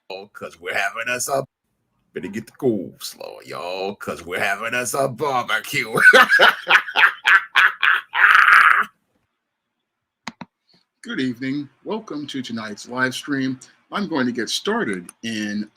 Because we're having us a better get the cool slow, y'all, because we're having us a barbecue. Good evening. Welcome to tonight's live stream. I'm going to get started in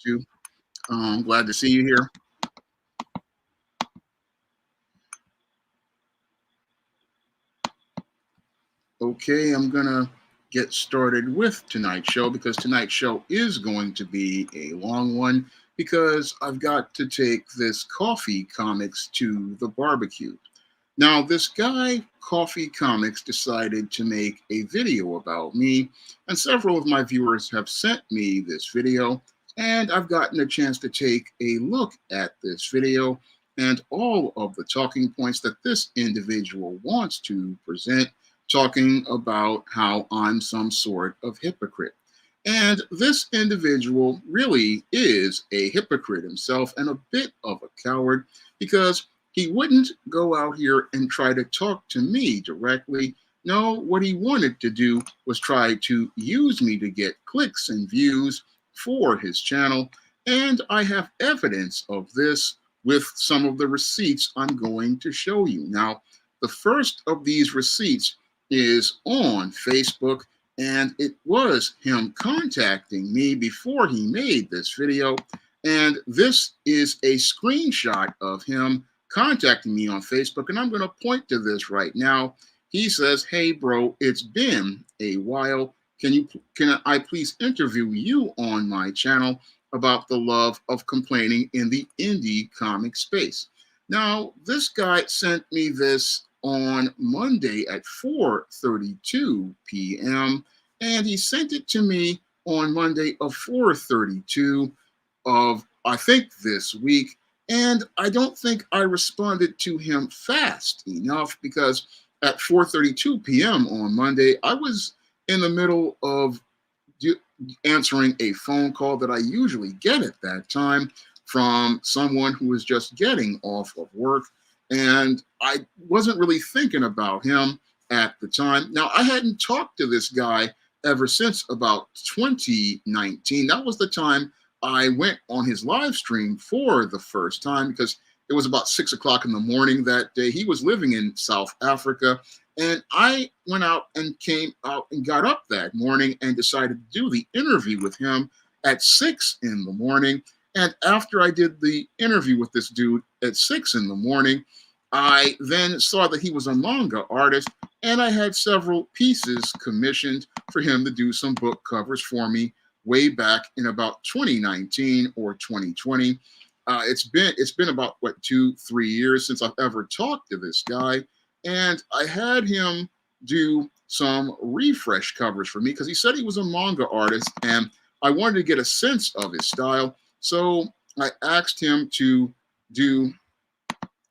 you. Glad to see you here. Okay, I'm gonna get started with tonight's show because tonight's show is going to be a long one because I've got to take this coffee comics to the barbecue. Now, this guy, Coffee Comics, decided to make a video about me, and several of my viewers have sent me this video, and I've gotten a chance to take a look at this video and all of the talking points that this individual wants to present, talking about how I'm some sort of hypocrite. And this individual really is a hypocrite himself and a bit of a coward because he wouldn't go out here and try to talk to me directly. No, what he wanted to do was try to use me to get clicks and views for his channel. And I have evidence of this with some of the receipts I'm going to show you. Now, the first of these receipts is on Facebook, and it was him contacting me before he made this video. And this is a screenshot of him contacting me on Facebook, and I'm going to point to this right now. He says, "Hey, bro, it's been a while. Can I please interview you on my channel about the love of complaining in the indie comic space?" Now, this guy sent me this on Monday at 4:32 p.m. and he sent it to me on Monday of 4:32 of I think this week. And I don't think I responded to him fast enough because at 4:32 p.m. on Monday, I was in the middle of answering a phone call that I usually get at that time from someone who was just getting off of work. And I wasn't really thinking about him at the time. Now, I hadn't talked to this guy ever since about 2019. That was the time I went on his live stream for the first time because it was about 6 o'clock in the morning that day. He was living in South Africa, And I went out and came out and got up that morning and decided to do the interview with him at 6 in the morning. And after I did the interview with this dude at 6 in the morning, I then saw that he was a manga artist, and I had several pieces commissioned for him to do some book covers for me way back in about 2019 or 2020. It's been about what 2-3 years since I've ever talked to this guy, and I had him do some refresh covers for me because he said he was a manga artist, and I wanted to get a sense of his style. So I asked him to do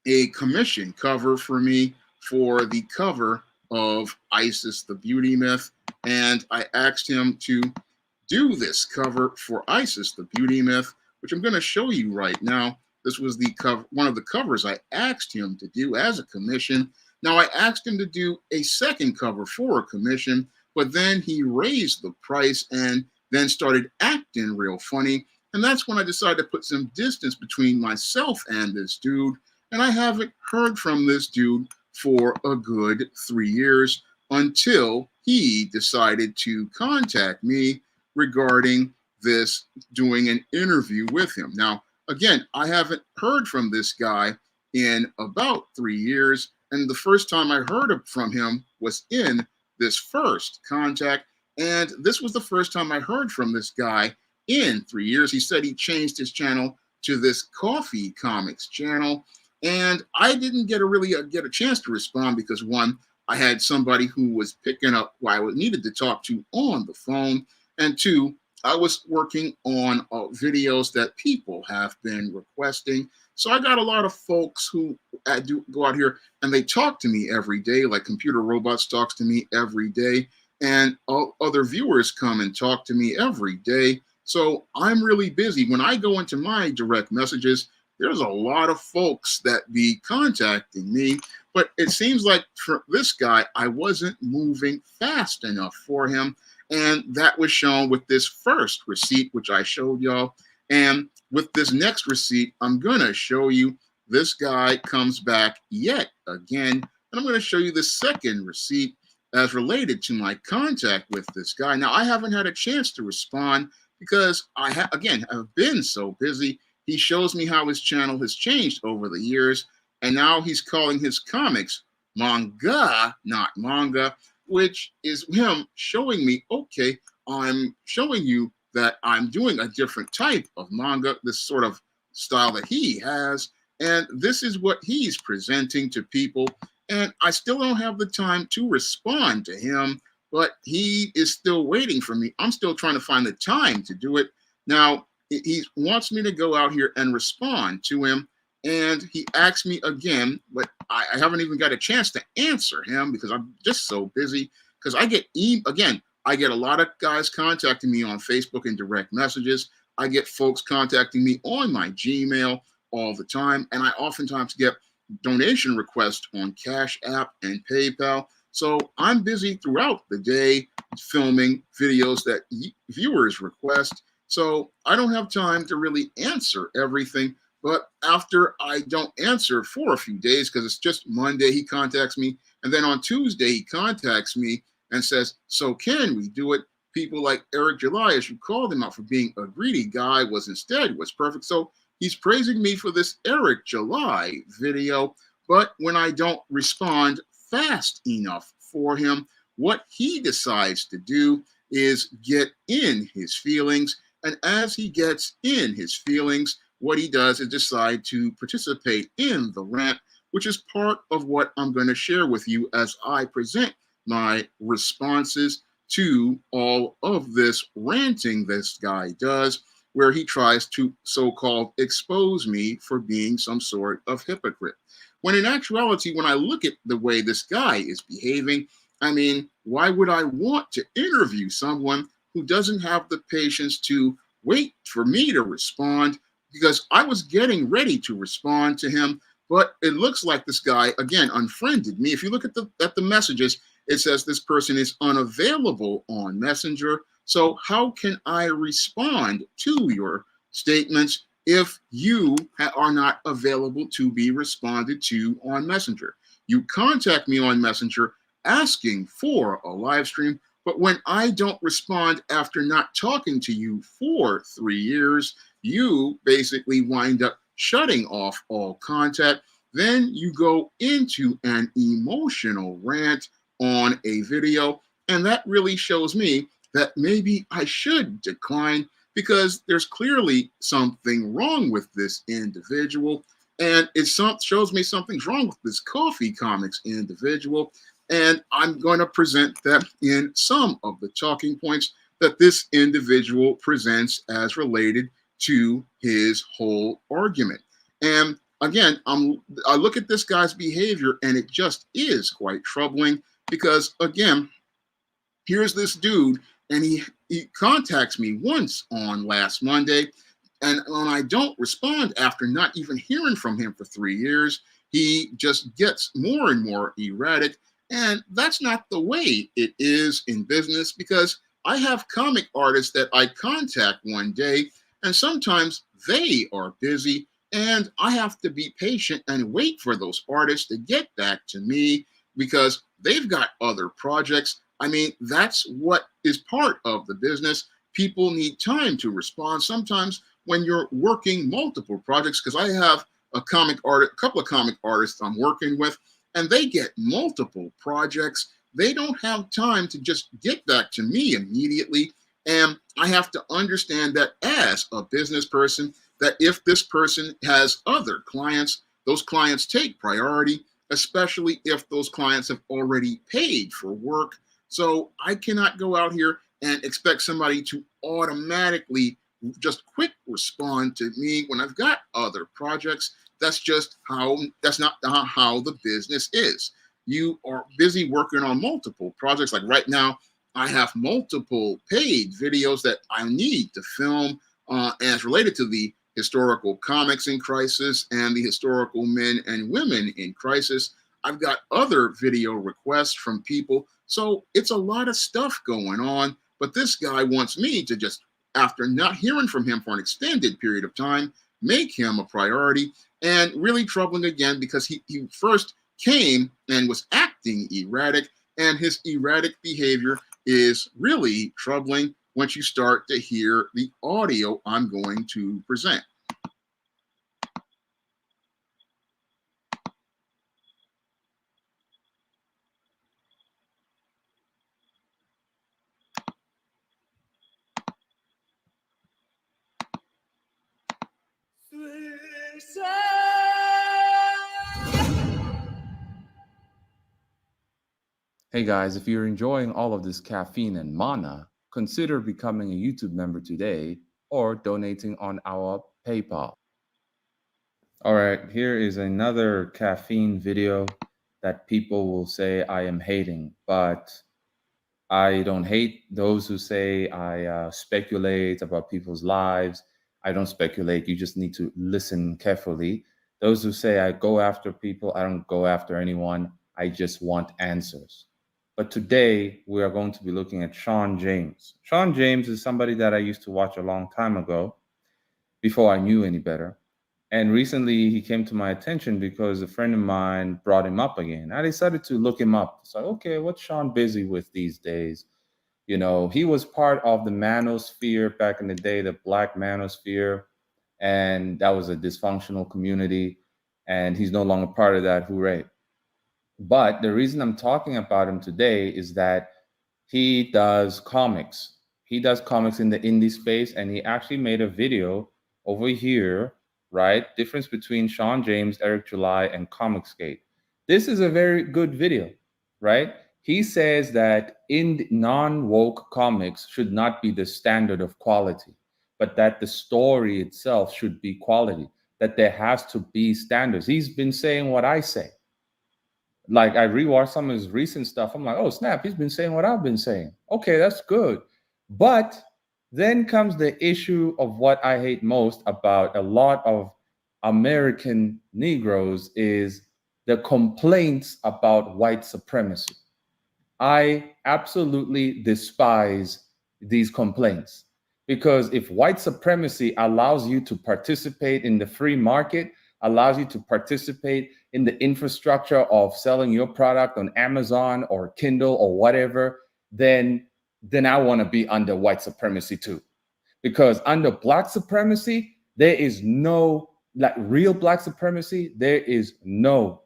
a commission cover for me for the cover of Isis the Beauty Myth. And I asked him to do this cover for Isis the Beauty Myth, which I'm going to show you right now. This was the cover, one of the covers I asked him to do as a commission. Now I asked him to do a second cover for a commission, but then he raised the price and then started acting real funny. And that's when I decided to put some distance between myself and this dude. And I haven't heard from this dude for a good 3 years until he decided to contact me regarding this, doing an interview with him. Now, again, I haven't heard from this guy in about 3 years. And the first time I heard from him was in this first contact. And this was the first time I heard from this guy in 3 years. He said he changed his channel to this coffee comics channel. And I didn't get a chance to respond because, one, I had somebody who was picking up who I needed to talk to on the phone. And two, I was working on videos that people have been requesting. So I got a lot of folks who do go out here and they talk to me every day, like Computer Robots talks to me every day. And other viewers come and talk to me every day. So I'm really busy. When I go into my direct messages, there's a lot of folks that be contacting me, but it seems like for this guy, I wasn't moving fast enough for him. And that was shown with this first receipt, which I showed y'all. And with this next receipt, I'm going to show you this guy comes back yet again. And I'm going to show you the second receipt as related to my contact with this guy. Now, I haven't had a chance to respond because I've been so busy. He shows me how his channel has changed over the years, and now he's calling his comics manga, not manga, which is him showing me, okay, I'm showing you that I'm doing a different type of manga, this sort of style that he has, and this is what he's presenting to people, and I still don't have the time to respond to him, but he is still waiting for me. I'm still trying to find the time to do it. Now, he wants me to go out here and respond to him. And he asked me again, but I haven't even got a chance to answer him because I'm just so busy. Because I get a lot of guys contacting me on Facebook and direct messages. I get folks contacting me on my Gmail all the time. And I oftentimes get donation requests on Cash App and PayPal. So I'm busy throughout the day filming videos that viewers request. So I don't have time to really answer everything. But after I don't answer for a few days, because it's just Monday, he contacts me. And then on Tuesday, he contacts me and says, so can we do it? People like Eric July, as you called him out for being a greedy guy, was perfect. So he's praising me for this Eric July video. But when I don't respond fast enough for him, what he decides to do is get in his feelings. And as he gets in his feelings, what he does is decide to participate in the rant, which is part of what I'm going to share with you as I present my responses to all of this ranting this guy does, where he tries to so-called expose me for being some sort of hypocrite. When in actuality, when I look at the way this guy is behaving, I mean, why would I want to interview someone who doesn't have the patience to wait for me to respond? Because I was getting ready to respond to him, but it looks like this guy, again, unfriended me. If you look at the messages, it says this person is unavailable on Messenger. So how can I respond to your statements if you are not available to be responded to on Messenger? You contact me on Messenger, asking for a live stream. But when I don't respond after not talking to you for 3 years, you basically wind up shutting off all contact. Then you go into an emotional rant on a video. And that really shows me that maybe I should decline because there's clearly something wrong with this individual. And shows me something's wrong with this coffee comics individual. And I'm going to present that in some of the talking points that this individual presents as related to his whole argument. And again, I look at this guy's behavior and it just is quite troubling because, again, here's this dude and he contacts me once on last Monday. And when I don't respond after not even hearing from him for 3 years, he just gets more and more erratic. And that's not the way it is in business because I have comic artists that I contact one day, and sometimes they are busy, and I have to be patient and wait for those artists to get back to me because they've got other projects. I mean, that's what is part of the business. People need time to respond. Sometimes when you're working multiple projects, because I have a couple of comic artists I'm working with, and they get multiple projects. They don't have time to just get back to me immediately. And I have to understand that as a business person, that if this person has other clients, those clients take priority, especially if those clients have already paid for work. So I cannot go out here and expect somebody to automatically just quick respond to me when I've got other projects. That's not how the business is. You are busy working on multiple projects. Like right now, I have multiple paid videos that I need to film as related to the historical comics in crisis and the historical men and women in crisis. I've got other video requests from people. So it's a lot of stuff going on. But this guy wants me to just, after not hearing from him for an extended period of time, make him a priority. And really troubling again because he first came and was acting erratic, and his erratic behavior is really troubling once you start to hear the audio I'm going to present. Hey guys, if you're enjoying all of this caffeine and mana, consider becoming a YouTube member today or donating on our PayPal. All right, here is another caffeine video that people will say I am hating, but I don't hate those who say I speculate about people's lives. I don't speculate. You just need to listen carefully. Those who say I go after people, I don't go after anyone. I just want answers. But today we are going to be looking at Sean James. Sean James is somebody that I used to watch a long time ago before I knew any better. And recently he came to my attention because a friend of mine brought him up again. I decided to look him up. So, okay, what's Sean busy with these days? You know, he was part of the manosphere back in the day, the Black manosphere, and that was a dysfunctional community. And he's no longer part of that. Hooray. But the reason I'm talking about him today is that he does comics. He does comics in the indie space, and he actually made a video over here, right? Difference between Sean James, Eric July, and Comicsgate. This is a very good video, right? He says that in non-woke comics should not be the standard of quality, but that the story itself should be quality, that there has to be standards. He's been saying what I say. Like I rewatched some of his recent stuff. I'm like, oh snap, he's been saying what I've been saying. Okay, that's good. But then comes the issue of what I hate most about a lot of American Negroes is the complaints about white supremacy. I absolutely despise these complaints because if white supremacy allows you to participate in the free market, allows you to participate in the infrastructure of selling your product on Amazon or Kindle or whatever, then I want to be under white supremacy too. Because under black supremacy, there is no, like real black supremacy, there is no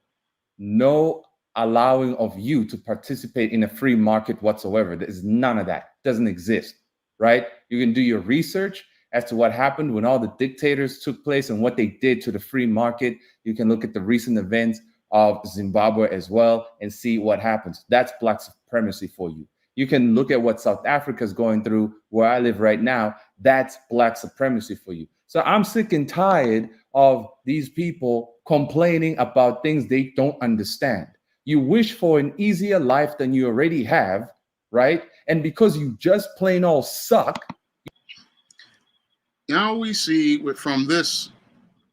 allowing of you to participate in a free market whatsoever. There's none of that. It doesn't exist, right? You can do your research as to what happened when all the dictators took place and what they did to the free market. You can look at the recent events of Zimbabwe as well and see what happens. That's black supremacy for you. You can look at what South Africa is going through, where I live right now. That's black supremacy for you. So I'm sick and tired of these people complaining about things they don't understand. You wish for an easier life than you already have, right? And because you just plain all suck. Now we see from this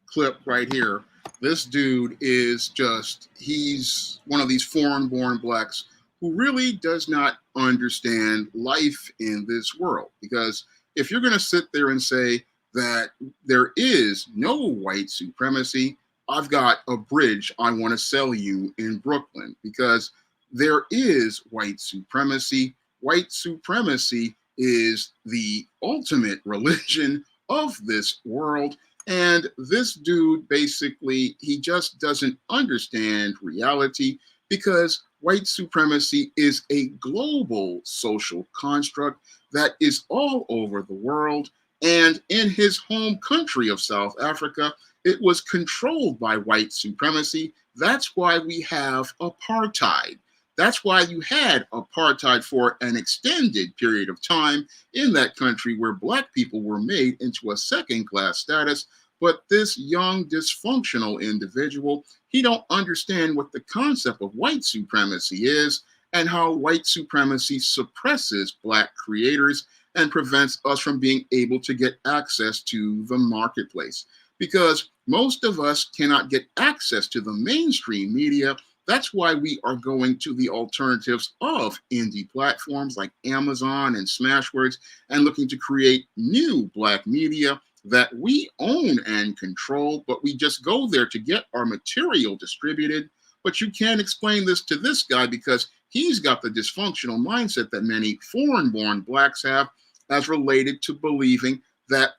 clip right here, this dude is just, he's one of these foreign-born blacks who really does not understand life in this world. Because if you're going to sit there and say that there is no white supremacy, I've got a bridge I want to sell you in Brooklyn, because there is white supremacy. White supremacy is the ultimate religion of this world. And this dude, basically, he just doesn't understand reality, because white supremacy is a global social construct that is all over the world. And in his home country of South Africa, it was controlled by white supremacy. That's why we have apartheid. That's why you had apartheid for an extended period of time in that country, where black people were made into a second-class status. But this young, dysfunctional individual, he don't understand what the concept of white supremacy is, and how white supremacy suppresses black creators and prevents us from being able to get access to the marketplace. Because most of us cannot get access to the mainstream media. That's why we are going to the alternatives of indie platforms like Amazon and Smashwords, and looking to create new black media that we own and control, but we just go there to get our material distributed. But you can't explain this to this guy, because he's got the dysfunctional mindset that many foreign-born blacks have, as related to believing that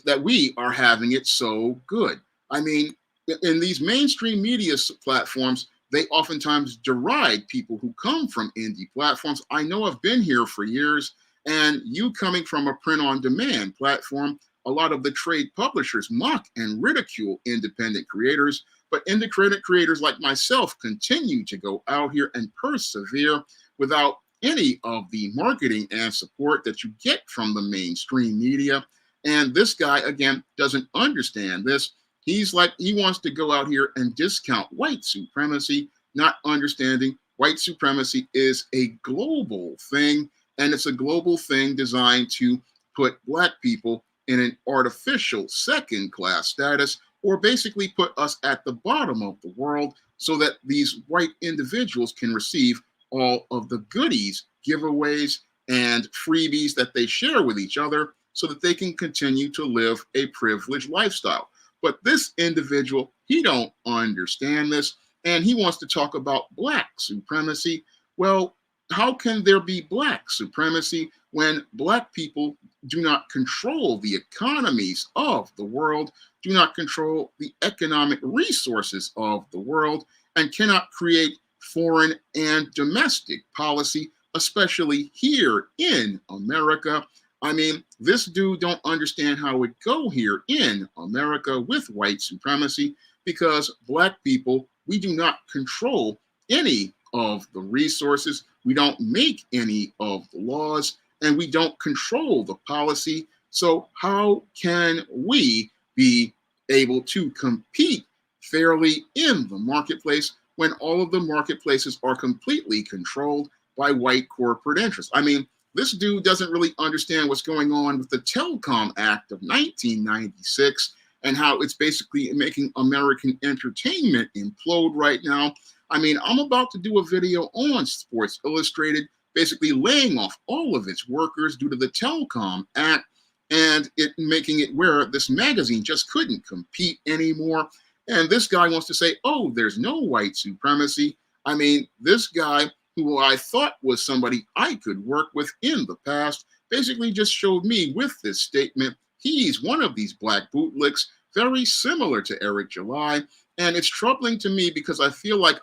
that we are having it so good. I mean, in these mainstream media platforms, they oftentimes deride people who come from indie platforms. I know I've been here for years, and you coming from a print-on-demand platform, a lot of the trade publishers mock and ridicule independent creators, but independent creators like myself continue to go out here and persevere without any of the marketing and support that you get from the mainstream media. And this guy, again, doesn't understand this. He's like, he wants to go out here and discount white supremacy, not understanding white supremacy is a global thing, and it's a global thing designed to put black people in an artificial second-class status, or basically put us at the bottom of the world, so that these white individuals can receive all of the goodies, giveaways, and freebies that they share with each other, so that they can continue to live a privileged lifestyle. But this individual, he don't understand this, and he wants to talk about black supremacy. Well, how can there be black supremacy when black people do not control the economies of the world, do not control the economic resources of the world, and cannot create foreign and domestic policy, especially here in America? I mean, this dude don't understand how it go here in America with white supremacy, because black people, we do not control any of the resources, we don't make any of the laws, and we don't control the policy. So how can we be able to compete fairly in the marketplace when all of the marketplaces are completely controlled by white corporate interests? I mean, this dude doesn't really understand what's going on with the Telecom Act of 1996 and how it's basically making American entertainment implode right now. I mean, I'm about to do a video on Sports Illustrated, basically laying off all of its workers due to the Telecom Act. and it making it where this magazine just couldn't compete anymore. And this guy wants to say, oh, there's no white supremacy. I mean, this guy who I thought was somebody I could work with in the past basically just showed me with this statement he's one of these black bootlicks, very similar to Eric July. And it's troubling to me because I feel like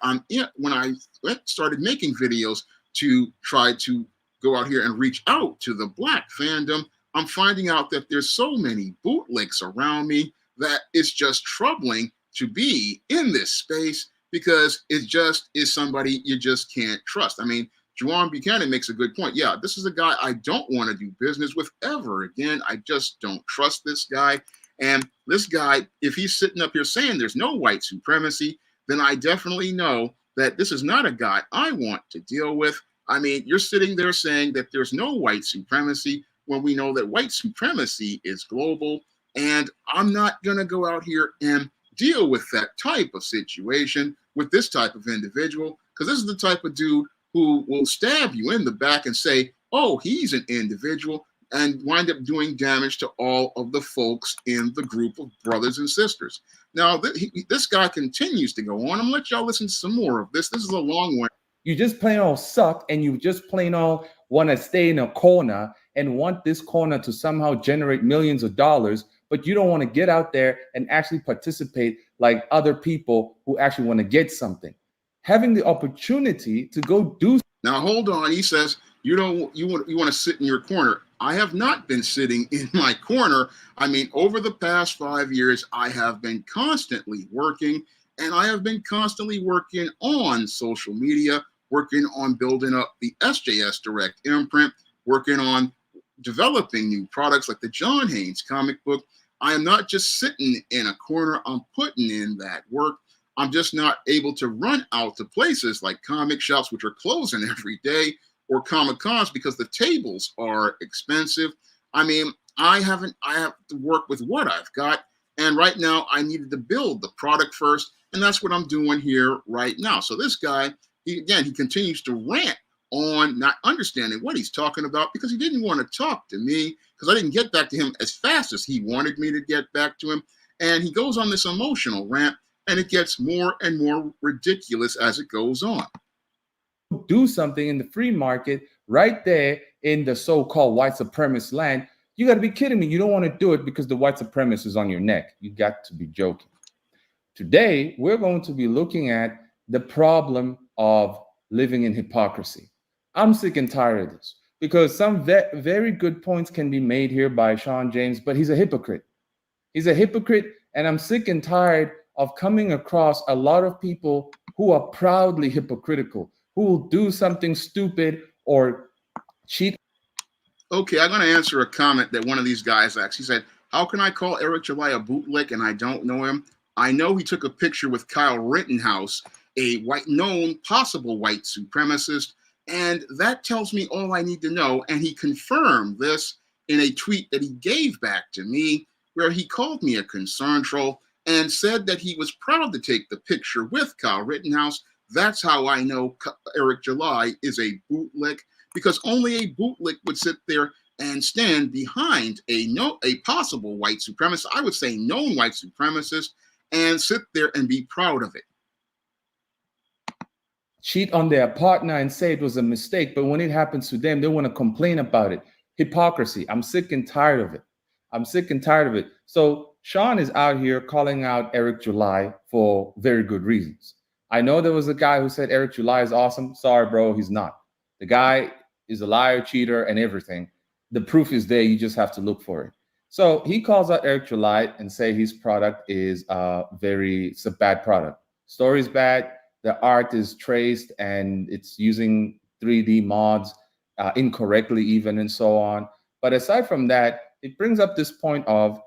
when I started making videos to try to go out here and reach out to the black fandom, I'm finding out that there's so many bootlicks around me that it's just troubling to be in this space because it just is somebody you just can't trust. I mean, Juwan Buchanan makes a good point. Yeah, this is a guy I don't want to do business with ever again. I just don't trust this guy. And this guy, if he's sitting up here saying there's no white supremacy, then I definitely know that this is not a guy I want to deal with. I mean, you're sitting there saying that there's no white supremacy when we know that white supremacy is global. And I'm not going to go out here and deal with that type of situation with this type of individual, because this is the type of dude who will stab you in the back and say, oh, he's an individual, and wind up doing damage to all of the folks in the group of brothers and sisters. Now, this guy continues to go on. I'm going to let y'all listen to some more of this. This is a long one. You just plain all suck, and you just plain all want to stay in a corner and want this corner to somehow generate millions of dollars, but you don't want to get out there and actually participate like other people who actually want to get something. Having the opportunity to go do. Now, hold on. He says, you want to sit in your corner. I have not been sitting in my corner. I mean, over the past 5 years, I have been constantly working, and I have been constantly working on social media, working on building up the SJS Direct imprint, working on developing new products like the John Haynes comic book. I am not just sitting in a corner. I'm putting in that work. I'm just not able to run out to places like comic shops, which are closing every day, or Comic Cons because the tables are expensive. I mean, I have to work with what I've got. And right now I needed to build the product first. And that's what I'm doing here right now. So this guy, he continues to rant on not understanding what he's talking about because he didn't want to talk to me because I didn't get back to him as fast as he wanted me to get back to him. And he goes on this emotional rant, and it gets more and more ridiculous as it goes on. Do something in the free market right there in the so-called white supremacist land. You got to be kidding me. You don't want to do it because the white supremacist is on your neck. You got to be joking. Today, we're going to be looking at the problem of living in hypocrisy. I'm sick and tired of this because some very good points can be made here by Sean James, but he's a hypocrite. He's a hypocrite, and I'm sick and tired of coming across a lot of people who are proudly hypocritical, who will do something stupid or cheat. Okay, I'm going to answer a comment that one of these guys asked. He said, how can I call Eric July a bootlick and I don't know him? I know he took a picture with Kyle Rittenhouse, a possible white supremacist, and that tells me all I need to know. And he confirmed this in a tweet that he gave back to me, where he called me a concern troll and said that he was proud to take the picture with Kyle Rittenhouse. That's how I know Eric July is a bootlick, because only a bootlick would sit there and stand behind a possible white supremacist, I would say known white supremacist, and sit there and be proud of it. Cheat on their partner and say it was a mistake, but when it happens to them, they want to complain about it. Hypocrisy. I'm sick and tired of it. I'm sick and tired of it. So Sean is out here calling out Eric July for very good reasons. I know there was a guy who said Eric July is awesome. Sorry, bro, he's not. The guy is a liar, cheater, and everything. The proof is there. You just have to look for it. So he calls out Eric July and say his product is it's a bad product. Story's bad. The art is traced and it's using 3D mods incorrectly even and so on. But aside from that, it brings up this point of,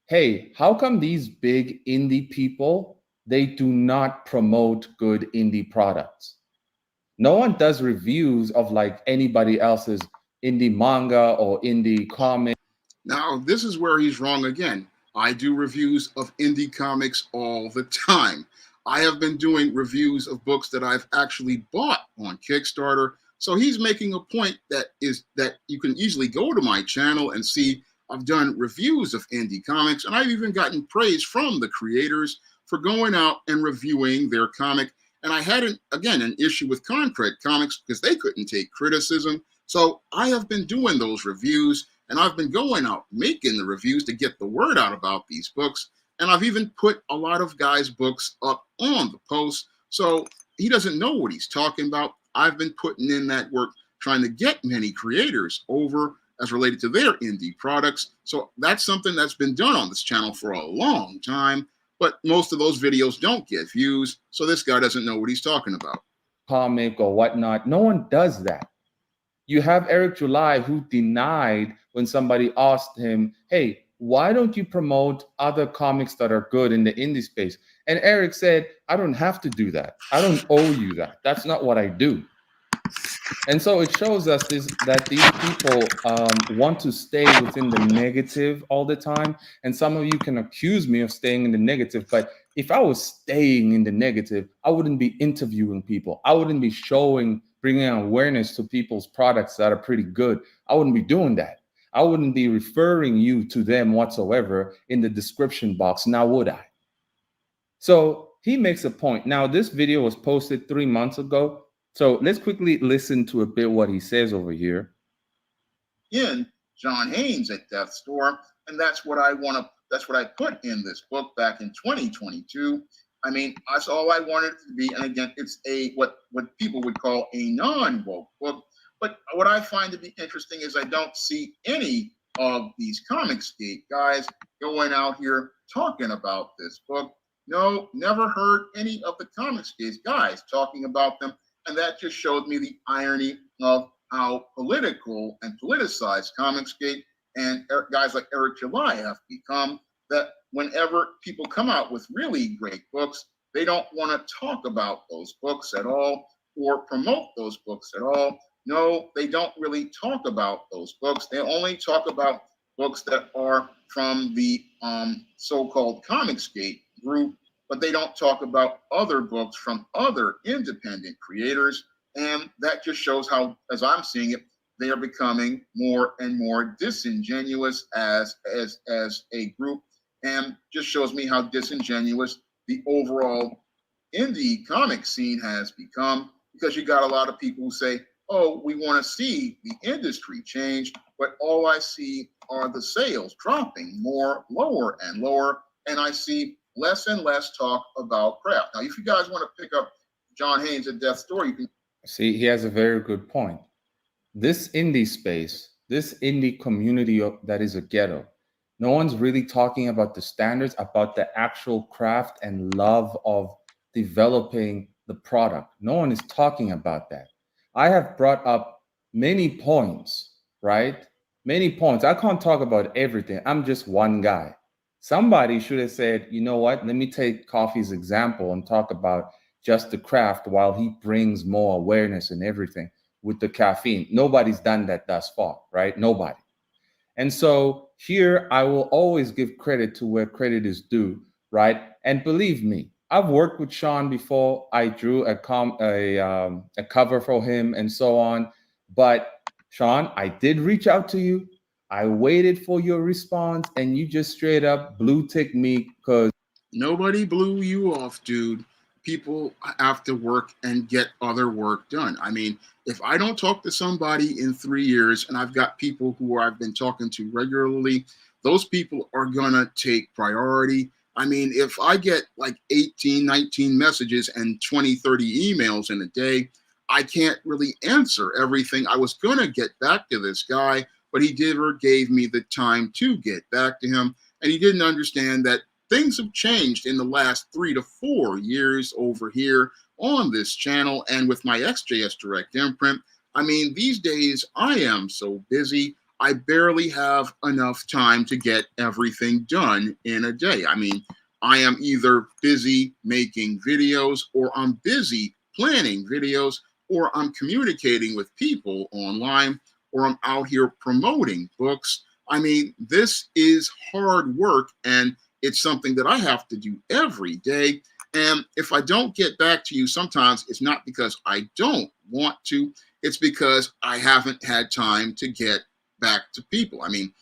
hey, how come these big indie people, they do not promote good indie products? No one does reviews of like anybody else's indie manga or indie comic. Now, this is where he's wrong again. I do reviews of indie comics all the time. I have been doing reviews of books that I've actually bought on Kickstarter. So he's making a point that you can easily go to my channel and see I've done reviews of indie comics, and I've even gotten praise from the creators for going out and reviewing their comic. And I had, an issue with Concrete Comics because they couldn't take criticism. So I have been doing those reviews, and I've been going out making the reviews to get the word out about these books. And I've even put a lot of guys' books up on the post. So he doesn't know what he's talking about. I've been putting in that work trying to get many creators over as related to their indie products. So that's something that's been done on this channel for a long time, but most of those videos don't get views. So this guy doesn't know what he's talking about. Comic or whatnot. No one does that. You have Eric July, who denied when somebody asked him, hey, why don't you promote other comics that are good in the indie space? And Eric said, I don't have to do that. I don't owe you that. That's not what I do. And so it shows us that these people want to stay within the negative all the time. And some of you can accuse me of staying in the negative, but if I was staying in the negative, I wouldn't be interviewing people. I wouldn't be bringing awareness to people's products that are pretty good. I wouldn't be doing that. I wouldn't be referring you to them whatsoever in the description box. Now would I? So he makes a point. Now, this video was posted 3 months ago. So let's quickly listen to a bit what he says over here. In John Haynes at Death's Door, and that's what I put in this book back in 2022. I mean, that's all I wanted it to be. And again, it's what people would call a non-woke book. But what I find to be interesting is I don't see any of these Comicsgate guys going out here talking about this book. No, never heard any of the Comicsgate guys talking about them. And that just showed me the irony of how political and politicized Comicsgate and guys like Eric July have become, that whenever people come out with really great books, they don't want to talk about those books at all or promote those books at all. No, they don't really talk about those books. They only talk about books that are from the so-called Comicsgate group, but they don't talk about other books from other independent creators. And that just shows how, as I'm seeing it, they are becoming more and more disingenuous as a group, and just shows me how disingenuous the overall indie comic scene has become, because you got a lot of people who say, oh, we want to see the industry change, but all I see are the sales dropping more, lower and lower, and I see less and less talk about craft. Now, if you guys want to pick up John Haynes at Death's Door, you can see he has a very good point. This indie space, this indie community that is a ghetto, no one's really talking about the standards, about the actual craft and love of developing the product. No one is talking about that. I have brought up many points, right? Many points. I can't talk about everything. I'm just one guy. Somebody should have said, you know what, let me take Coffee's example and talk about just the craft while he brings more awareness and everything with the caffeine. Nobody's done that thus far, right? Nobody. And so here I will always give credit to where credit is due, right? And believe me, I've worked with Sean before. I drew a cover for him and so on. But Sean, I did reach out to you. I waited for your response, and you just straight up blue tick me because nobody blew you off, dude. People have to work and get other work done. I mean, if I don't talk to somebody in 3 years and I've got people who I've been talking to regularly, those people are going to take priority. I mean, if I get like 18, 19 messages and 20, 30 emails in a day, I can't really answer everything. I was going to get back to this guy, but he never gave me the time to get back to him. And he didn't understand that things have changed in the last 3 to 4 years over here on this channel and with my XJS Direct imprint. I mean, these days I am so busy, I barely have enough time to get everything done in a day. I mean, I am either busy making videos, or I'm busy planning videos, or I'm communicating with people online, or I'm out here promoting books. I mean, this is hard work, and it's something that I have to do every day. And if I don't get back to you, sometimes it's not because I don't want to, it's because I haven't had time to get back to people. I mean,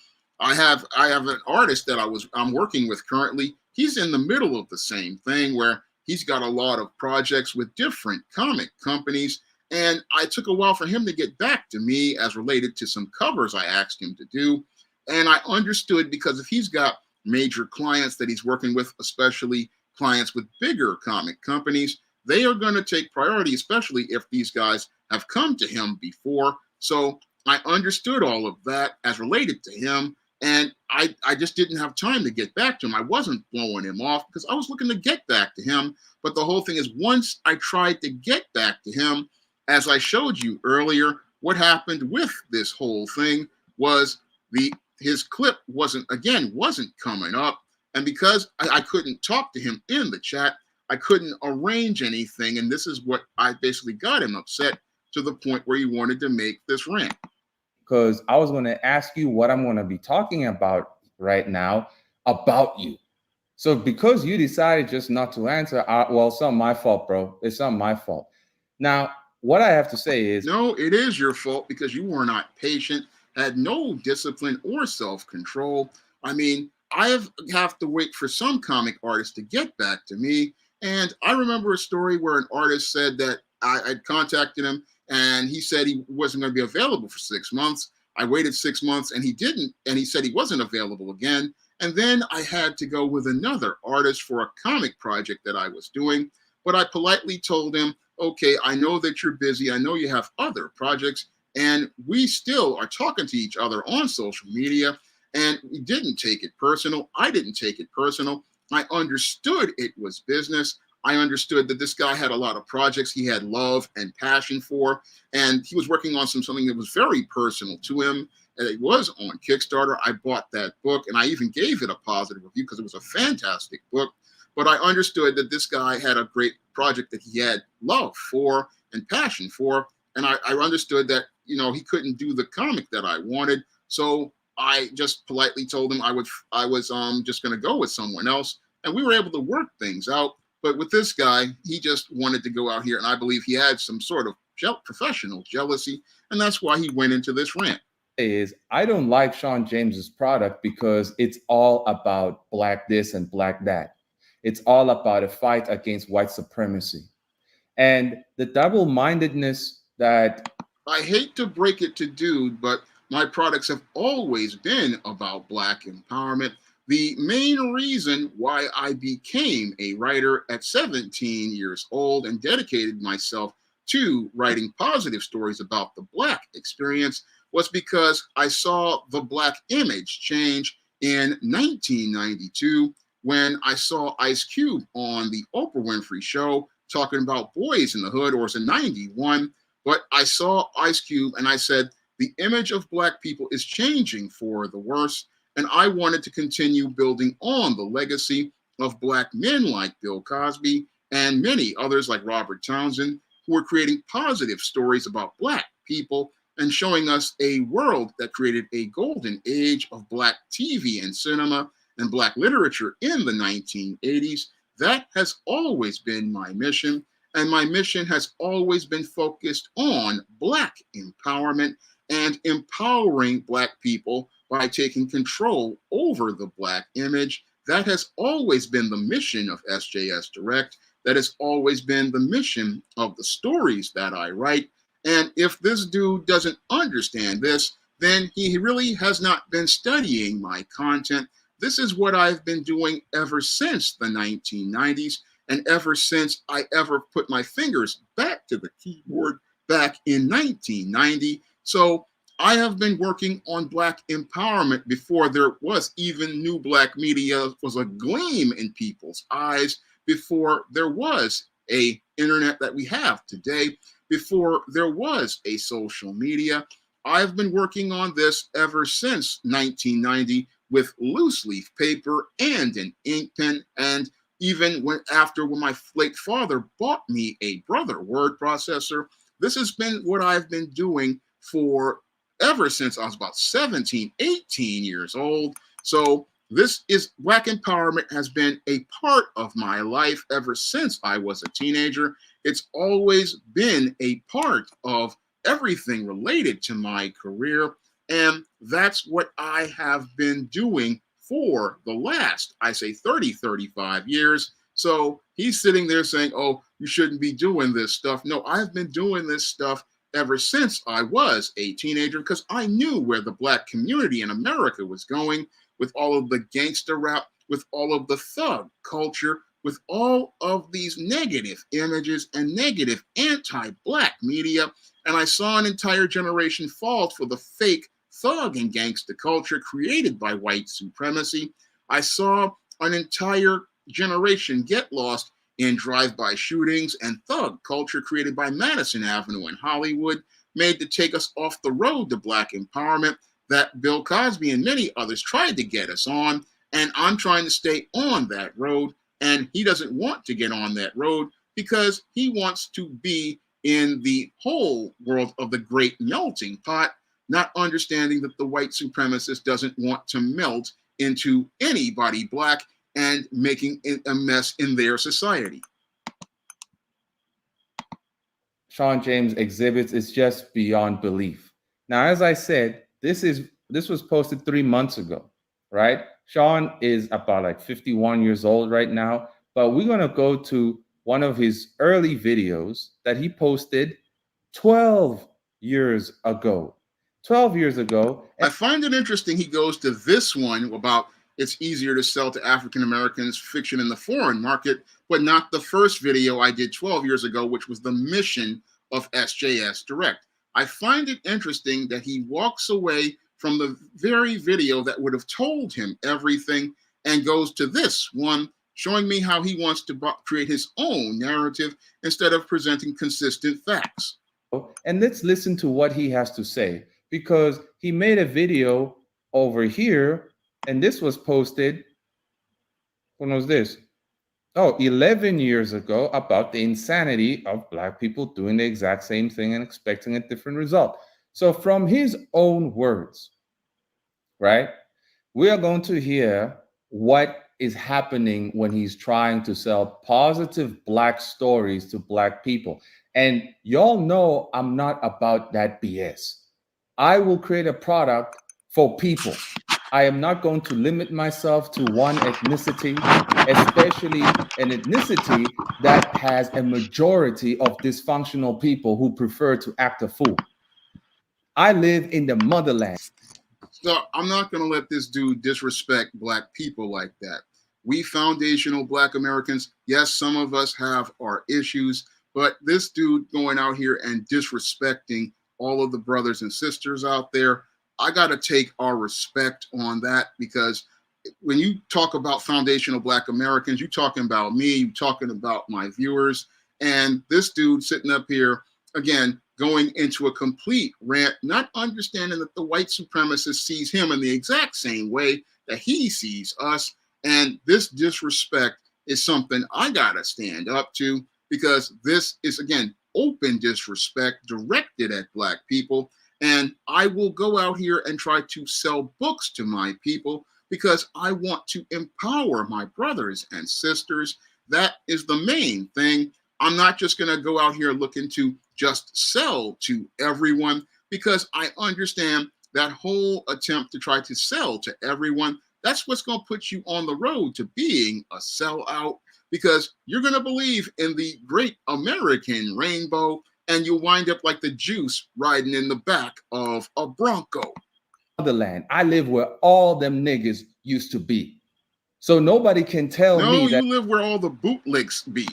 I have an artist that I'm working with currently. He's in the middle of the same thing where he's got a lot of projects with different comic companies. And I took a while for him to get back to me as related to some covers I asked him to do. And I understood, because if he's got major clients that he's working with, especially clients with bigger comic companies, they are going to take priority, especially if these guys have come to him before. So I understood all of that as related to him. And I just didn't have time to get back to him. I wasn't blowing him off because I was looking to get back to him. But the whole thing is, once I tried to get back to him, as I showed you earlier, what happened with this whole thing was his clip wasn't coming up. And because I couldn't talk to him in the chat, I couldn't arrange anything. And this is what I basically got him upset to the point where he wanted to make this rant. Because I was going to ask you what I'm going to be talking about right now about you. So because you decided just not to answer, well, it's not my fault, bro. It's not my fault. Now, what I have to say is... No, it is your fault because you were not patient, had no discipline or self-control. I mean, I have to wait for some comic artists to get back to me. And I remember a story where an artist said that I'd contacted him and he said he wasn't going to be available for 6 months. I waited 6 months and he didn't. And he said he wasn't available again. And then I had to go with another artist for a comic project that I was doing. But I politely told him, okay, I know that you're busy. I know you have other projects. And we still are talking to each other on social media. And we didn't take it personal. I didn't take it personal. I understood it was business. I understood that this guy had a lot of projects he had love and passion for, and he was working on something that was very personal to him. And it was on Kickstarter. I bought that book, and I even gave it a positive review because it was a fantastic book. But I understood that this guy had a great project that he had love for and passion for, and I understood that, you know, he couldn't do the comic that I wanted. So I just politely told him I was just going to go with someone else, and we were able to work things out. But with this guy, he just wanted to go out here, and I believe he had some sort of professional jealousy, and that's why he went into this rant. Is I don't like Sean James's product because it's all about black this and black that. It's all about a fight against white supremacy. And the double-mindedness that... I hate to break it to dude, but my products have always been about black empowerment. The main reason why I became a writer at 17 years old and dedicated myself to writing positive stories about the black experience was because I saw the black image change in 1992 when I saw Ice Cube on the Oprah Winfrey Show talking about boys in the hood, or it's in 91. But I saw Ice Cube and I said, the image of black people is changing for the worse. And I wanted to continue building on the legacy of black men like Bill Cosby and many others like Robert Townsend, who were creating positive stories about black people and showing us a world that created a golden age of black TV and cinema and black literature in the 1980s. That has always been my mission. And my mission has always been focused on black empowerment and empowering black people by taking control over the black image. That has always been the mission of SJS Direct. That has always been the mission of the stories that I write. And if this dude doesn't understand this, then he really has not been studying my content. This is what I've been doing ever since the 1990s and ever since I ever put my fingers back to the keyboard back in 1990. So I have been working on black empowerment before there was even new black media was a gleam in people's eyes, before there was a internet that we have today, before there was a social media. I've been working on this ever since 1990 with loose leaf paper and an ink pen, and even when my late father bought me a Brother word processor. This has been what I've been doing for ever since I was about 17, 18 years old. So this is black empowerment has been a part of my life ever since I was a teenager. It's always been a part of everything related to my career. And that's what I have been doing for the last, I say 30, 35 years. So he's sitting there saying, oh, you shouldn't be doing this stuff. No, I've been doing this stuff ever since I was a teenager because I knew where the Black community in America was going with all of the gangster rap, with all of the thug culture, with all of these negative images and negative anti-Black media. And I saw an entire generation fall for the fake thug and gangster culture created by white supremacy. I saw an entire generation get lost in drive-by shootings and thug culture created by Madison Avenue in Hollywood, made to take us off the road to Black empowerment that Bill Cosby and many others tried to get us on. And I'm trying to stay on that road. And he doesn't want to get on that road because he wants to be in the whole world of the great melting pot, not understanding that the white supremacist doesn't want to melt into anybody Black and making it a mess in their society. Sean James exhibits is just beyond belief. Now, as I said, this was posted 3 months ago, right? Sean is about like 51 years old right now, but we're gonna go to one of his early videos that he posted 12 years ago. 12 years ago. I find it interesting he goes to this one about it's easier to sell to African Americans fiction in the foreign market, but not the first video I did 12 years ago, which was the mission of SJS Direct. I find it interesting that he walks away from the very video that would have told him everything and goes to this one, showing me how he wants to create his own narrative instead of presenting consistent facts. And let's listen to what he has to say, because he made a video over here, and this was posted, when was this? Oh, 11 years ago, about the insanity of Black people doing the exact same thing and expecting a different result. So from his own words, right, we are going to hear what is happening when he's trying to sell positive Black stories to Black people. And y'all know I'm not about that BS. I will create a product for people. I am not going to limit myself to one ethnicity, especially an ethnicity that has a majority of dysfunctional people who prefer to act a fool. I live in the motherland. So I'm not going to let this dude disrespect Black people like that. We foundational Black Americans, yes, some of us have our issues, but this dude going out here and disrespecting all of the brothers and sisters out there, I got to take our respect on that, because when you talk about foundational Black Americans, you're talking about me, you're talking about my viewers, and this dude sitting up here, again, going into a complete rant, not understanding that the white supremacist sees him in the exact same way that he sees us. And this disrespect is something I got to stand up to, because this is, again, open disrespect directed at Black people. And I will go out here and try to sell books to my people because I want to empower my brothers and sisters. That is the main thing. I'm not just going to go out here looking to just sell to everyone, because I understand that whole attempt to try to sell to everyone, that's what's going to put you on the road to being a sellout, because you're going to believe in the great American rainbow, and you'll wind up like the juice riding in the back of a Bronco. Motherland. I live where all them niggas used to be. So nobody can tell me that you live where all the bootlicks be.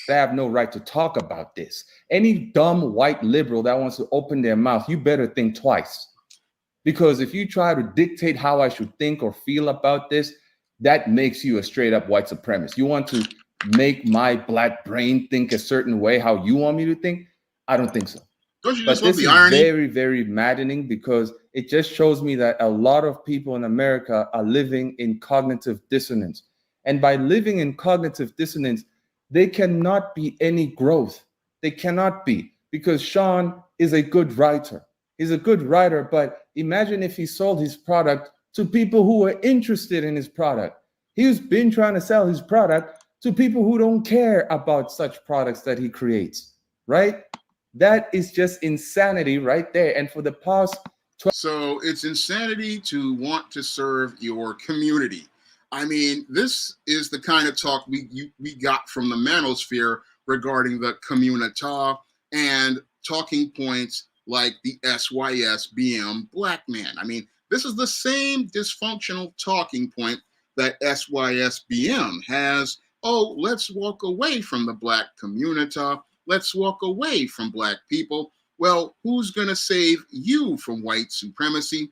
I have no right to talk about this. Any dumb white liberal that wants to open their mouth, you better think twice. Because if you try to dictate how I should think or feel about this, that makes you a straight up white supremacist. You want to make my Black brain think a certain way, how you want me to think? I don't think so. Don't you but just love this the is irony? very, very maddening, because it just shows me that a lot of people in America are living in cognitive dissonance. And by living in cognitive dissonance, they cannot be any growth. They cannot be, because Sean is a good writer. He's a good writer, but imagine if he sold his product to people who are interested in his product. He's been trying to sell his product to people who don't care about such products that he creates, right? That is just insanity right there. And for the past So it's insanity to want to serve your community. I mean, this is the kind of talk we got from the manosphere regarding the communita and talking points like the SYSBM black man. I mean, this is the same dysfunctional talking point that SYSBM has. Oh, let's walk away from the black communita. Let's walk away from black people. Well, who's going to save you from white supremacy?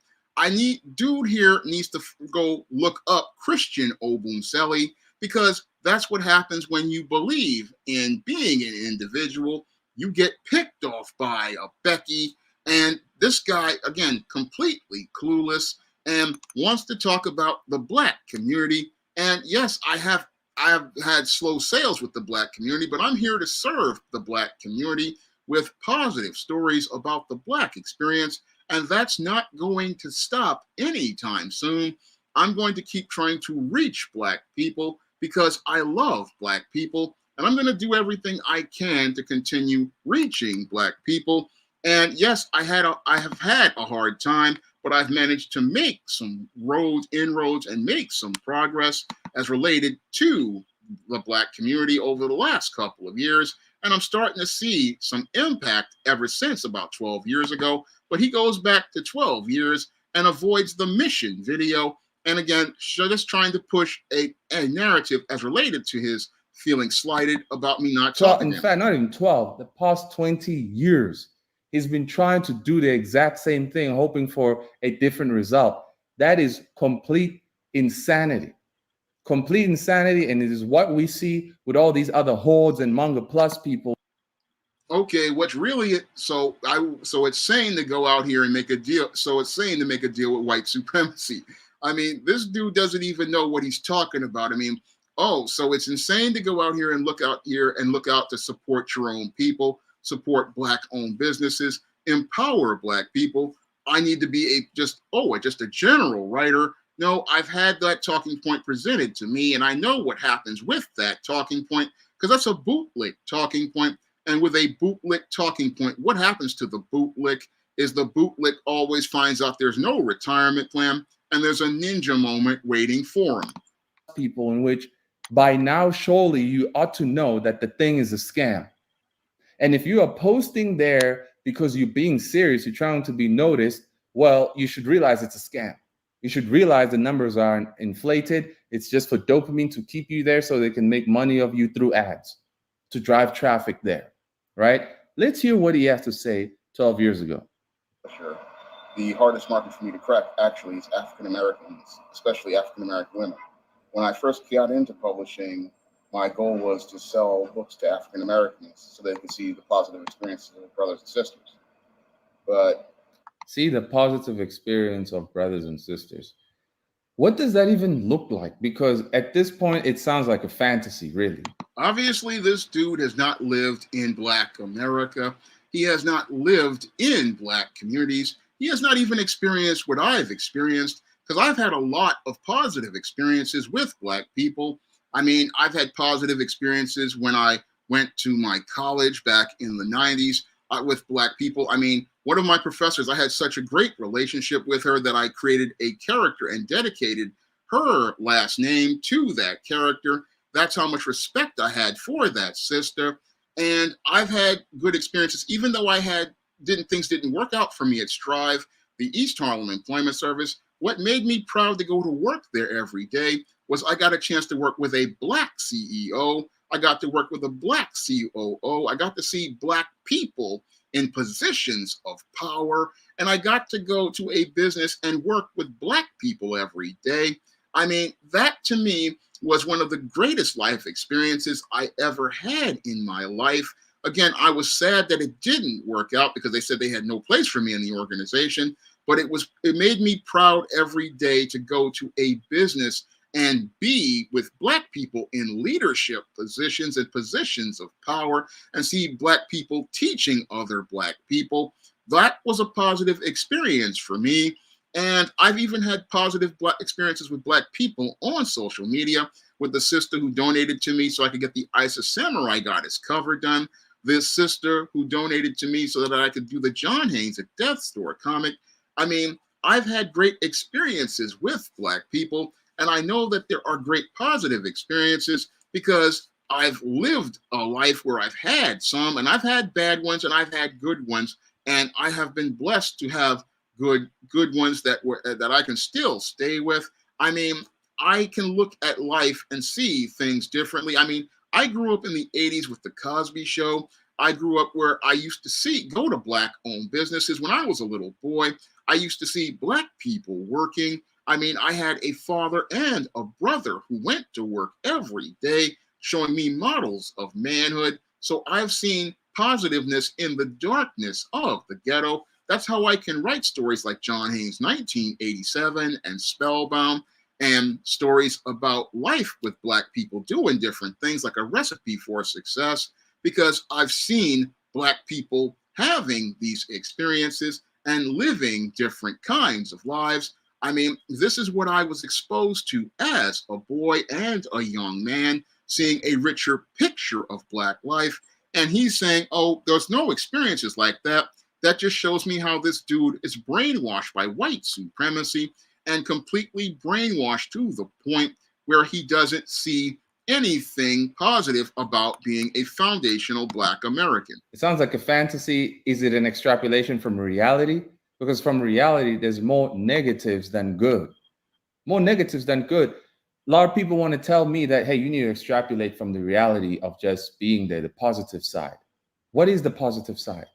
Dude here needs to go look up Christian Obumseli, because that's what happens when you believe in being an individual. You get picked off by a Becky, and this guy, again, completely clueless and wants to talk about the black community. And yes, I have had slow sales with the black community, but I'm here to serve the black community with positive stories about the black experience, and that's not going to stop anytime soon. I'm going to keep trying to reach black people because I love black people, and I'm going to do everything I can to continue reaching black people. And yes, I have had a hard time, but I've managed to make some inroads, and make some progress as related to the black community over the last couple of years. And I'm starting to see some impact ever since about 12 years ago. But he goes back to 12 years and avoids the mission video. And again, just trying to push a narrative as related to his feeling slighted about me not talking to him. In fact, not even 12, the past 20 years, he's been trying to do the exact same thing, hoping for a different result. That is complete insanity. Complete insanity, and it is what we see with all these other hordes and Manga Plus people. Okay, what's really so it's saying to go out here and make a deal. So it's saying to make a deal with white supremacy. I mean, this dude doesn't even know what he's talking about. I mean, oh, so it's insane to go out here and look out to support your own people, support black-owned businesses, empower black people. I need to be just a general writer. No, I've had that talking point presented to me, and I know what happens with that talking point, because that's a bootlick talking point. And with a bootlick talking point, what happens to the bootlick is the bootlick always finds out there's no retirement plan, and there's a ninja moment waiting for him. People in which by now, surely you ought to know that the thing is a scam. And if you are posting there because you're being serious, you're trying to be noticed, well, you should realize it's a scam. You should realize the numbers are inflated. It's just for dopamine to keep you there so they can make money of you through ads to drive traffic there, right? Let's hear what he has to say 12 years ago. Sure. The hardest market for me to crack actually is African Americans, especially African American women. When I first got into publishing, my goal was to sell books to African Americans so they could see the positive experiences of brothers and sisters. But see the positive experience of brothers and sisters. What does that even look like? Because at this point, it sounds like a fantasy, really. Obviously, this dude has not lived in Black America. He has not lived in Black communities. He has not even experienced what I've experienced, because I've had a lot of positive experiences with Black people. I mean, I've had positive experiences when I went to my college back in the 90s with Black people. I mean, one of my professors, I had such a great relationship with her that I created a character and dedicated her last name to that character. That's how much respect I had for that sister. And I've had good experiences, even though things didn't work out for me at Strive, the East Harlem Employment Service. What made me proud to go to work there every day was I got a chance to work with a Black CEO. I got to work with a Black COO. I got to see Black people in positions of power. And I got to go to a business and work with Black people every day. I mean, that to me was one of the greatest life experiences I ever had in my life. Again, I was sad that it didn't work out because they said they had no place for me in the organization, but it made me proud every day to go to a business and be with Black people in leadership positions and positions of power and see Black people teaching other Black people. That was a positive experience for me. And I've even had positive Black experiences with Black people on social media, with the sister who donated to me so I could get the Isis Samurai Goddess cover done. This sister who donated to me so that I could do the John Haynes at Death Store comic. I mean, I've had great experiences with Black people, and I know that there are great positive experiences because I've lived a life where I've had some, and I've had bad ones, and I've had good ones, and I have been blessed to have good ones that I can still stay with. I mean, I can look at life and see things differently. I mean, I grew up in the 80s with the Cosby Show. I grew up where I used to go to Black-owned businesses when I was a little boy. I used to see Black people working. I mean, I had a father and a brother who went to work every day, showing me models of manhood. So I've seen positiveness in the darkness of the ghetto. That's how I can write stories like John Haynes' 1987 and Spellbound, and stories about life with Black people doing different things like A Recipe for Success, because I've seen Black people having these experiences and living different kinds of lives. I mean, this is what I was exposed to as a boy and a young man, seeing a richer picture of Black life. And he's saying, oh, there's no experiences like that. That just shows me how this dude is brainwashed by white supremacy and completely brainwashed to the point where he doesn't see anything positive about being a foundational Black American. It sounds like a fantasy. Is it an extrapolation from reality? Because from reality, there's more negatives than good. More negatives than good. A lot of people want to tell me that, hey, you need to extrapolate from the reality of just being there, the positive side. What is the positive side?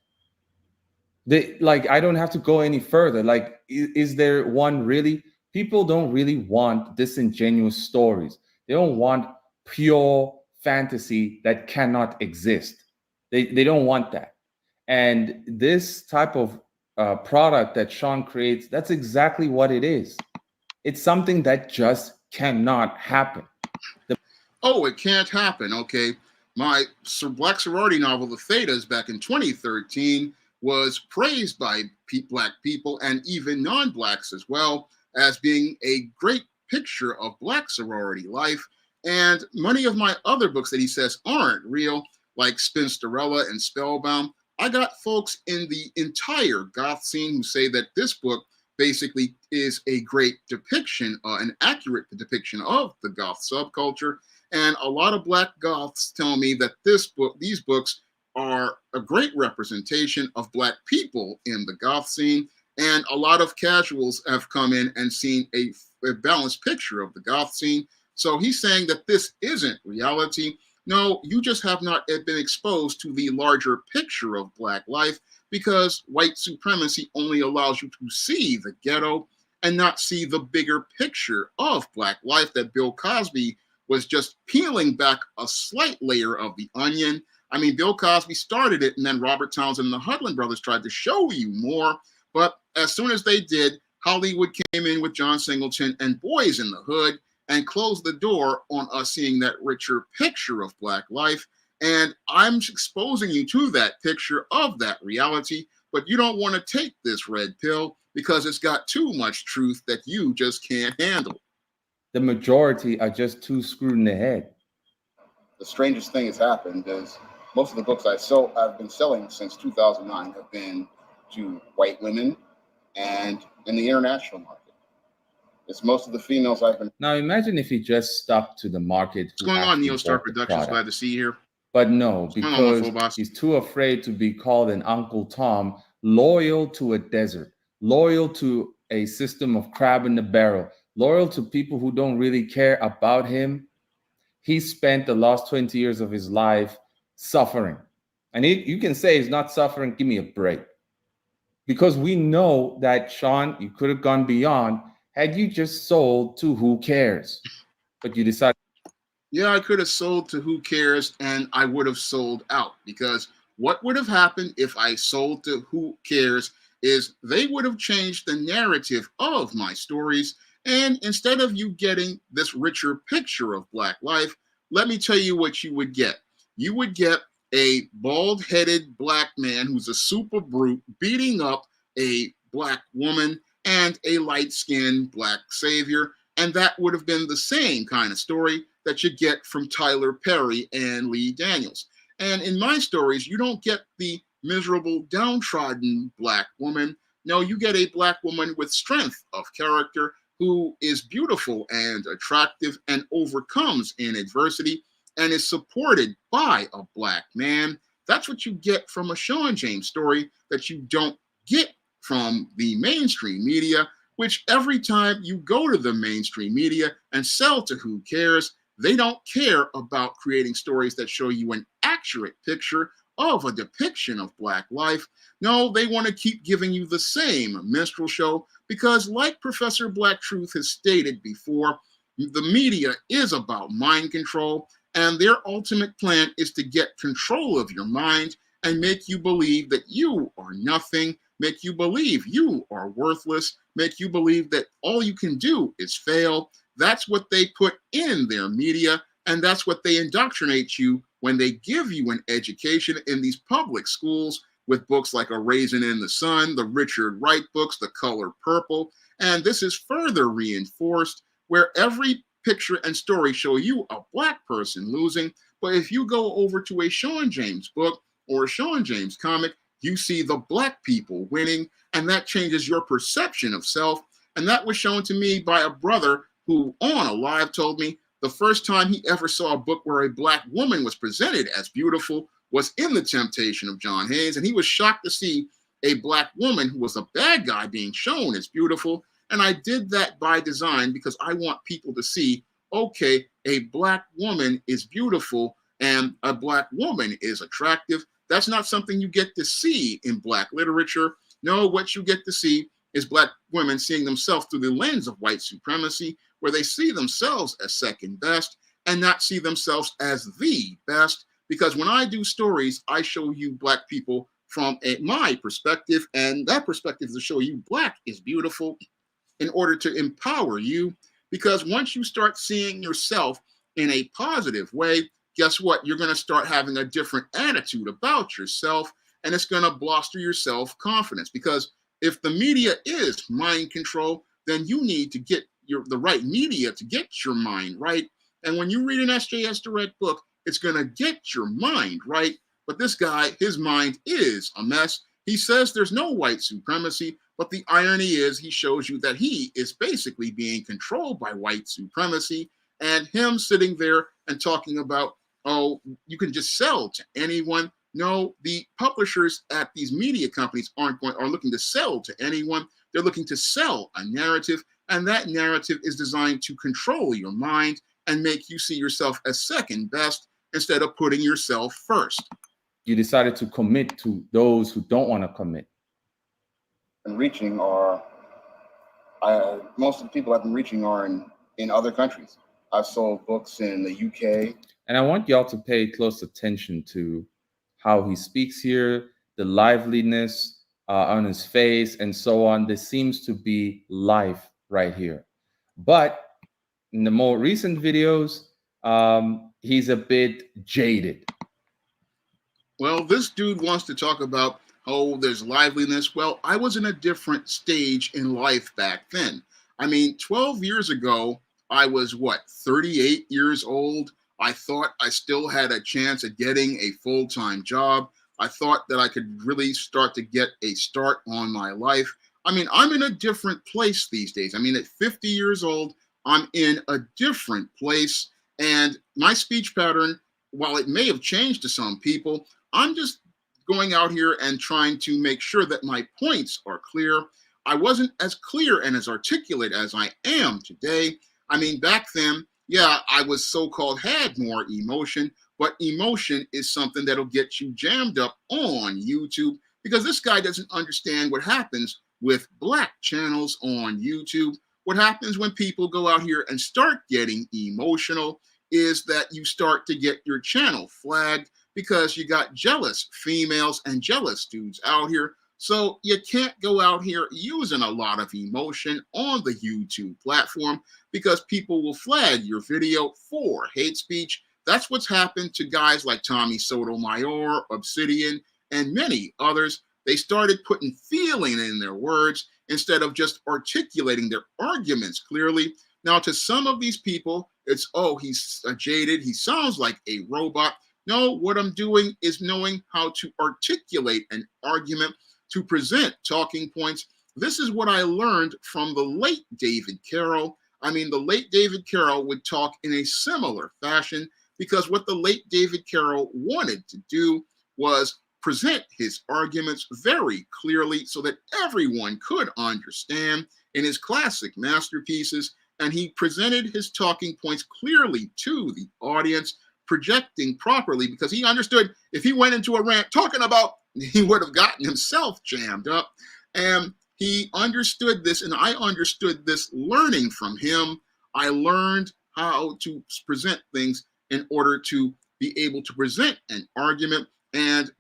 I don't have to go any further. Like, is there one really? People don't really want disingenuous stories. They don't want pure fantasy that cannot exist. They don't want that. And this type of product that Sean creates, that's exactly what it is. It's something that just cannot happen. Oh, it can't happen. Okay. My Black sorority novel, The Thetas, back in 2013, was praised by Black people and even non-Blacks as well as being a great picture of Black sorority life. And many of my other books that he says aren't real, like Spinsterella and Spellbound, I got folks in the entire goth scene who say that this book basically is a great depiction, an accurate depiction of the goth subculture. And a lot of Black goths tell me that these books are a great representation of Black people in the goth scene. And a lot of casuals have come in and seen a balanced picture of the goth scene. So he's saying that this isn't reality. No, you just have not been exposed to the larger picture of Black life, because white supremacy only allows you to see the ghetto and not see the bigger picture of Black life that Bill Cosby was just peeling back a slight layer of the onion. I mean, Bill Cosby started it, and then Robert Townsend and the Hudlin brothers tried to show you more. But as soon as they did, Hollywood came in with John Singleton and Boys in the Hood and closed the door on us seeing that richer picture of Black life. And I'm exposing you to that picture of that reality, but you don't want to take this red pill because it's got too much truth that you just can't handle. The majority are just too screwed in the head. The strangest thing has happened is most of the books I've been selling since 2009 have been to white women and in the international market. It's most of the females I've been. Now imagine if he just stuck to the market. What's going on, Neostar Productions? Glad to see you here. But no, because he's too afraid to be called an Uncle Tom, loyal to a desert, loyal to a system of crab in the barrel, loyal to people who don't really care about him. He spent the last 20 years of his life suffering. And you can say he's not suffering. Give me a break. Because we know that, Sean, you could have gone beyond had you just sold to Who Cares. But you decided. Yeah, I could have sold to Who Cares, and I would have sold out, because what would have happened if I sold to Who Cares is they would have changed the narrative of my stories. And instead of you getting this richer picture of Black life, let me tell you what you would get. You would get a bald-headed Black man who's a super brute beating up a Black woman and a light-skinned Black savior. And that would have been the same kind of story that you get from Tyler Perry and Lee Daniels. And in my stories, you don't get the miserable, downtrodden Black woman. No, you get a black woman with strength of character who is beautiful and attractive and overcomes in adversity and is supported by a black man. That's what you get from a Sean James story that you don't get from the mainstream media, which every time you go to the mainstream media and sell to who cares, they don't care about creating stories that show you an accurate picture of a depiction of Black life. No, they want to keep giving you the same minstrel show because, like Professor Black Truth has stated before, the media is about mind control, and their ultimate plan is to get control of your mind and make you believe that you are nothing, make you believe you are worthless, make you believe that all you can do is fail. That's what they put in their media, and that's what they indoctrinate you when they give you an education in these public schools with books like A Raisin in the Sun, the Richard Wright books, The Color Purple. And this is further reinforced where every picture and story show you a Black person losing. But if you go over to a Sean James book or a Sean James comic, you see the Black people winning, and that changes your perception of self. And that was shown to me by a brother who on a live told me the first time he ever saw a book where a Black woman was presented as beautiful was in The Temptation of John Haynes. And he was shocked to see a Black woman who was a bad guy being shown as beautiful. And I did that by design because I want people to see, okay, a Black woman is beautiful and a Black woman is attractive. That's not something you get to see in Black literature. No, what you get to see is Black women seeing themselves through the lens of white supremacy, where they see themselves as second best and not see themselves as the best. Because when I do stories, I show you Black people from my perspective, and that perspective is to show you Black is beautiful in order to empower you. Because once you start seeing yourself in a positive way, guess what? You're going to start having a different attitude about yourself, and it's going to bolster your self-confidence. Because if the media is mind control, then you need to get the right media to get your mind right. And when you read an SJS Direct book, it's going to get your mind right. But this guy, his mind is a mess. He says there's no white supremacy, but the irony is he shows you that he is basically being controlled by white supremacy, and him sitting there and talking about, oh, you can just sell to anyone. No, the publishers at these media companies are looking to sell to anyone. They're looking to sell a narrative, and that narrative is designed to control your mind and make you see yourself as second best instead of putting yourself first. You decided to commit to those who don't want to commit. And reaching are, most of the people I've been reaching are in other countries. I've sold books in the UK. And I want y'all to pay close attention to how he speaks here, the liveliness on his face and so on. There seems to be life right here. But in the more recent videos, he's a bit jaded. Well, this dude wants to talk about, oh, there's liveliness. Well, I was in a different stage in life back then. I mean, 12 years ago, I was, 38 years old. I thought I still had a chance at getting a full-time job. I thought that I could really start to get a start on my life. I mean, I'm in a different place these days. I mean, at 50 years old, I'm in a different place. And my speech pattern, while it may have changed to some people, I'm just going out here and trying to make sure that my points are clear. I wasn't as clear and as articulate as I am today. I mean, back then, yeah, I was so-called had more emotion, but emotion is something that'll get you jammed up on YouTube because this guy doesn't understand what happens with Black channels on YouTube. What happens when people go out here and start getting emotional is that you start to get your channel flagged because you got jealous females and jealous dudes out here. So you can't go out here using a lot of emotion on the YouTube platform because people will flag your video for hate speech. That's what's happened to guys like Tommy Sotomayor, Obsidian, and many others. They started putting feeling in their words instead of just articulating their arguments clearly. Now, to some of these people, it's, oh, he's jaded. He sounds like a robot. No, what I'm doing is knowing how to articulate an argument, to present talking points, this is what I learned from the late David Carroll. I mean, the late David Carroll would talk in a similar fashion, because what the late David Carroll wanted to do was present his arguments very clearly so that everyone could understand in his classic masterpieces. And he presented his talking points clearly to the audience, projecting properly, because he understood if he went into a rant talking about, he would have gotten himself jammed up. And he understood this, and I understood this learning from him. I learned how to present things in order to be able to present an argument, and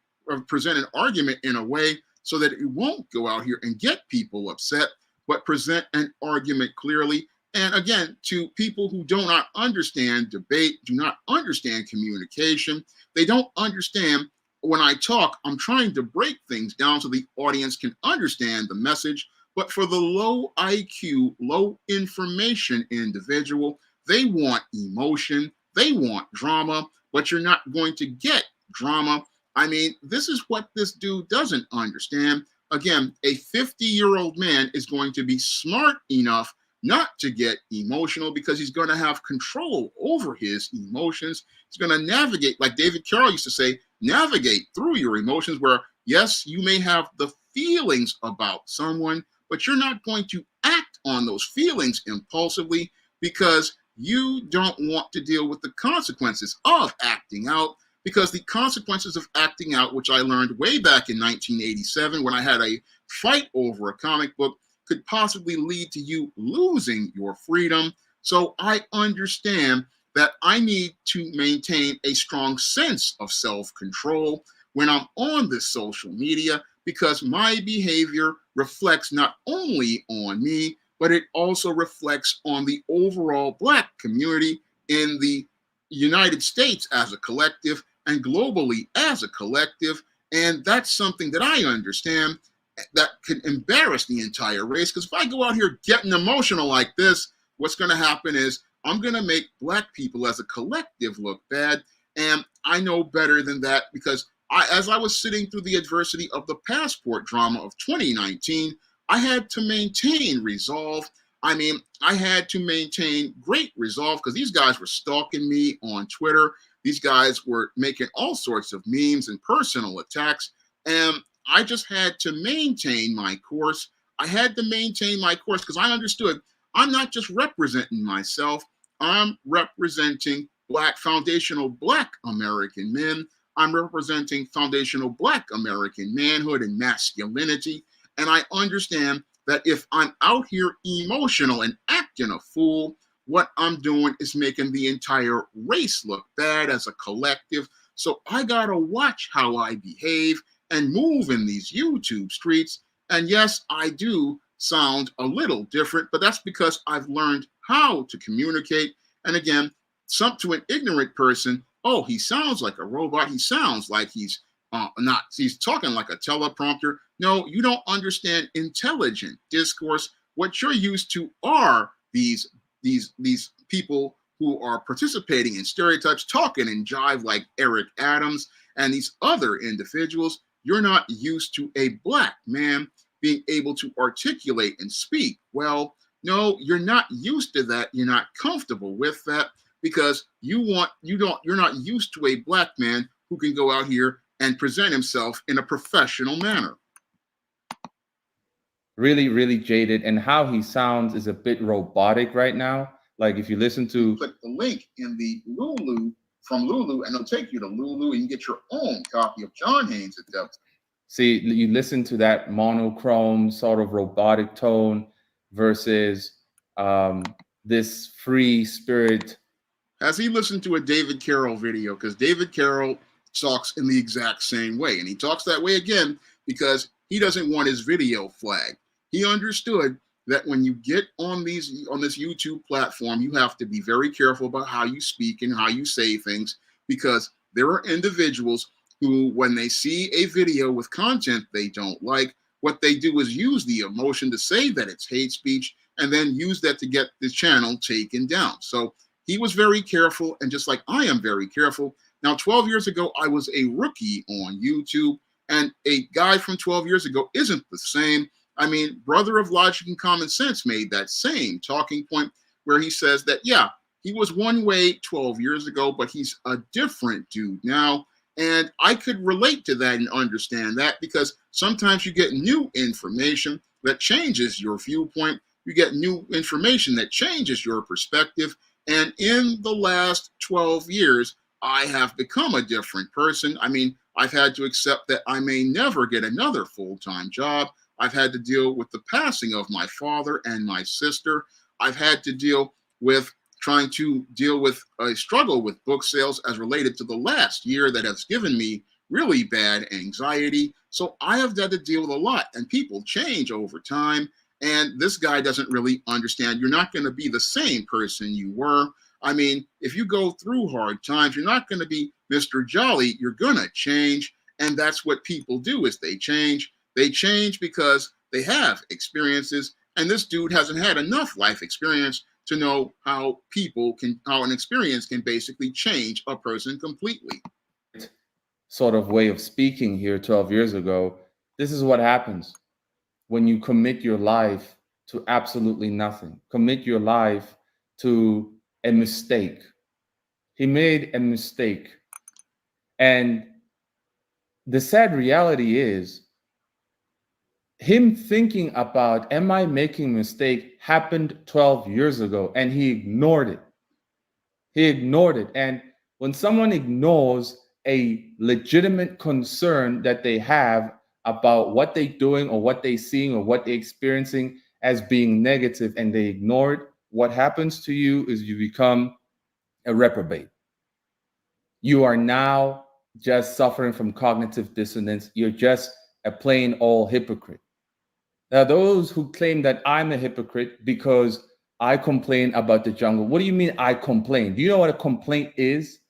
present an argument in a way so that it won't go out here and get people upset, but present an argument clearly. And again, to people who do not understand debate, do not understand communication, they don't understand when I talk, I'm trying to break things down so the audience can understand the message. But for the low IQ, low information individual, they want emotion, they want drama, but you're not going to get drama. I mean, this is what this dude doesn't understand. Again, a 50-year-old man is going to be smart enough not to get emotional, because he's going to have control over his emotions. He's going to navigate, like David Carroll used to say, navigate through your emotions, where, yes, you may have the feelings about someone, but you're not going to act on those feelings impulsively, because you don't want to deal with the consequences of acting out. Because the consequences of acting out, which I learned way back in 1987 when I had a fight over a comic book, could possibly lead to you losing your freedom. So I understand that I need to maintain a strong sense of self-control when I'm on this social media, because my behavior reflects not only on me, but it also reflects on the overall Black community in the United States as a collective and globally as a collective. And that's something that I understand that could embarrass the entire race. Because if I go out here getting emotional like this, what's going to happen is I'm going to make Black people as a collective look bad. And I know better than that, because as I was sitting through the adversity of the passport drama of 2019, I had to maintain resolve. I mean, I had to maintain great resolve, because these guys were stalking me on Twitter. These guys were making all sorts of memes and personal attacks. And I just had to maintain my course. I had to maintain my course because I understood I'm not just representing myself. I'm representing foundational Black American men. I'm representing foundational Black American manhood and masculinity. And I understand that if I'm out here emotional and acting a fool, what I'm doing is making the entire race look bad as a collective. So I gotta watch how I behave and move in these YouTube streets. And yes, I do sound a little different, but that's because I've learned how to communicate. And again, to an ignorant person, oh, he sounds like a robot. He sounds like he's talking like a teleprompter. No, you don't understand intelligent discourse. What you're used to are these people who are participating in stereotypes, talking in jive like Eric Adams and these other individuals. You're not used to a Black man being able to articulate and speak. Well, no, you're not used to that. You're not comfortable with that, because you're not used to a Black man who can go out here and present himself in a professional manner. Really, really jaded, and how he sounds is a bit robotic right now. Like if you listen to, click the link in the Lulu from Lulu, and it'll take you to Lulu, and you get your own copy of John Haynes' Adept. See, you listen to that monochrome sort of robotic tone versus this free spirit. Has he listened to a David Carroll video? Because David Carroll talks in the exact same way, and he talks that way again because he doesn't want his video flagged. He understood that when you get on this YouTube platform, you have to be very careful about how you speak and how you say things, because there are individuals who, when they see a video with content they don't like, what they do is use the emotion to say that it's hate speech and then use that to get the channel taken down. So he was very careful, and just like I am very careful. Now, 12 years ago, I was a rookie on YouTube, and a guy from 12 years ago isn't the same I mean, Brother of Logic and Common Sense made that same talking point where he says that, yeah, he was one way 12 years ago, but he's a different dude now. And I could relate to that and understand that, because sometimes you get new information that changes your viewpoint. You get new information that changes your perspective. And in the last 12 years, I have become a different person. I mean, I've had to accept that I may never get another full-time job. I've had to deal with the passing of my father and my sister. I've had to deal with trying to deal with a struggle with book sales as related to the last year that has given me really bad anxiety. So I have had to deal with a lot, and people change over time. And this guy doesn't really understand. You're not going to be the same person you were. I mean, if you go through hard times, you're not going to be Mr. Jolly. You're going to change. And that's what people do, is they change. They change because they have experiences. And this dude hasn't had enough life experience to know how an experience can basically change a person completely. Sort of way of speaking here 12 years ago. This is what happens when you commit your life to absolutely nothing. Commit your life to a mistake. He made a mistake. And the sad reality is, him thinking about, am I making a mistake, happened 12 years ago, and he ignored it. He ignored it. And when someone ignores a legitimate concern that they have about what they're doing or what they're seeing or what they're experiencing as being negative, and they ignore it, what happens to you is you become a reprobate. You are now just suffering from cognitive dissonance. You're just a plain old hypocrite. Now, those who claim that I'm a hypocrite because I complain about the jungle. What do you mean I complain? Do you know what a complaint is?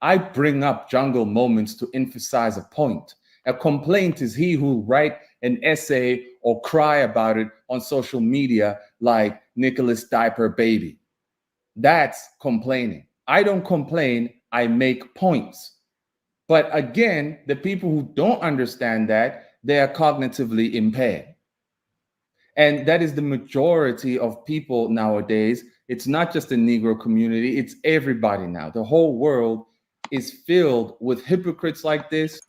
I bring up jungle moments to emphasize a point. A complaint is he who write an essay or cry about it on social media like Nicholas Diaper Baby. That's complaining. I don't complain, I make points. But again, the people who don't understand that, they are cognitively impaired. And that is the majority of people nowadays. It's not just the Negro community, it's everybody now. The whole world is filled with hypocrites like this.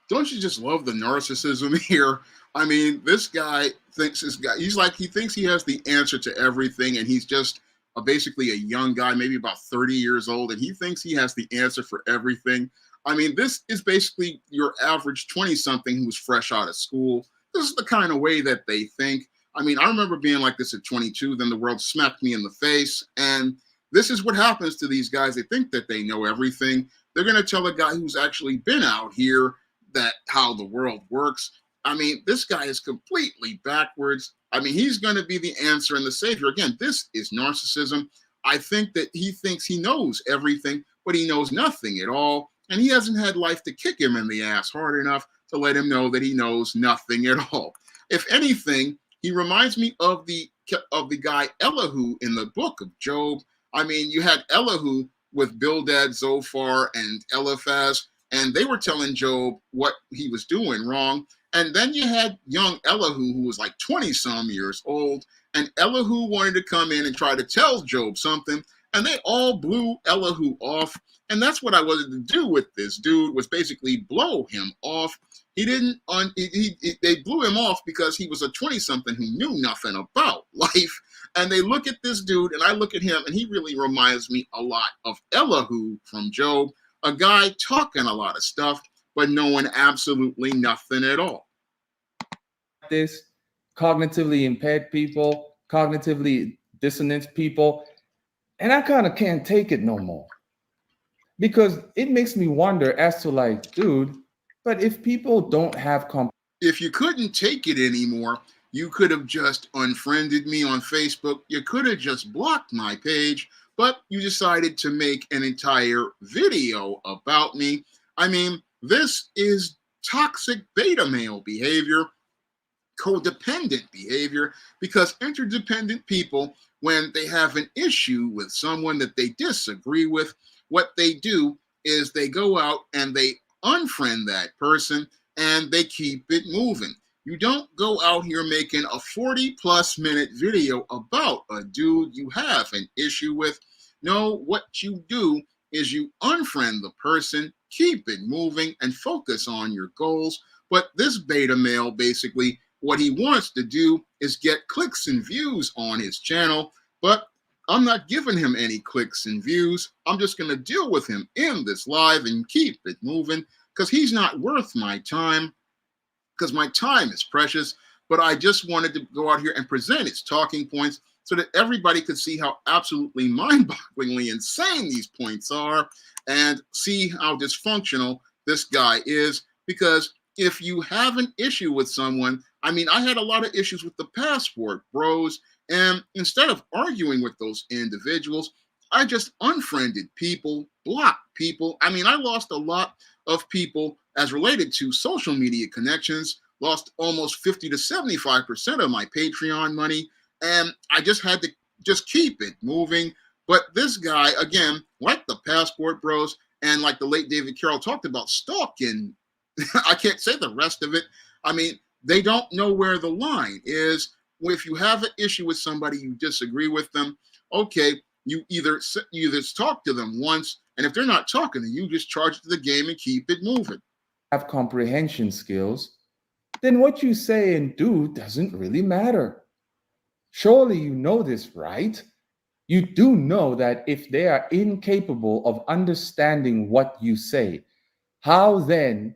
Don't you just love the narcissism here? I mean, this guy thinks he thinks he has the answer to everything, and he's just basically a young guy, maybe about 30 years old, and he thinks he has the answer for everything. I mean, this is basically your average 20-something who's fresh out of school. This is the kind of way that they think. I mean, I remember being like this at 22, then the world smacked me in the face. And this is what happens to these guys. They think that they know everything. They're going to tell a guy who's actually been out here that how the world works. I mean, this guy is completely backwards. I mean, he's going to be the answer and the savior. Again, this is narcissism. I think that he thinks he knows everything, but he knows nothing at all. And he hasn't had life to kick him in the ass hard enough to let him know that he knows nothing at all. If anything, he reminds me of the guy Elihu in the book of Job. I mean, you had Elihu with Bildad, Zophar, and Eliphaz, and they were telling Job what he was doing wrong. And then you had young Elihu, who was like 20-some years old, and Elihu wanted to come in and try to tell Job something, and they all blew Elihu off. And that's what I wanted to do with this dude, was basically blow him off. He didn't, they blew him off because he was a 20-something who knew nothing about life. And they look at this dude, and I look at him, and he really reminds me a lot of Elihu from Job, a guy talking a lot of stuff, but knowing absolutely nothing at all. This cognitively impaired people, cognitively dissonant people, and I kind of can't take it no more. Because it makes me wonder as to like, dude, but if people don't have if you couldn't take it anymore, you could have just unfriended me on Facebook. You could have just blocked my page, but you decided to make an entire video about me. I mean, this is toxic beta male behavior, codependent behavior, because interdependent people, when they have an issue with someone that they disagree with, what they do is they go out and they unfriend that person and they keep it moving. You don't go out here making a 40+ minute video about a dude you have an issue with. No, what you do is you unfriend the person, keep it moving, and focus on your goals. But this beta male, basically, what he wants to do is get clicks and views on his channel, but I'm not giving him any clicks and views. I'm just going to deal with him in this live and keep it moving because he's not worth my time, because my time is precious. But I just wanted to go out here and present its talking points so that everybody could see how absolutely mind-bogglingly insane these points are and see how dysfunctional this guy is. Because if you have an issue with someone, I mean, I had a lot of issues with the passport bros, and instead of arguing with those individuals, I just unfriended people, blocked people. I mean, I lost a lot of people as related to social media connections, lost almost 50 to 75% of my Patreon money, and I just had to just keep it moving. But this guy, again, like the passport bros, and like the late David Carroll talked about stalking, I can't say the rest of it. I mean, they don't know where the line is. If you have an issue with somebody, you disagree with them, okay, you either talk to them once, and if they're not talking to you, just charge it to the game and keep it moving. Have comprehension skills, then what you say and do doesn't really matter. Surely you know this, right? You do know that if they are incapable of understanding what you say, how then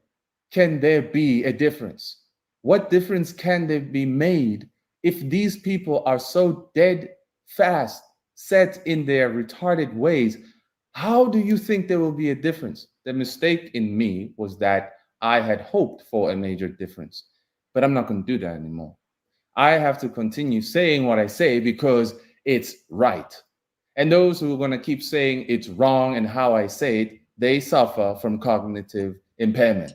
can there be a difference? What difference can there be made if these people are so dead fast set in their retarded ways? How do you think there will be a difference? The mistake in me was that I had hoped for a major difference, but I'm not going to do that anymore. I have to continue saying what I say because it's right. And those who are going to keep saying it's wrong and how I say it, they suffer from cognitive impairment.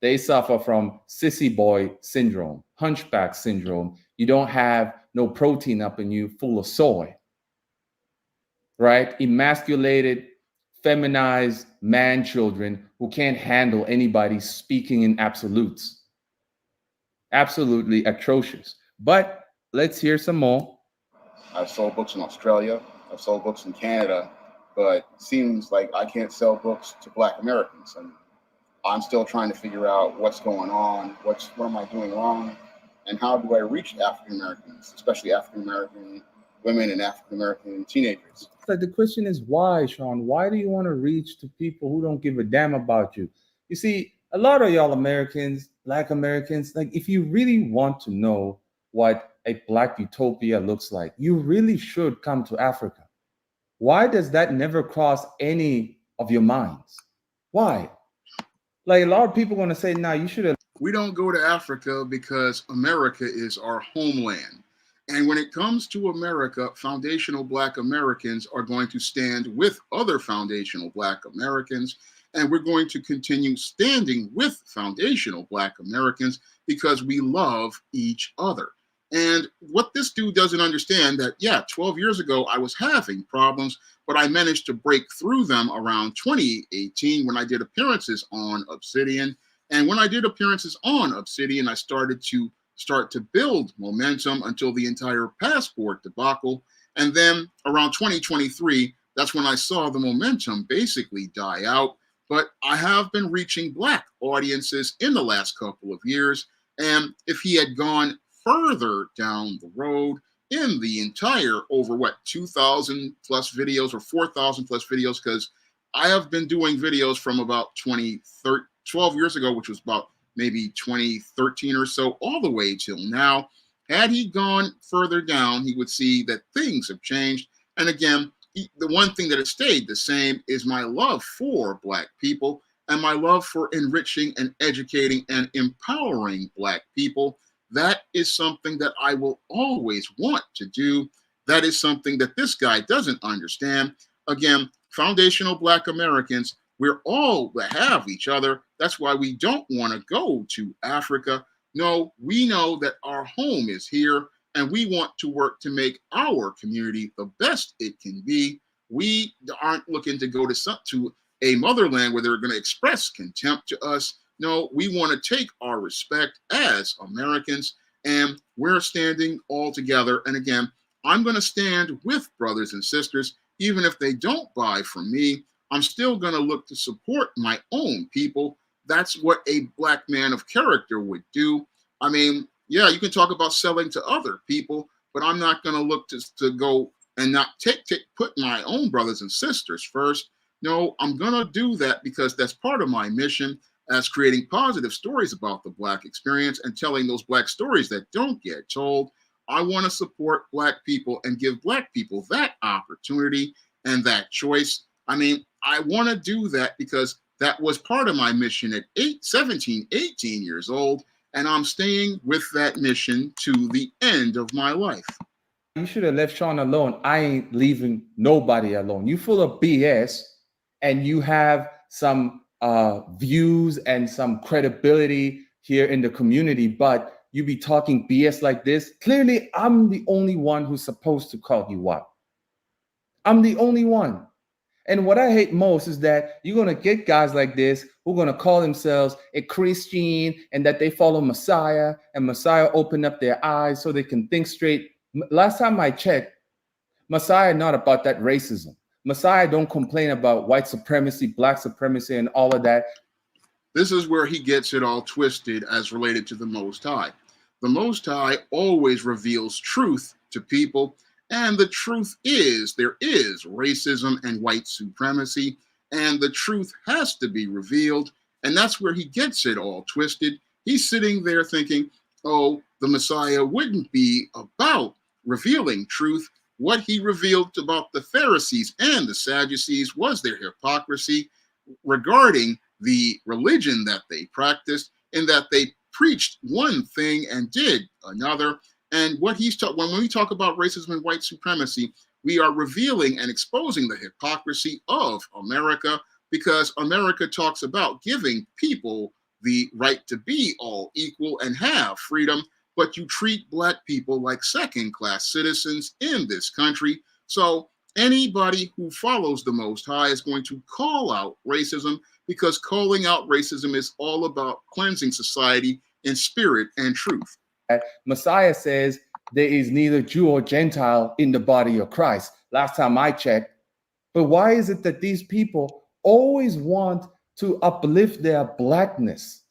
They suffer from sissy boy syndrome, hunchback syndrome. You don't have no protein up in you, full of soy, right? Emasculated, feminized man children who can't handle anybody speaking in absolutes. Absolutely atrocious. But let's hear some more. I've sold books in Australia. I've sold books in Canada, but it seems like I can't sell books to Black Americans. And I'm still trying to figure out what's going on, what am I doing wrong, and how do I reach African Americans, especially African American women and African American teenagers. Like the question is why, Sean? Why do you want to reach to people who don't give a damn about you? You see, a lot of y'all Americans, Black Americans, like if you really want to know what a Black utopia looks like, you really should come to Africa. Why does that never cross any of your minds? Why? Like a lot of people are going to say, "Nah, you should have." We don't go to Africa because America is our homeland. And when it comes to America, foundational Black Americans are going to stand with other foundational Black Americans. And we're going to continue standing with foundational Black Americans because we love each other. And what this dude doesn't understand that, yeah, 12 years ago, I was having problems, but I managed to break through them around 2018 when I did appearances on Obsidian. And when I did appearances on Obsidian, I started to build momentum until the entire passport debacle. And then around 2023, that's when I saw the momentum basically die out. But I have been reaching Black audiences in the last couple of years. And if he had gone further down the road in the entire over 2,000 plus videos or 4,000 plus videos, because I have been doing videos from about 12 years ago, which was about maybe 2013 or so, all the way till now. Had he gone further down, he would see that things have changed. And again, the one thing that has stayed the same is my love for Black people and my love for enriching and educating and empowering Black people. That is something that I will always want to do. That is something that this guy doesn't understand. Again, foundational Black Americans, we're all to have each other. That's why we don't want to go to Africa. No, we know that our home is here, and we want to work to make our community the best it can be. We aren't looking to go to a motherland where they're going to express contempt to us. No, we want to take our respect as Americans, and we're standing all together. And again, I'm going to stand with brothers and sisters, even if they don't buy from me. I'm still going to look to support my own people. That's what a black man of character would do. I mean, yeah, you can talk about selling to other people, but I'm not going to look to go and not put my own brothers and sisters first. No, I'm going to do that because that's part of my mission as creating positive stories about the Black experience and telling those Black stories that don't get told. I want to support Black people and give Black people that opportunity and that choice. I mean, I want to do that because that was part of my mission at 17, 18 years old. And I'm staying with that mission to the end of my life. You should have left Sean alone. I ain't leaving nobody alone. You full of BS and you have some views and some credibility here in the community, but you be talking BS like this. Clearly, I'm the only one who's supposed to call you out. I'm the only one. And what I hate most is that you're going to get guys like this who are going to call themselves a Christian and that they follow Messiah, and Messiah opened up their eyes so they can think straight. Last time I checked, Messiah not about that racism. Messiah don't complain about white supremacy, Black supremacy, and all of that. This is where he gets it all twisted as related to the Most High. The Most High always reveals truth to people. And the truth is, there is racism and white supremacy, and the truth has to be revealed. And that's where he gets it all twisted. He's sitting there thinking, oh, the Messiah wouldn't be about revealing truth. What he revealed about the Pharisees and the Sadducees was their hypocrisy regarding the religion that they practiced, in that they preached one thing and did another. And what he's when we talk about racism and white supremacy, we are revealing and exposing the hypocrisy of America, because America talks about giving people the right to be all equal and have freedom, but you treat Black people like second-class citizens in this country. So anybody who follows the Most High is going to call out racism, because calling out racism is all about cleansing society in spirit and truth. Messiah says there is neither Jew or Gentile in the body of Christ. Last time I checked. But why is it that these people always want to uplift their Blackness?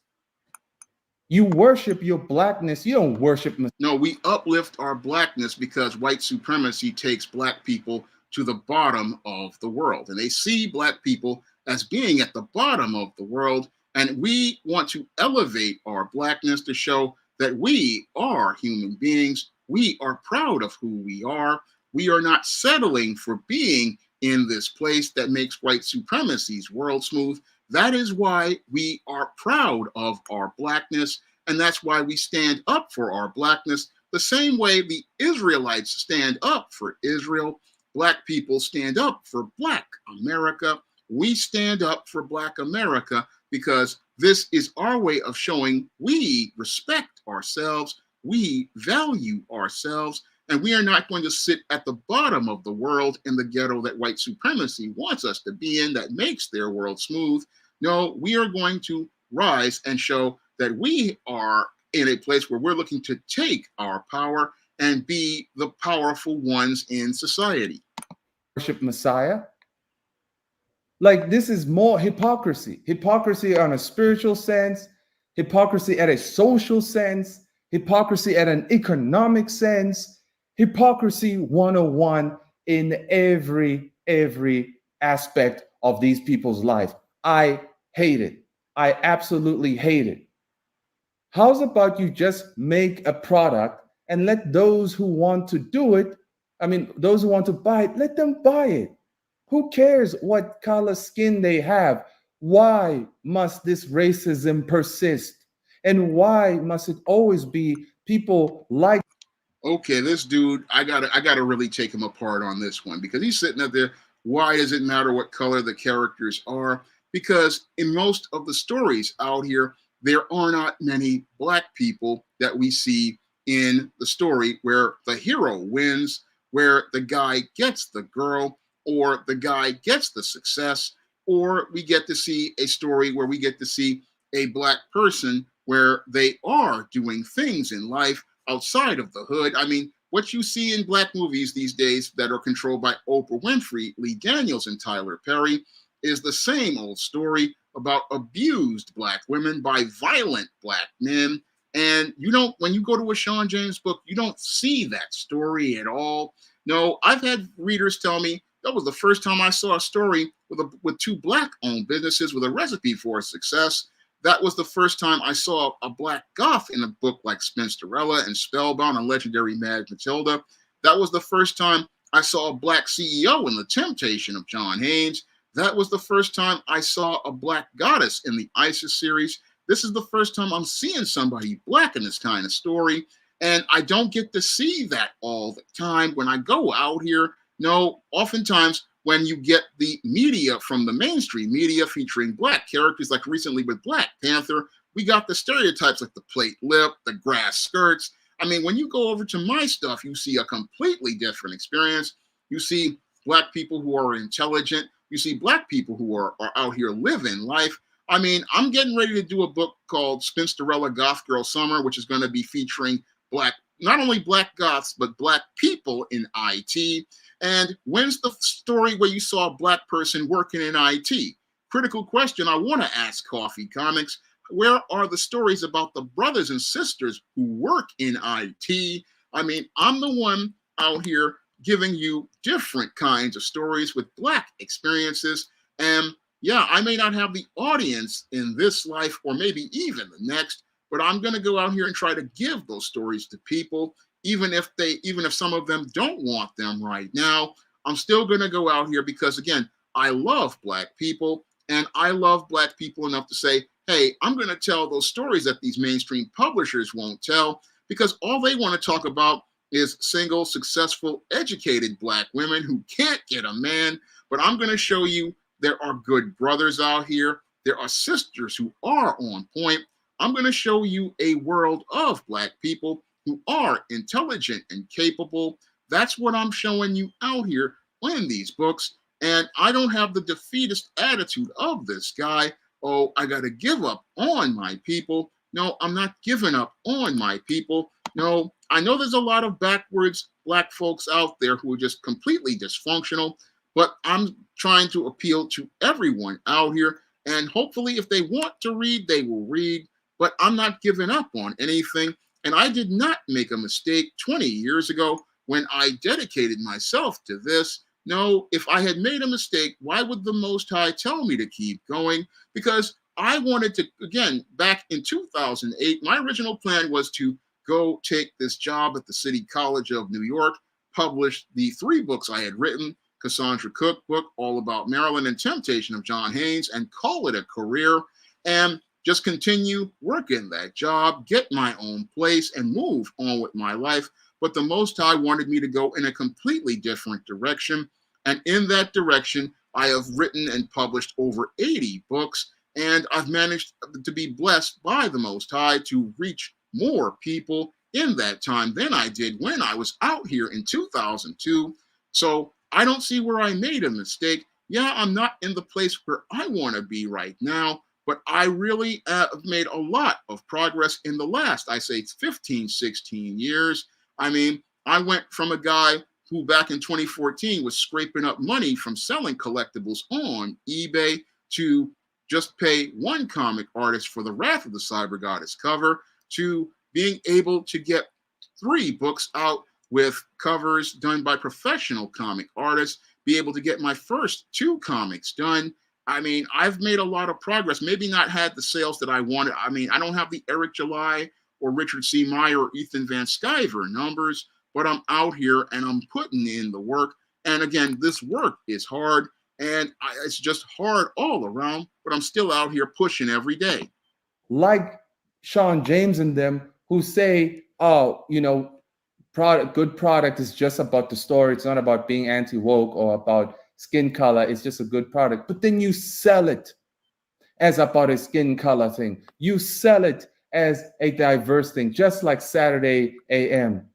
You worship your Blackness. You don't worship. No, we uplift our Blackness because white supremacy takes Black people to the bottom of the world. And they see Black people as being at the bottom of the world. And we want to elevate our Blackness to show that we are human beings. We are proud of who we are. We are not settling for being in this place that makes white supremacy's world smooth. That is why we are proud of our Blackness, and that's why we stand up for our Blackness the same way the Israelites stand up for Israel. Black people stand up for Black America. We stand up for Black America because this is our way of showing we respect ourselves, we value ourselves, and we are not going to sit at the bottom of the world in the ghetto that white supremacy wants us to be in, that makes their world smooth. No, we are going to rise and show that we are in a place where we're looking to take our power and be the powerful ones in society. Worship Messiah. Like, this is more hypocrisy. Hypocrisy on a spiritual sense, hypocrisy at a social sense, hypocrisy at an economic sense, hypocrisy 101 in every aspect of these people's life. I hate it. I absolutely hate it. How's about you just make a product and let those who want to do it, those who want to buy it, let them buy it. Who cares what color skin they have? Why must this racism persist? And why must it always be people like? Okay, this dude, I gotta really take him apart on this one, because he's sitting up there. Why does it matter what color the characters are? Because in most of the stories out here, there are not many Black people that we see in the story where the hero wins, where the guy gets the girl, or the guy gets the success, or we get to see a story where we get to see a black person where they are doing things in life outside of the hood. I mean, what you see in black movies these days that are controlled by Oprah Winfrey, Lee Daniels, and Tyler Perry is the same old story about abused black women by violent black men. And you don't, when you go to a Sean James book, you don't see that story at all. No, I've had readers tell me that was the first time I saw a story with two black-owned businesses with a recipe for success. That was the first time I saw a black goth in a book like Spinsterella and Spellbound and Legendary Mad Matilda. That was the first time I saw a black CEO in The Temptation of John Haynes. That was the first time I saw a black goddess in the ISIS series. This is the first time I'm seeing somebody black in this kind of story. And I don't get to see that all the time when I go out here. No, oftentimes when you get the media from the mainstream media featuring black characters, like recently with Black Panther, we got the stereotypes like the plate lip, the grass skirts. I mean, when you go over to my stuff, you see a completely different experience. You see black people who are intelligent. You see black people who are out here living life. I mean, I'm getting ready to do a book called Spinsterella Goth Girl Summer, which is going to be featuring black, not only black goths, but black people in IT. And when's the story where you saw a black person working in IT? Critical question I want to ask Coffee Comics. Where are the stories about the brothers and sisters who work in IT? I mean, I'm the one out here giving you different kinds of stories with black experiences. And yeah, I may not have the audience in this life or maybe even the next, but I'm going to go out here and try to give those stories to people. Even if some of them don't want them right now, I'm still going to go out here because, again, I love black people, and I love black people enough to say, hey, I'm going to tell those stories that these mainstream publishers won't tell, because all they want to talk about is single, successful, educated black women who can't get a man. But I'm going to show you there are good brothers out here. There are sisters who are on point. I'm going to show you a world of black people who are intelligent and capable. That's what I'm showing you out here in these books. And I don't have the defeatist attitude of this guy. Oh, I got to give up on my people. No, I'm not giving up on my people. No, I know there's a lot of backwards black folks out there who are just completely dysfunctional, but I'm trying to appeal to everyone out here. And hopefully, if they want to read, they will read. But I'm not giving up on anything. And I did not make a mistake 20 years ago when I dedicated myself to this. No, if I had made a mistake, why would the Most High tell me to keep going? Because I wanted to, again, back in 2008, my original plan was to go take this job at the City College of New York, publish the 3 books I had written, Cassandra Cook book, All About Maryland and Temptation of John Haynes, and call it a career. And just continue working that job, get my own place, and move on with my life. But the Most High wanted me to go in a completely different direction. And in that direction, I have written and published over 80 books. And I've managed to be blessed by the Most High to reach more people in that time than I did when I was out here in 2002. So I don't see where I made a mistake. Yeah, I'm not in the place where I want to be right now. But I really have made a lot of progress in the last, I say, 15, 16 years. I mean, I went from a guy who back in 2014 was scraping up money from selling collectibles on eBay to just pay one comic artist for the Wrath of the Cyber Goddess cover to being able to get 3 books out with covers done by professional comic artists, be able to get my first 2 comics done. I mean, I've made a lot of progress, maybe not had the sales that I wanted. I mean, I don't have the Eric July or Richard C. Meyer or Ethan Van Sciver numbers, but I'm out here and I'm putting in the work. And again, this work is hard and it's just hard all around, but I'm still out here pushing every day. Like Sean James and them who say, oh, good product is just about the story. It's not about being anti-woke or about skin color. It's just a good product. But then you sell it as about a skin color thing. You sell it as a diverse thing, just like Saturday AM.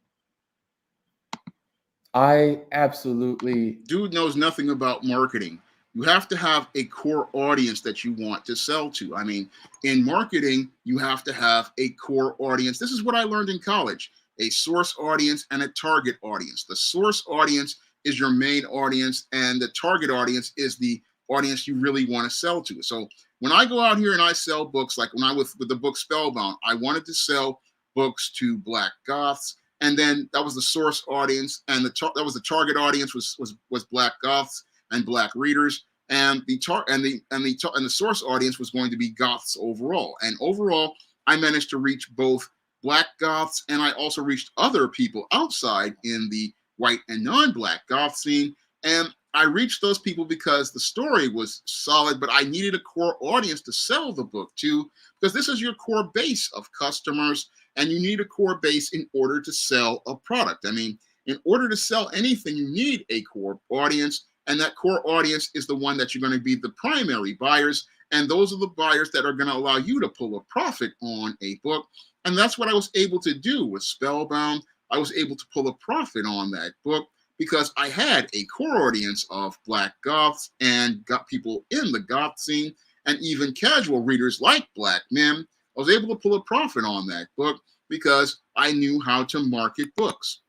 I absolutely... Dude knows nothing about marketing. You have to have a core audience that you want to sell to. I mean, in marketing, you have to have a core audience. This is what I learned in college: a source audience and a target audience. The source audience is your main audience, and the target audience is the audience you really want to sell to. So when I go out here and I sell books, like when I was with the book Spellbound, I wanted to sell books to Black Goths, and then that was the source audience, and that was the target audience was Black Goths and Black readers, and the source audience was going to be Goths overall. And overall, I managed to reach both Black Goths, and I also reached other people outside in the white and non-Black Goth scene. And I reached those people because the story was solid, but I needed a core audience to sell the book to, because this is your core base of customers, and you need a core base in order to sell a product. I mean, in order to sell anything, you need a core audience, and that core audience is the one that you're going to be the primary buyers, and those are the buyers that are going to allow you to pull a profit on a book. And that's what I was able to do with Spellbound. I was able to pull a profit on that book because I had a core audience of Black Goths and got people in the Goth scene, and even casual readers like Black men. I was able to pull a profit on that book because I knew how to market books.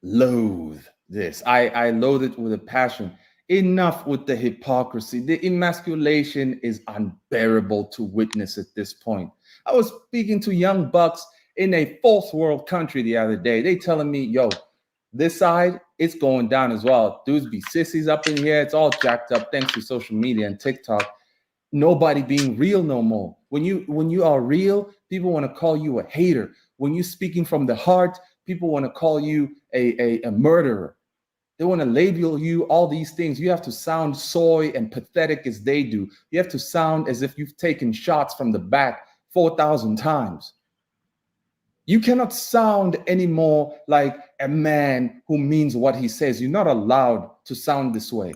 Loathe this. I loathe it with a passion. Enough with the hypocrisy. The emasculation is unbearable to witness at this point. I was speaking to young bucks in a fourth world country the other day. They telling me, yo, this side, it's going down as well. Dudes be sissies up in here. It's all jacked up thanks to social media and TikTok. Nobody being real no more. When you are real, people want to call you a hater. When you're speaking from the heart, people want to call you a murderer. They want to label you all these things. You have to sound soy and pathetic as they do. You have to sound as if you've taken shots from the back 4,000 times. You cannot sound anymore like a man who means what he says. You're not allowed to sound this way.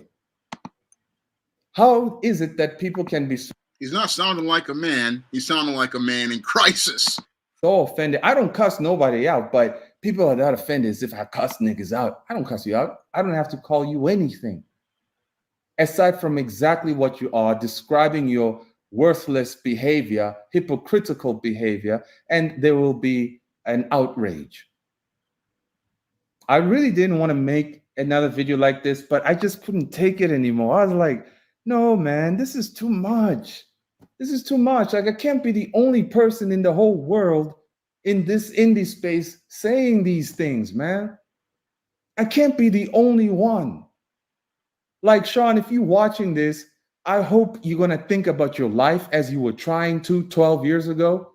How is it that people can be He's not sounding like a man. He's sounding like a man in crisis. so offended? I don't cuss nobody out, but people are that offended as if I cuss niggas out. I don't cuss you out. I don't have to call you anything. Aside from exactly what you are, describing your worthless behavior, hypocritical behavior, and there will be an outrage. I really didn't want to make another video like this, but I just couldn't take it anymore. I was like, no, man, this is too much. This is too much. Like, I can't be the only person in the whole world in this indie space saying these things, man. I can't be the only one. Like, Sean, if you're watching this, I hope you're going to think about your life as you were trying to 12 years ago.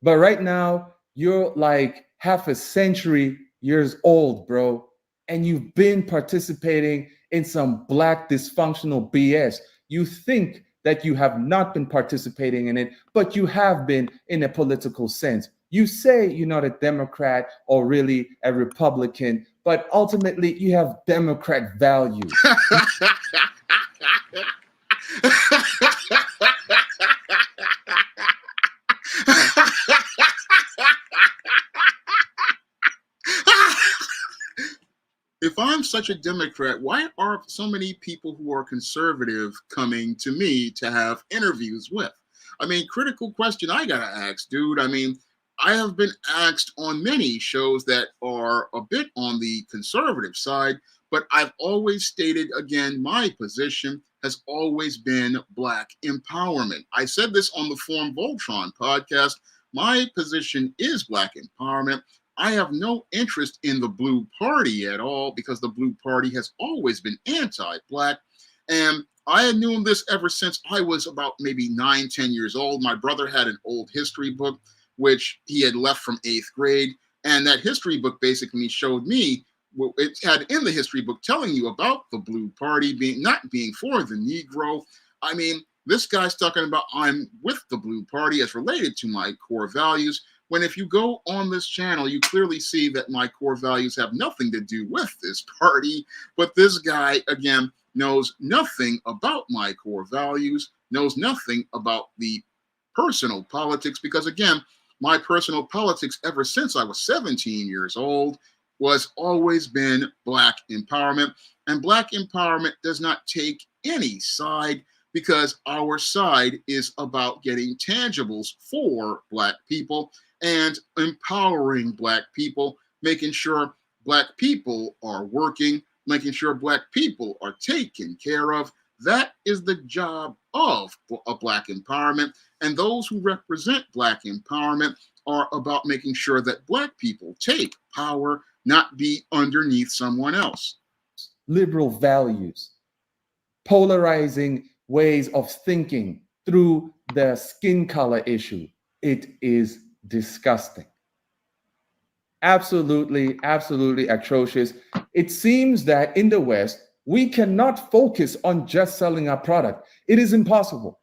But right now, you're like half a century years old, bro. And you've been participating in some Black dysfunctional BS. You think that you have not been participating in it, but you have been in a political sense. You say you're not a Democrat or really a Republican, but ultimately you have Democrat values. If I'm such a Democrat, why are so many people who are conservative coming to me to have interviews with? I mean, critical question I gotta ask, dude. I mean, I have been asked on many shows that are a bit on the conservative side, but I've always stated, again, my position has always been Black empowerment. I said this on the Form Voltron podcast. My position is Black empowerment. I have no interest in the Blue Party at all because the Blue Party has always been anti-Black. And I had known this ever since I was about maybe 9, 10 years old. My brother had an old history book, which he had left from 8th grade. And that history book basically showed me, it had in the history book telling you about the Blue Party not being for the Negro. I mean, this guy's talking about I'm with the Blue Party as related to my core values, when if you go on this channel, you clearly see that my core values have nothing to do with this party. But this guy, again, knows nothing about my core values, knows nothing about the personal politics, because, again, my personal politics ever since I was 17 years old was always been Black empowerment. And Black empowerment does not take any side, because our side is about getting tangibles for Black people and empowering Black people, making sure Black people are working, making sure Black people are taken care of. That is the job of a Black empowerment. And those who represent Black empowerment are about making sure that Black people take power, not be underneath someone else. Liberal values, polarizing ways of thinking through the skin color issue. It is disgusting. Absolutely, absolutely atrocious. It seems that in the West, we cannot focus on just selling our product. It is impossible.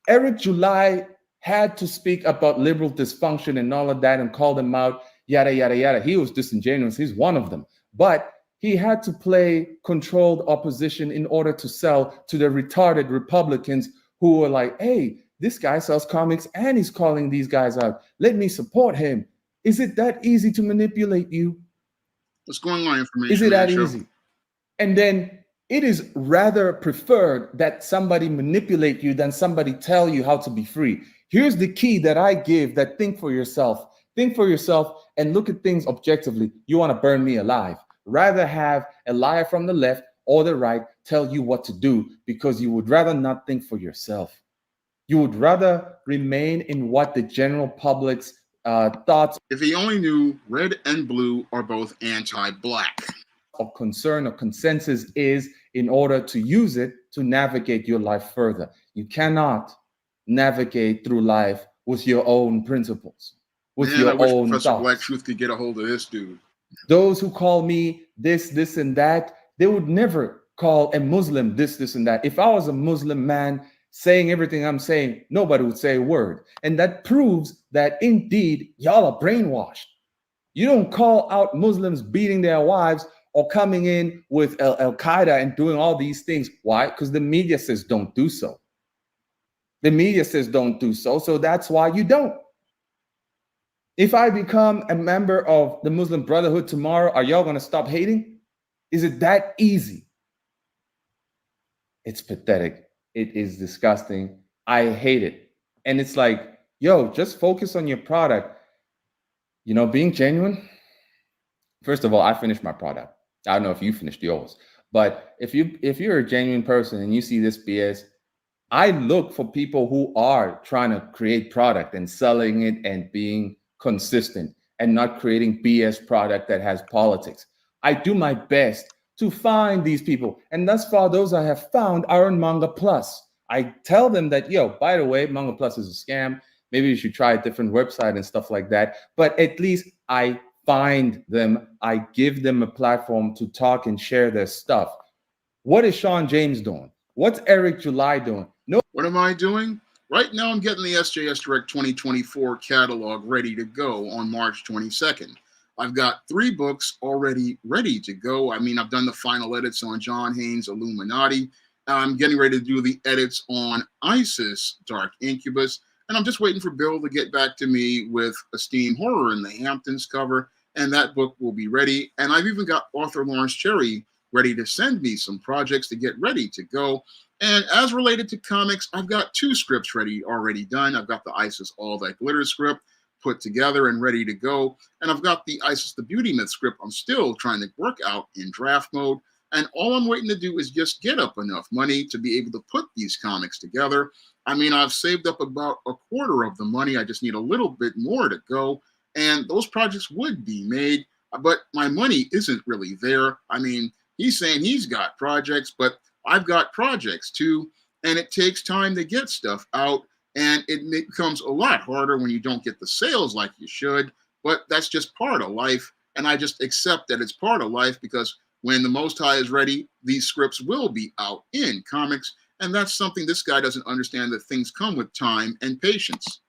Eric July had to speak about liberal dysfunction and all of that and call them out, yada, yada, yada. He was disingenuous. He's one of them. But he had to play controlled opposition in order to sell to the retarded Republicans who were like, hey, this guy sells comics and he's calling these guys out. Let me support him. Is it that easy to manipulate you? What's going on, information? Is it that show? easy? And then it is rather preferred that somebody manipulate you than somebody tell you how to be free. Here's the key that I give, that think for yourself. Think for yourself and look at things objectively. You want to burn me alive. Rather have a liar from the left or the right tell you what to do, because you would rather not think for yourself. You would rather remain in what the general public's thoughts. If he only knew red and blue are both anti-Black. Of concern or consensus is, in order to use it to navigate your life further. You cannot navigate through life with your own principles, with Man, your I wish own Professor thoughts. Black Truth could get a hold of this dude. Those who call me this, and that, they would never call a Muslim this, and that. If I was a Muslim man saying everything I'm saying, nobody would say a word. And that proves that indeed y'all are brainwashed. You don't call out Muslims beating their wives or coming in with Al-Qaeda and doing all these things. Why? Because the media says don't do so. The media says don't do so, so that's why you don't. If I become a member of the Muslim Brotherhood tomorrow, are y'all going to stop hating? Is it that easy? It's pathetic. It is disgusting. I hate it. And it's like, yo, just focus on your product. You know, being genuine. First of all, I finished my product. I don't know if you finished yours, but if you're a genuine person and you see this BS, I look for people who are trying to create product and selling it and being consistent and not creating BS product that has politics. I do my best to find these people. And thus far, those I have found are on Manga Plus. I tell them that, yo, by the way, Manga Plus is a scam. Maybe you should try a different website and stuff like that. But at least I find them. I give them a platform to talk and share their stuff. What is Sean James doing? What's Eric July doing? No. What am I doing? Right now, I'm getting the SJS Direct 2024 catalog ready to go on March 22nd. I've got 3 books already ready to go. I mean, I've done the final edits on John Haynes' Illuminati. I'm getting ready to do the edits on ISIS, Dark Incubus. And I'm just waiting for Bill to get back to me with Esteem Horror in the Hamptons cover. And that book will be ready. And I've even got author Lawrence Cherry ready to send me some projects to get ready to go. And as related to comics, I've got 2 scripts already done. I've got the ISIS All That Glitter script put together and ready to go. And I've got the ISIS The Beauty Myth script I'm still trying to work out in draft mode. And all I'm waiting to do is just get up enough money to be able to put these comics together. I mean, I've saved up about a quarter of the money. I just need a little bit more to go. And those projects would be made, but my money isn't really there. I mean, he's saying he's got projects, but I've got projects too. And it takes time to get stuff out. And it becomes a lot harder when you don't get the sales like you should. But that's just part of life. And I just accept that it's part of life, because when the Most High is ready, these scripts will be out in comics. And that's something this guy doesn't understand, that things come with time and patience.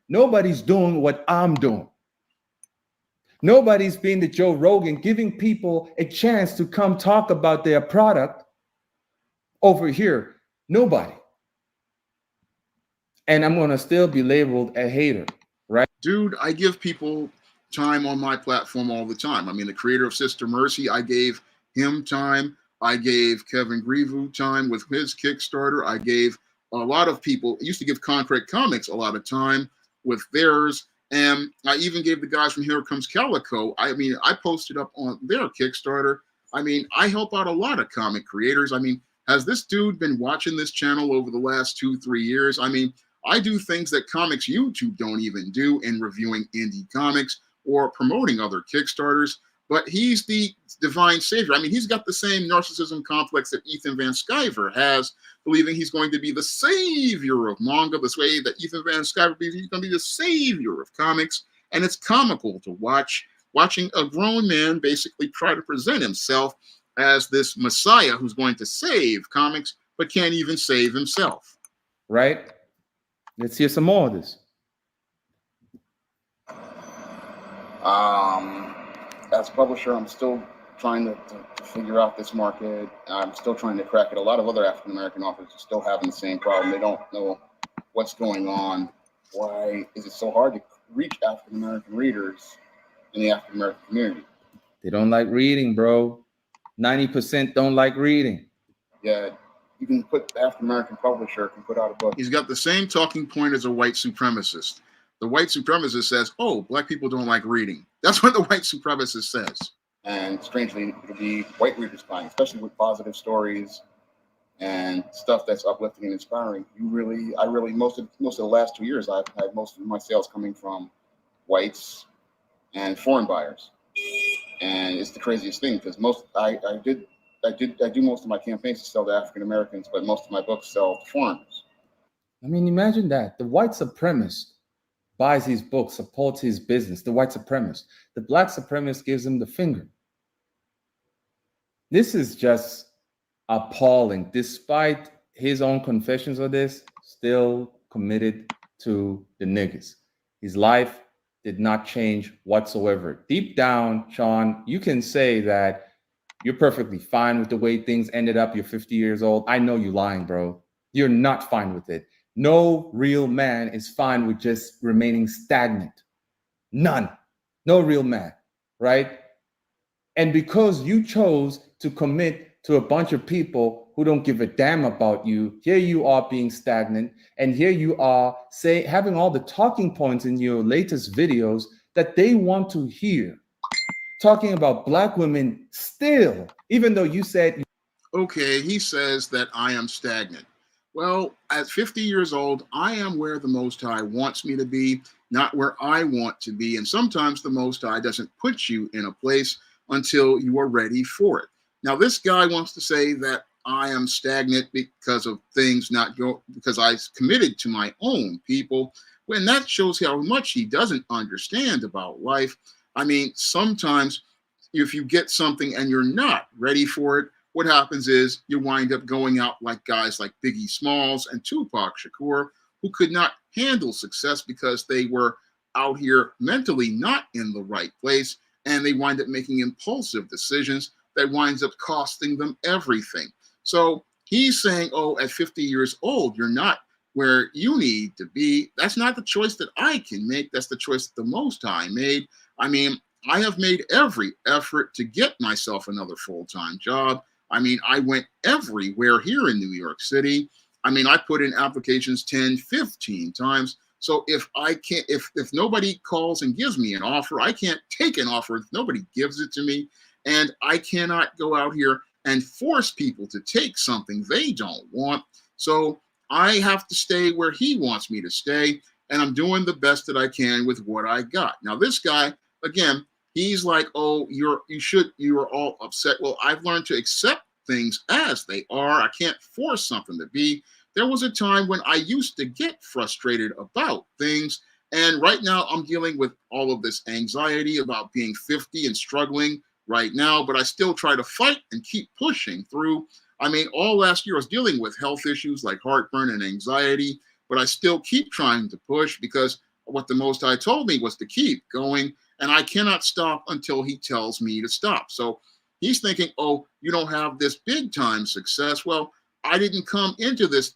Nobody's doing what I'm doing. Nobody's being the Joe Rogan, giving people a chance to come talk about their product over here. Nobody. And I'm going to still be labeled a hater, right? Dude, I give people time on my platform all the time. I mean, the creator of Sister Mercy, I gave him time. I gave Kevin Grievu time with his Kickstarter. I gave a lot of people, I used to give Concrete Comics a lot of time with theirs. And I even gave the guys from Here Comes Calico. I mean, I posted up on their Kickstarter. I mean, I help out a lot of comic creators. I mean, has this dude been watching this channel over the last 2-3 years? I mean, I do things that comics YouTube don't even do in reviewing indie comics or promoting other Kickstarters, but he's the divine savior. I mean, he's got the same narcissism complex that Ethan Van Sciver has, believing he's going to be the savior of manga, this way that Ethan Van Sciver believes he's going to be the savior of comics. And it's comical to watching a grown man basically try to present himself as this messiah who's going to save comics, but can't even save himself. Right? Let's hear some more of this. As a publisher, I'm still trying to figure out this market. I'm still trying to crack it. A lot of other African-American authors are still having the same problem. They don't know what's going on. Why is it so hard to reach African-American readers in the African-American community? They don't like reading, bro. 90% don't like reading. Yeah, you can put the African-American publisher can put out a book. He's got the same talking point as a white supremacist. The white supremacist says, oh, black people don't like reading. That's what the white supremacist says. And strangely, it'll be white readers buying, especially with positive stories and stuff that's uplifting and inspiring. Most of the last 2 years, I've had most of my sales coming from whites and foreign buyers. And it's the craziest thing because I do most of my campaigns to sell to African Americans, but most of my books sell to foreigners. I mean, imagine that. The white supremacist buys his book, supports his business, the white supremacist. The black supremacist gives him the finger. This is just appalling. Despite his own confessions of this, still committed to the niggas. His life did not change whatsoever. Deep down, Sean, you can say that you're perfectly fine with the way things ended up. You're 50 years old. I know you're lying, bro. You're not fine with it. No real man is fine with just remaining stagnant. None. No real man, right? And because you chose to commit to a bunch of people who don't give a damn about you, here you are being stagnant, and here you are having all the talking points in your latest videos that they want to hear. Talking about black women still, even though you said... Okay, he says that I am stagnant. Well, at 50 years old, I am where the Most High wants me to be, not where I want to be. And sometimes the Most High doesn't put you in a place until you are ready for it. Now, this guy wants to say that I am stagnant because of things because I committed to my own people. When that shows how much he doesn't understand about life. I mean, sometimes if you get something and you're not ready for it, what happens is you wind up going out like guys like Biggie Smalls and Tupac Shakur, who could not handle success because they were out here mentally not in the right place, and they wind up making impulsive decisions that winds up costing them everything. So he's saying, oh, at 50 years old, you're not where you need to be. That's not the choice that I can make. That's the choice that the Most High made. I mean, I have made every effort to get myself another full-time job. I mean, I went everywhere here in New York City. I mean, I put in applications 10, 15 times. So if nobody calls and gives me an offer, I can't take an offer if nobody gives it to me. And I cannot go out here and force people to take something they don't want. So I have to stay where he wants me to stay. And I'm doing the best that I can with what I got. Now, this guy, again, he's like, oh, you are all upset. Well, I've learned to accept things as they are. I can't force something to be. There was a time when I used to get frustrated about things. And right now I'm dealing with all of this anxiety about being 50 and struggling right now, but I still try to fight and keep pushing through. I mean, all last year I was dealing with health issues like heartburn and anxiety, but I still keep trying to push because what the Most High told me was to keep going. And I cannot stop until he tells me to stop. So he's thinking, oh, you don't have this big time success. Well, I didn't come into this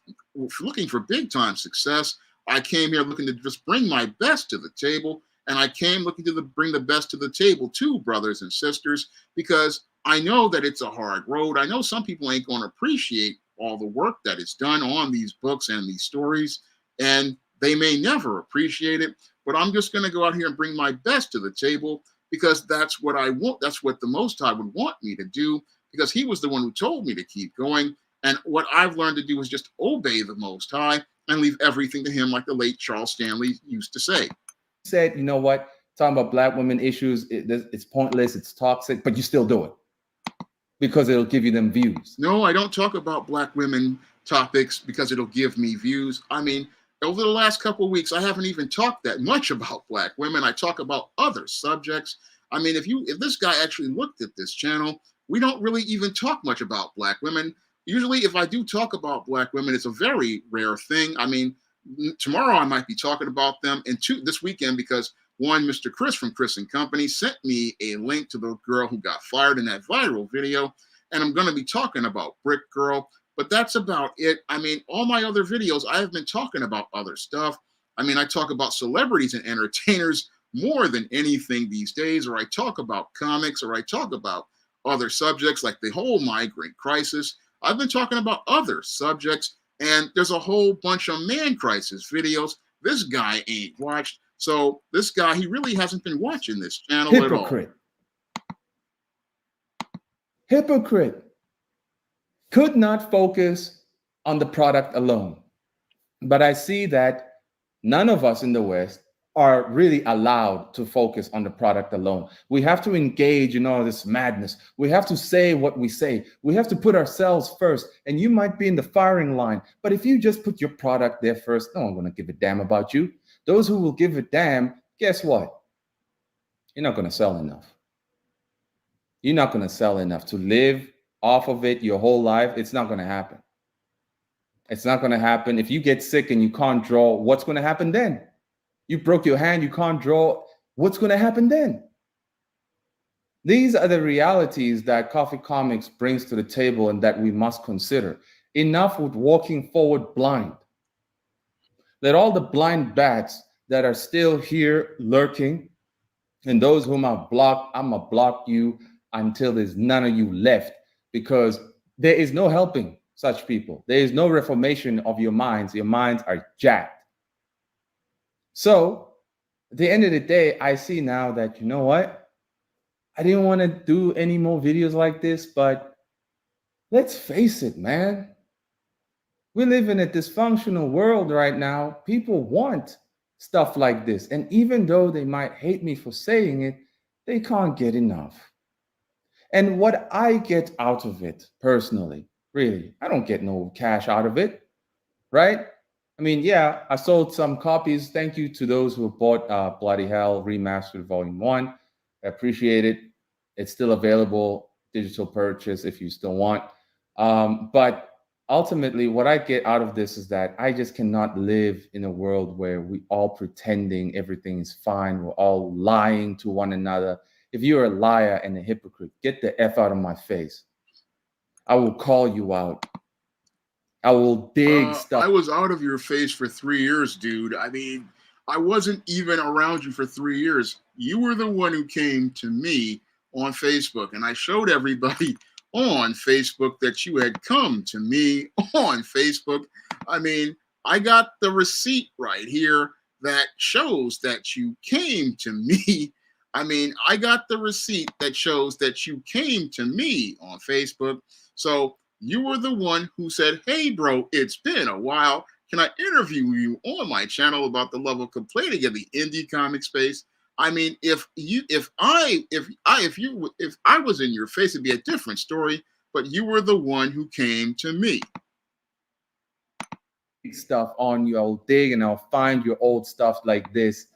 looking for big time success. I came here looking to just bring my best to the table. And I came looking to bring the best to the table too, brothers and sisters, because I know that it's a hard road. I know some people ain't going to appreciate all the work that is done on these books and these stories, and they may never appreciate it. But I'm just going to go out here and bring my best to the table, because that's what I want. That's what the Most High would want me to do, because he was the one who told me to keep going. And what I've learned to do is just obey the Most High and leave everything to him, like the late Charles Stanley used to say. Said, you know what, talking about Black women issues, it's pointless, it's toxic, but you still do it because it'll give you them views. No, I don't talk about Black women topics because it'll give me views. I mean, over the last couple of weeks, I haven't even talked that much about Black women. I talk about other subjects. I mean, if this guy actually looked at this channel, we don't really even talk much about Black women. Usually, if I do talk about Black women, it's a very rare thing. I mean, tomorrow I might be talking about them, and this weekend, because one, Mr. Chris from Chris and Company sent me a link to the girl who got fired in that viral video, and I'm going to be talking about Brick Girl, but that's about it. I mean, all my other videos, I have been talking about other stuff. I mean, I talk about celebrities and entertainers more than anything these days, or I talk about comics, or I talk about other subjects like the whole migrant crisis. I've been talking about other subjects, and there's a whole bunch of man crisis videos this guy ain't watched. So this guy, he really hasn't been watching this channel Hypocrite. at all. Hypocrite. Could not focus on the product alone. But I see that none of us in the West are really allowed to focus on the product alone. We have to engage in all this madness. We have to say what we say. We have to put ourselves first. And you might be in the firing line, but if you just put your product there first, no one's going to give a damn about you. Those who will give a damn, guess what? You're not going to sell enough. You're not going to sell enough to live off of it your whole life. It's not going to happen. It's not going to happen. If you get sick and you can't draw, what's going to happen then? You broke your hand, you can't draw. What's going to happen then? These are the realities that Coffee Comics brings to the table and that we must consider. Enough with walking forward blind. Let all the blind bats that are still here lurking, and those whom I've blocked, I'm going to block you until there's none of you left, because there is no helping such people. There is no reformation of your minds. Your minds are jacked. So at the end of the day, I see now that, you know what? I didn't want to do any more videos like this, but let's face it, man. We live in a dysfunctional world right now. People want stuff like this. And even though they might hate me for saying it, they can't get enough. And what I get out of it personally, really, I don't get no cash out of it, right? I mean, yeah, I sold some copies. Thank you to those who bought Bloody Hell Remastered Volume 1. I appreciate it. It's still available, digital purchase if you still want. But ultimately, what I get out of this is that I just cannot live in a world where we all pretending everything is fine. We're all lying to one another. If you're a liar and a hypocrite, get the F out of my face. I will call you out. I will dig stuff. I was out of your face for 3 years, dude. I mean, I wasn't even around you for 3 years. You were the one who came to me on Facebook, and I showed everybody on Facebook that you had come to me on Facebook. I mean, I got the receipt right here that shows that you came to me. I mean, I got the receipt that shows that you came to me on Facebook. So you were the one who said, hey, bro, it's been a while. Can I interview you on my channel about the level of complaining in the indie comic space? I mean, if I was in your face, it'd be a different story, but you were the one who came to me. Stuff on you, I'll dig and I'll find your old stuff like this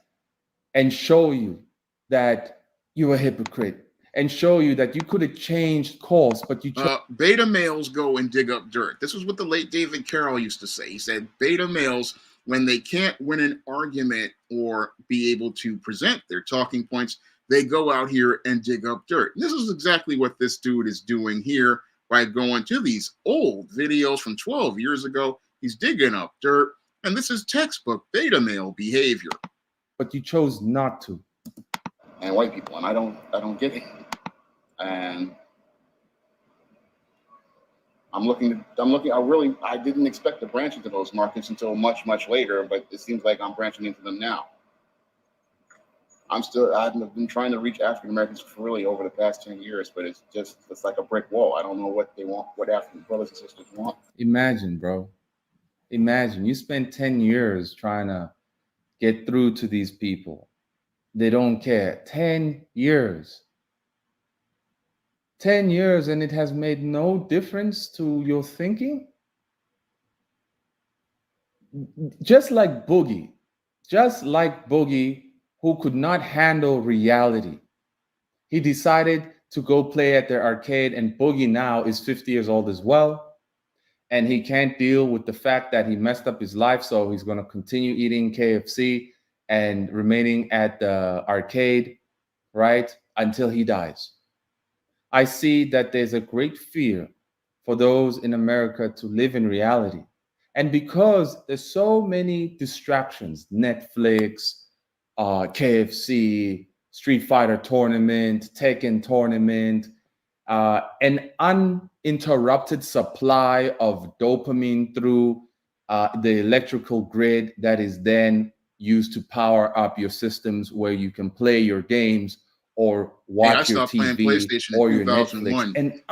and show you that you're a hypocrite. And show you that you could have changed course, but you beta males go and dig up dirt. This was what the late David Carroll used to say. He said beta males, when they can't win an argument or be able to present their talking points, they go out here and dig up dirt. And this is exactly what this dude is doing here by going to these old videos from 12 years ago. He's digging up dirt, and this is textbook beta male behavior. But you chose not to. And white people, and I don't get it. And I'm looking. I didn't expect to branch into those markets until much, much later, but it seems like I'm branching into them now. I've been trying to reach African Americans for really over the past 10 years, but it's like a brick wall. I don't know what they want, what African brothers and sisters want. Imagine, bro. Imagine you spend 10 years trying to get through to these people. They don't care. 10 years. 10 years, and it has made no difference to your thinking? Just like Boogie, who could not handle reality. He decided to go play at their arcade, and Boogie now is 50 years old as well. And he can't deal with the fact that he messed up his life, so he's going to continue eating KFC and remaining at the arcade, right, until he dies. I see that there's a great fear for those in America to live in reality. And because there's so many distractions, Netflix, KFC, Street Fighter tournament, Tekken tournament, an uninterrupted supply of dopamine through the electrical grid that is then used to power up your systems where you can play your games or watch your TV or your Netflix. An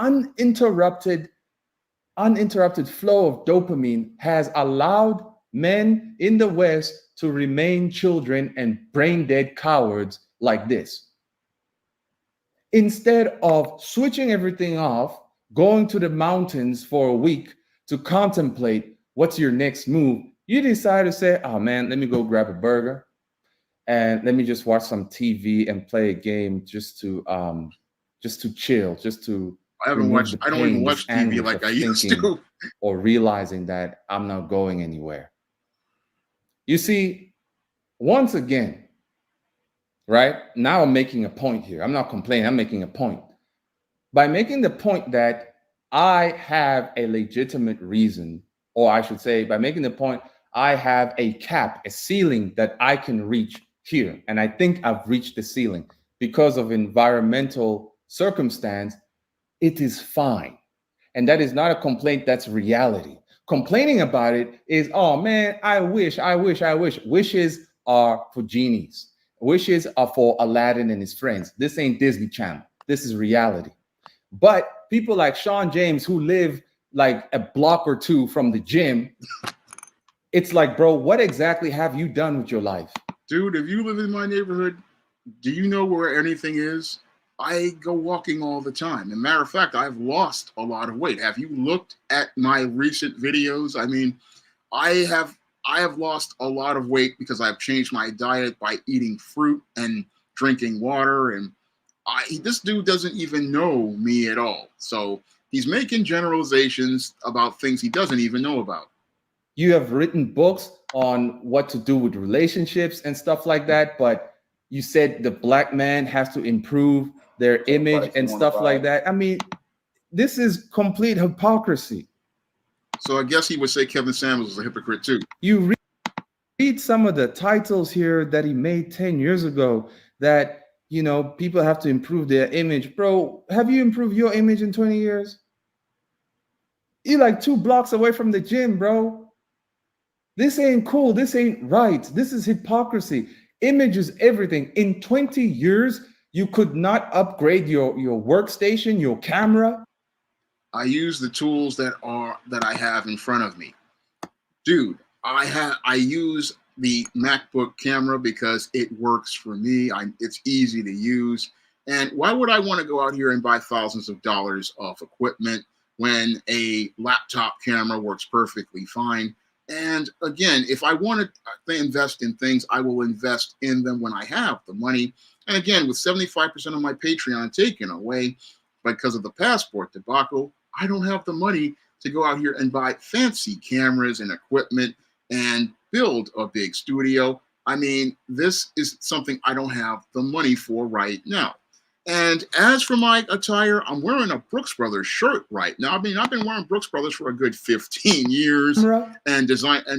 uninterrupted flow of dopamine has allowed men in the West to remain children and brain dead cowards like this. Instead of switching everything off, going to the mountains for a week to contemplate what's your next move, you decide to say, oh man, let me go grab a burger and let me just watch some TV and play a game just to chill, just to I don't even watch TV like I used to. Or realizing that I'm not going anywhere. You see, once again, right? Now I'm making a point here. I'm not complaining, I'm making a point. By making the point that I have a legitimate reason, or I should say, by making the point, I have a cap, a ceiling that I can reach here. And I think I've reached the ceiling because of environmental circumstance. It is fine. And that is not a complaint, that's reality. Complaining about it is, oh man, I wish. Wishes are for genies. Wishes are for Aladdin and his friends. This ain't Disney Channel. This is reality. But people like Sean James, who live like a block or two from the gym, it's like, bro, what exactly have you done with your life? Dude, if you live in my neighborhood, do you know where anything is? I go walking all the time. As a matter of fact, I've lost a lot of weight. Have you looked at my recent videos? I mean, I have lost a lot of weight because I've changed my diet by eating fruit and drinking water. And this dude doesn't even know me at all. So he's making generalizations about things he doesn't even know about. You have written books on what to do with relationships and stuff like that, but you said the black man has to improve their image and stuff like that. I mean, this is complete hypocrisy. So I guess he would say Kevin Samuels is a hypocrite too. You read some of the titles here that he made 10 years ago that, you know, people have to improve their image. Bro, have you improved your image in 20 years? You're like 2 blocks away from the gym, bro. This ain't cool. This ain't right. This is hypocrisy. Image is everything. In 20 years, you could not upgrade your workstation, your camera. I use the tools that I have in front of me. Dude, I use the MacBook camera because it works for me. It's easy to use. And why would I want to go out here and buy thousands of dollars of equipment when a laptop camera works perfectly fine? And again, if I want to invest in things, I will invest in them when I have the money. And again, with 75% of my Patreon taken away because of the passport debacle, I don't have the money to go out here and buy fancy cameras and equipment and build a big studio. I mean, this is something I don't have the money for right now. And as for my attire, I'm wearing a Brooks Brothers shirt right now. I mean, I've been wearing Brooks Brothers for a good 15 years. And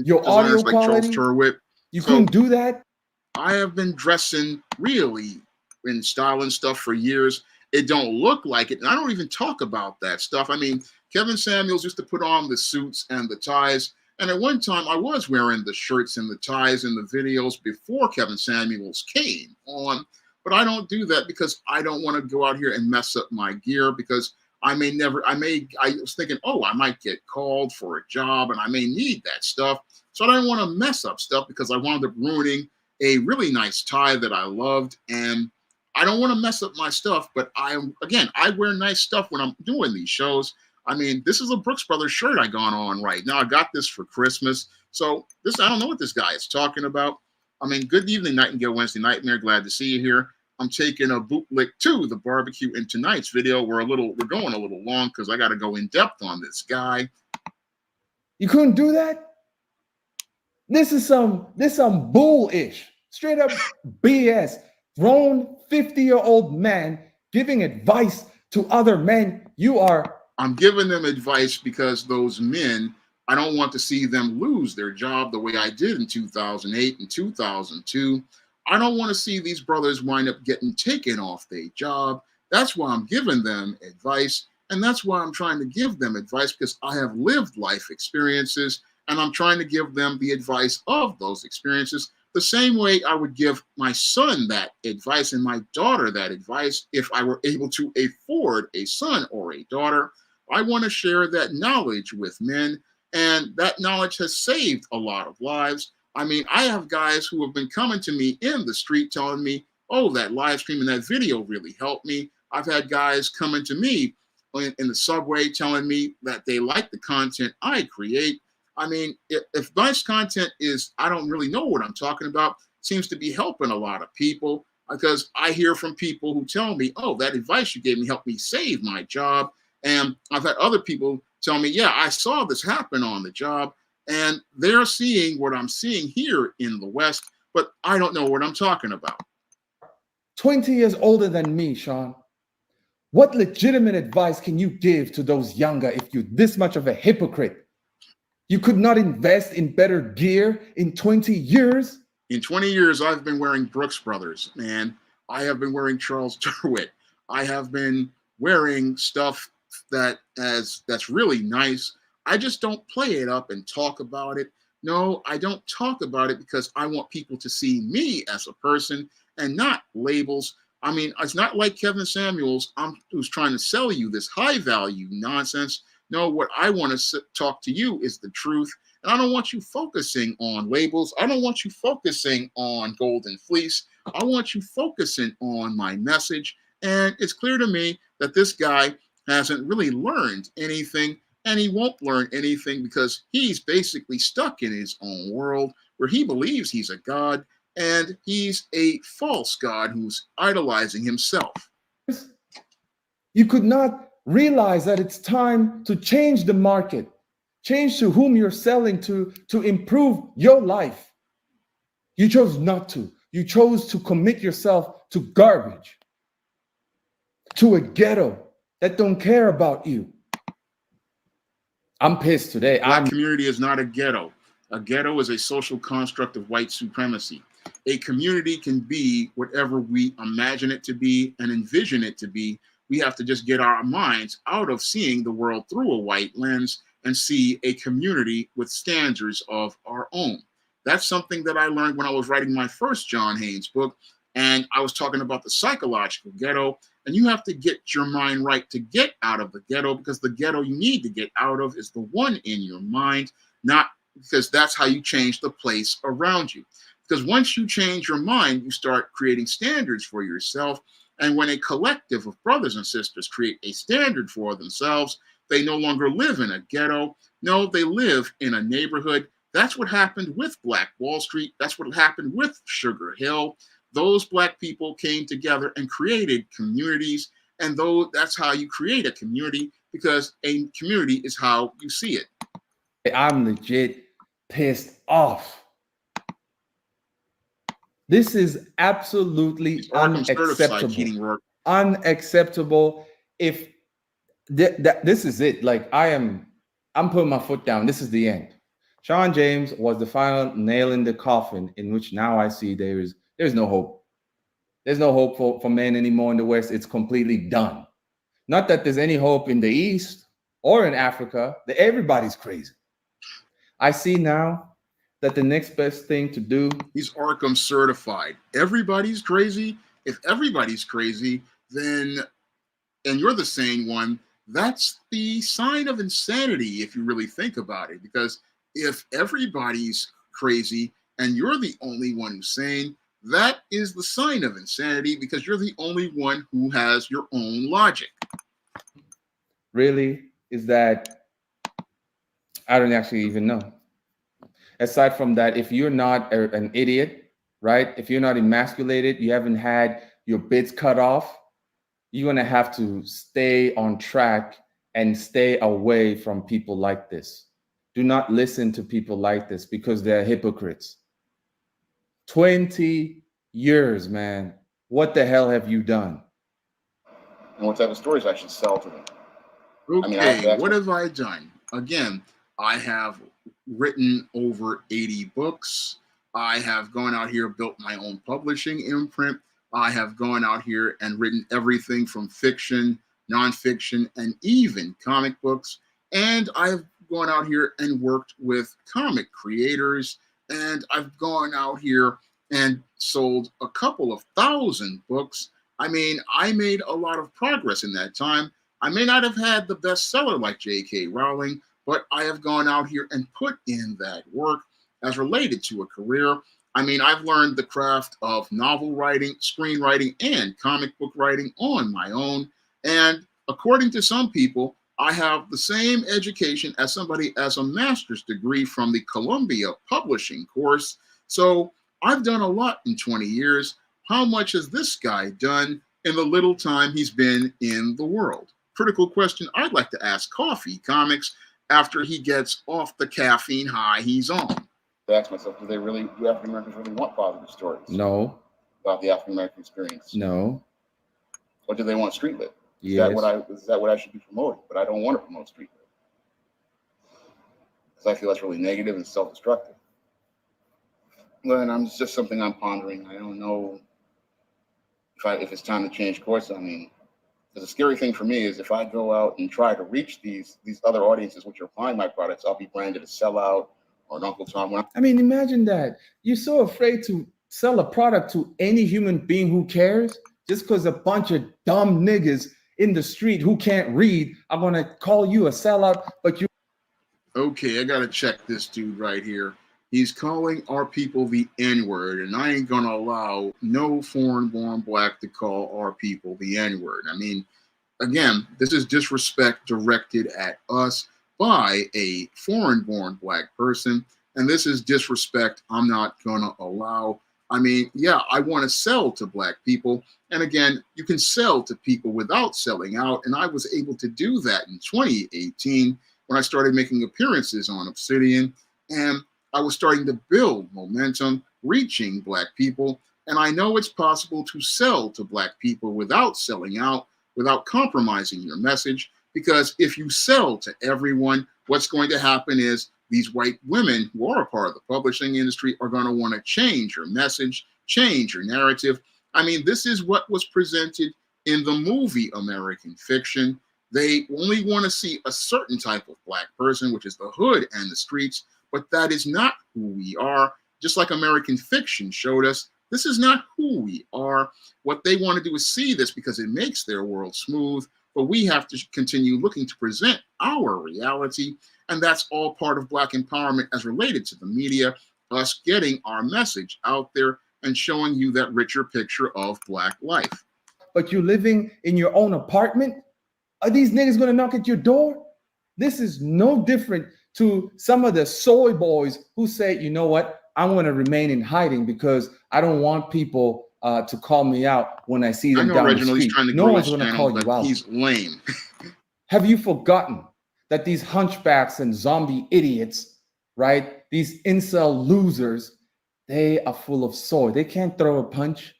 your audio like quality, Charles Turwitt. You couldn't do that? I have been dressing really in style and stuff for years. It don't look like it. And I don't even talk about that stuff. I mean, Kevin Samuels used to put on the suits and the ties. And at one time, I was wearing the shirts and the ties in the videos before Kevin Samuels came on. But I don't do that because I don't want to go out here and mess up my gear, because I was thinking, oh, I might get called for a job and I may need that stuff. So I don't want to mess up stuff, because I wound up ruining a really nice tie that I loved. And I don't want to mess up my stuff, but I wear nice stuff when I'm doing these shows. I mean, this is a Brooks Brothers shirt I got on right now. I got this for Christmas. So I don't know what this guy is talking about. I mean, good evening, Nightingale Wednesday Nightmare. Glad to see you here. I'm taking a bootlick to the barbecue in tonight's video. We're going a little long because I got to go in depth on this guy. You couldn't do that? This is some bullish, straight up BS. Grown 50-year-old man giving advice to other men. I'm giving them advice because those men, I don't want to see them lose their job the way I did in 2008 and 2002. I don't want to see these brothers wind up getting taken off their job. That's why I'm giving them advice. And that's why I'm trying to give them advice, because I have lived life experiences, and I'm trying to give them the advice of those experiences, the same way I would give my son that advice and my daughter that advice if I were able to afford a son or a daughter. I want to share that knowledge with men, and that knowledge has saved a lot of lives. I mean, I have guys who have been coming to me in the street telling me, oh, that live stream and that video really helped me. I've had guys coming to me in the subway telling me that they like the content I create. I mean, if nice content is, I don't really know what I'm talking about, seems to be helping a lot of people, because I hear from people who tell me, oh, that advice you gave me helped me save my job. And I've had other people tell me, yeah, I saw this happen on the job, and they're seeing what I'm seeing here in the West, but I don't know what I'm talking about. 20 years older than me, Sean. What legitimate advice can you give to those younger if you're this much of a hypocrite? You could not invest in better gear in 20 years? In 20 years, I've been wearing Brooks Brothers, man. I have been wearing Charles Derwitt. I have been wearing stuff that's really nice. I just don't play it up and talk about it. No, I don't talk about it because I want people to see me as a person and not labels. I mean, it's not like Kevin Samuels who's trying to sell you this high value nonsense. No, what I want to talk to you is the truth. And I don't want you focusing on labels. I don't want you focusing on golden fleece. I want you focusing on my message. And it's clear to me that this guy hasn't really learned anything, and he won't learn anything because he's basically stuck in his own world where he believes he's a god, and he's a false god who's idolizing himself. You could not realize that it's time to change the market, change to whom you're selling to improve your life. You chose not to. You chose to commit yourself to garbage, to a ghetto that don't care about you. I'm pissed today. Black community is not a ghetto. A ghetto is a social construct of white supremacy. A community can be whatever we imagine it to be and envision it to be. We have to just get our minds out of seeing the world through a white lens and see a community with standards of our own. That's something that I learned when I was writing my first John Haynes book, and I was talking about the psychological ghetto. And you have to get your mind right to get out of the ghetto, because the ghetto you need to get out of is the one in your mind, not because that's how you change the place around you. Because once you change your mind, you start creating standards for yourself. And when a collective of brothers and sisters create a standard for themselves, they no longer live in a ghetto. No, they live in a neighborhood. That's what happened with Black Wall Street. That's what happened with Sugar Hill. Those Black people came together and created communities. And that's how you create a community, because a community is how you see it. I'm legit pissed off. This is absolutely unacceptable. Unacceptable. If this is it, like I'm putting my foot down. This is the end. Sean James was the final nail in the coffin, in which now I see there's no hope. There's no hope for men anymore in the West. It's completely done. Not that there's any hope in the East or in Africa, that everybody's crazy. I see now that the next best thing to do. He's Arkham certified. Everybody's crazy. If everybody's crazy, then, and you're the sane one, that's the sign of insanity if you really think about it. Because if everybody's crazy and you're the only one who's sane, that is the sign of insanity because you're the only one who has your own logic. Really, is that I don't actually even know. Aside from that, if you're not an idiot, right? If you're not emasculated, you haven't had your bits cut off, you're going to have to stay on track and stay away from people like this. Do not listen to people like this because they're hypocrites. 20 years, man. What the hell have you done? And what type of stories I should sell to them? Okay, what have I done? Again, I have written over 80 books. I have gone out here, built my own publishing imprint. I have gone out here and written everything from fiction, nonfiction, and even comic books. And I've gone out here and worked with comic creators. And I've gone out here and sold a couple of thousand books. I mean, I made a lot of progress in that time. I may not have had the bestseller like J.K. Rowling, but I have gone out here and put in that work as related to a career. I mean, I've learned the craft of novel writing, screenwriting, and comic book writing on my own. And according to some people, I have the same education as somebody as a master's degree from the Columbia Publishing course. So I've done a lot in 20 years. How much has this guy done in the little time he's been in the world? Critical question I'd like to ask Coffee Comics after he gets off the caffeine high he's on. I ask myself, do African Americans really want positive stories? No. About the African American experience? No. Or do they want street lit? Yes. Is that what I should be promoting? But I don't want to promote street lit. Because I feel that's really negative and self-destructive. Then it's just something I'm pondering. I don't know if it's time to change course. I mean, the scary thing for me is if I go out and try to reach these other audiences which are buying my products, I'll be branded a sellout or an Uncle Tom. I mean, imagine that. You're so afraid to sell a product to any human being who cares just because a bunch of dumb niggas in the street who can't read are going to call you a sellout, but you. Okay, I got to check this dude right here. He's calling our people the N-word, and I ain't going to allow no foreign-born black to call our people the N-word. I mean, again, this is disrespect directed at us by a foreign-born black person, and this is disrespect I'm not going to allow. I mean, yeah, I want to sell to black people, and again, you can sell to people without selling out, and I was able to do that in 2018 when I started making appearances on Obsidian, and I was starting to build momentum, reaching black people, and I know it's possible to sell to black people without selling out, without compromising your message, because if you sell to everyone, what's going to happen is these white women who are a part of the publishing industry are going to want to change your message, change your narrative. I mean, this is what was presented in the movie American Fiction. They only want to see a certain type of black person, which is the hood and the streets, but that is not who we are. Just like American Fiction showed us, this is not who we are. What they want to do is see this because it makes their world smooth, but we have to continue looking to present our reality, and that's all part of Black empowerment as related to the media, us getting our message out there and showing you that richer picture of Black life. But you're living in your own apartment? Are these niggas going to knock at your door? This is no different to some of the soy boys who say, you know what, I want to remain in hiding because I don't want people to call me out when I see them down the street. No one's going to call you out. He's lame. Have you forgotten that these hunchbacks and zombie idiots, right, these incel losers, they are full of soy. They can't throw a punch.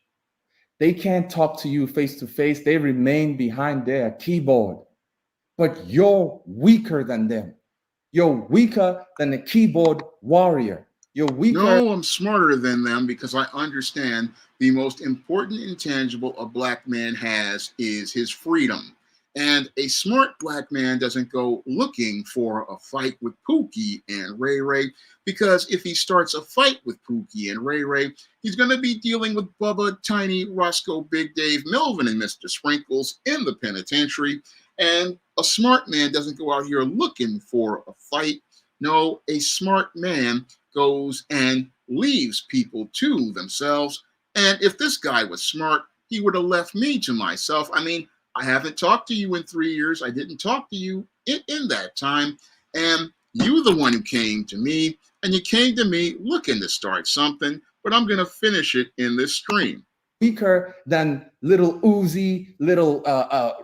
They can't talk to you face to face. They remain behind their keyboard. But you're weaker than them. You're weaker than the keyboard warrior. You're weaker. No, I'm smarter than them because I understand the most important intangible a black man has is his freedom. And a smart black man doesn't go looking for a fight with Pookie and Ray Ray, because if he starts a fight with Pookie and Ray Ray, he's going to be dealing with Bubba, Tiny, Roscoe, Big Dave, Melvin, and Mr. Sprinkles in the penitentiary. And a smart man doesn't go out here looking for a fight. No, a smart man goes and leaves people to themselves. And if this guy was smart, he would have left me to myself. I mean, I haven't talked to you in 3 years. I didn't talk to you in that time. And you the one who came to me, and you came to me looking to start something, but I'm going to finish it in this stream. Weaker than little Uzi, little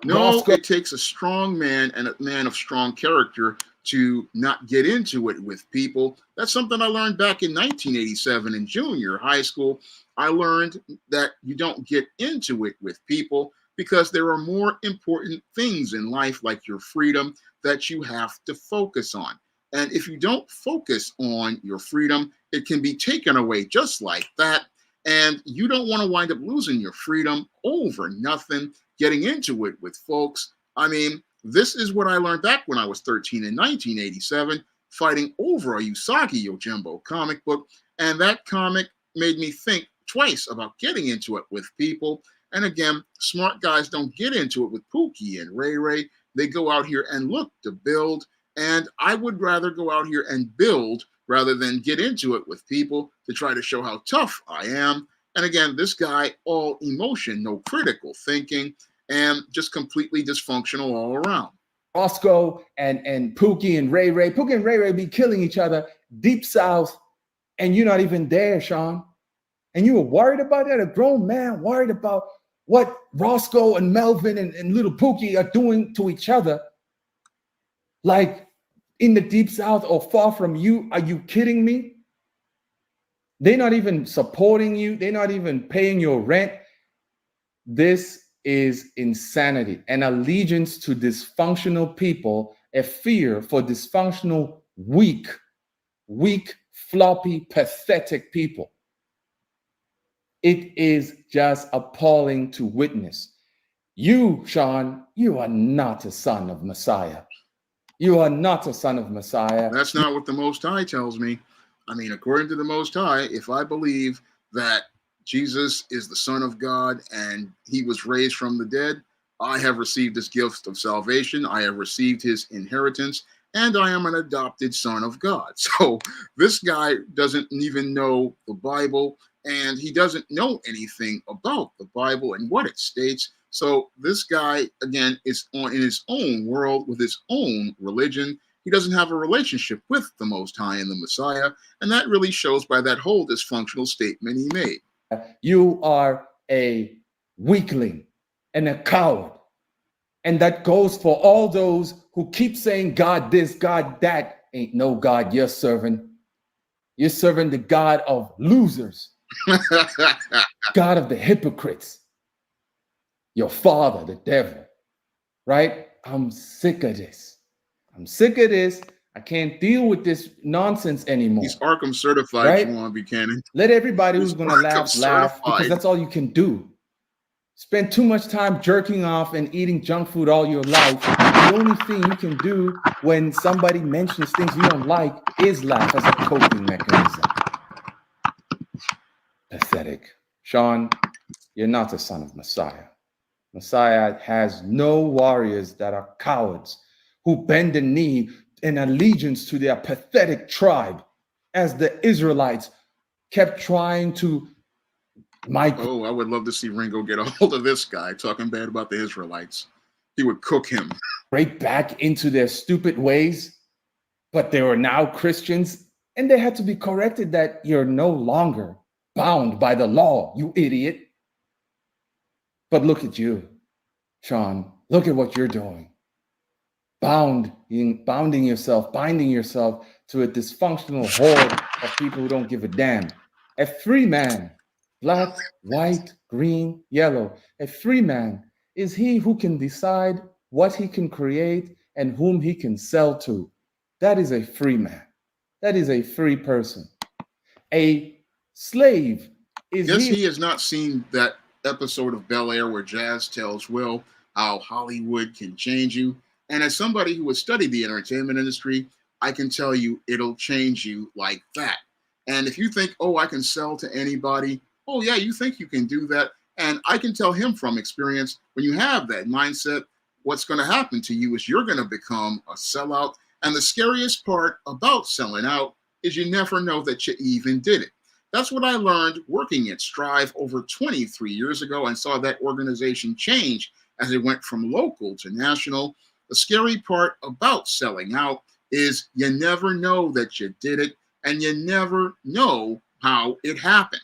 No, Roscoe. it takes a strong man and a man of strong character to not get into it with people. That's something I learned back in 1987 in junior high school. I learned that you don't get into it with people because there are more important things in life, like your freedom, that you have to focus on. And if you don't focus on your freedom, it can be taken away just like that. And you don't want to wind up losing your freedom over nothing, getting into it with folks. I mean, this is what I learned back when I was 13 in 1987, fighting over a Usagi Yojimbo comic book. And that comic made me think twice about getting into it with people. And again, smart guys don't get into it with Pookie and Ray Ray. They go out here and look to build. And I would rather go out here and build rather than get into it with people to try to show how tough I am. And again, this guy, all emotion, no critical thinking, and just completely dysfunctional all around. Roscoe and Pookie and Ray Ray. Pookie and Ray Ray be killing each other deep south, and you're not even there, Sean. And you were worried about that? A grown man worried about what Roscoe and Melvin and little Pookie are doing to each other, like in the deep south or far from you? Are you kidding me? They're not even supporting you. They're not even paying your rent. This is insanity, an allegiance to dysfunctional people, a fear for dysfunctional, weak, floppy, pathetic people. It is just appalling to witness. You, Sean, you are not a son of Messiah. You are not a son of Messiah. That's not what the Most High tells me. I mean, according to the Most High, if I believe that Jesus is the Son of God and he was raised from the dead, I have received his gift of salvation. I have received his inheritance, and I am an adopted son of God. So this guy doesn't even know the Bible, and he doesn't know anything about the Bible and what it states. So this guy, again, is in his own world with his own religion. He doesn't have a relationship with the Most High and the Messiah, and that really shows by that whole dysfunctional statement he made. You are a weakling and a coward. And that goes for all those who keep saying God this, God that. Ain't no God you're serving. You're serving the God of losers, God of the hypocrites, your father, the devil, right? I'm sick of this. I'm sick of this. I can't deal with this nonsense anymore. He's Arkham certified, right? Juwan Buchanan. Let everybody who's He's going to laugh, certified. because that's all you can do. Spend too much time jerking off and eating junk food all your life. The only thing you can do when somebody mentions things you don't like is laugh as a coping mechanism. Pathetic. Sean, you're not a son of Messiah. Messiah has no warriors that are cowards who bend the knee in allegiance to their pathetic tribe, as the Israelites kept trying to migrate. Oh, I would love to see Ringo get a hold of this guy talking bad about the Israelites. He would cook him. Right back into their stupid ways, but they were now Christians, and they had to be corrected that you're no longer bound by the law, you idiot. But look at you, Sean. Look at what you're doing. Binding yourself to a dysfunctional horde of people who don't give a damn. A free man, black, white, green, yellow. A free man is he who can decide what he can create and whom he can sell to. That is a free man. That is a free person. A slave is Guess he has not seen that episode of Bel Air where Jazz tells Will how Hollywood can change you. And as somebody who has studied the entertainment industry, I can tell you it'll change you like that. And if you think, oh, I can sell to anybody, oh, yeah, you think you can do that. And I can tell him from experience, when you have that mindset, what's going to happen to you is you're going to become a sellout. And the scariest part about selling out is you never know that you even did it. That's what I learned working at Strive over 23 years ago and saw that organization change as it went from local to national. The scary part about selling out is you never know that you did it and you never know how it happened.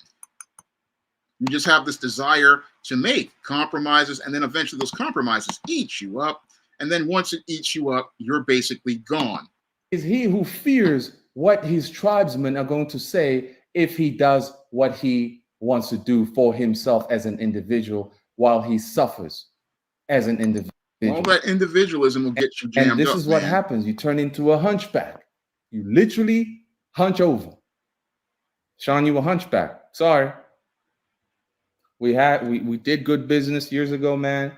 You just have this desire to make compromises, and then eventually those compromises eat you up. And then once it eats you up, you're basically gone. Is he who fears what his tribesmen are going to say if he does what he wants to do for himself as an individual while he suffers as an individual. All that individualism will get you jammed up. And this is what happens. You turn into a hunchback. You literally hunch over. Sean, you a hunchback. Sorry. We did good business years ago, man.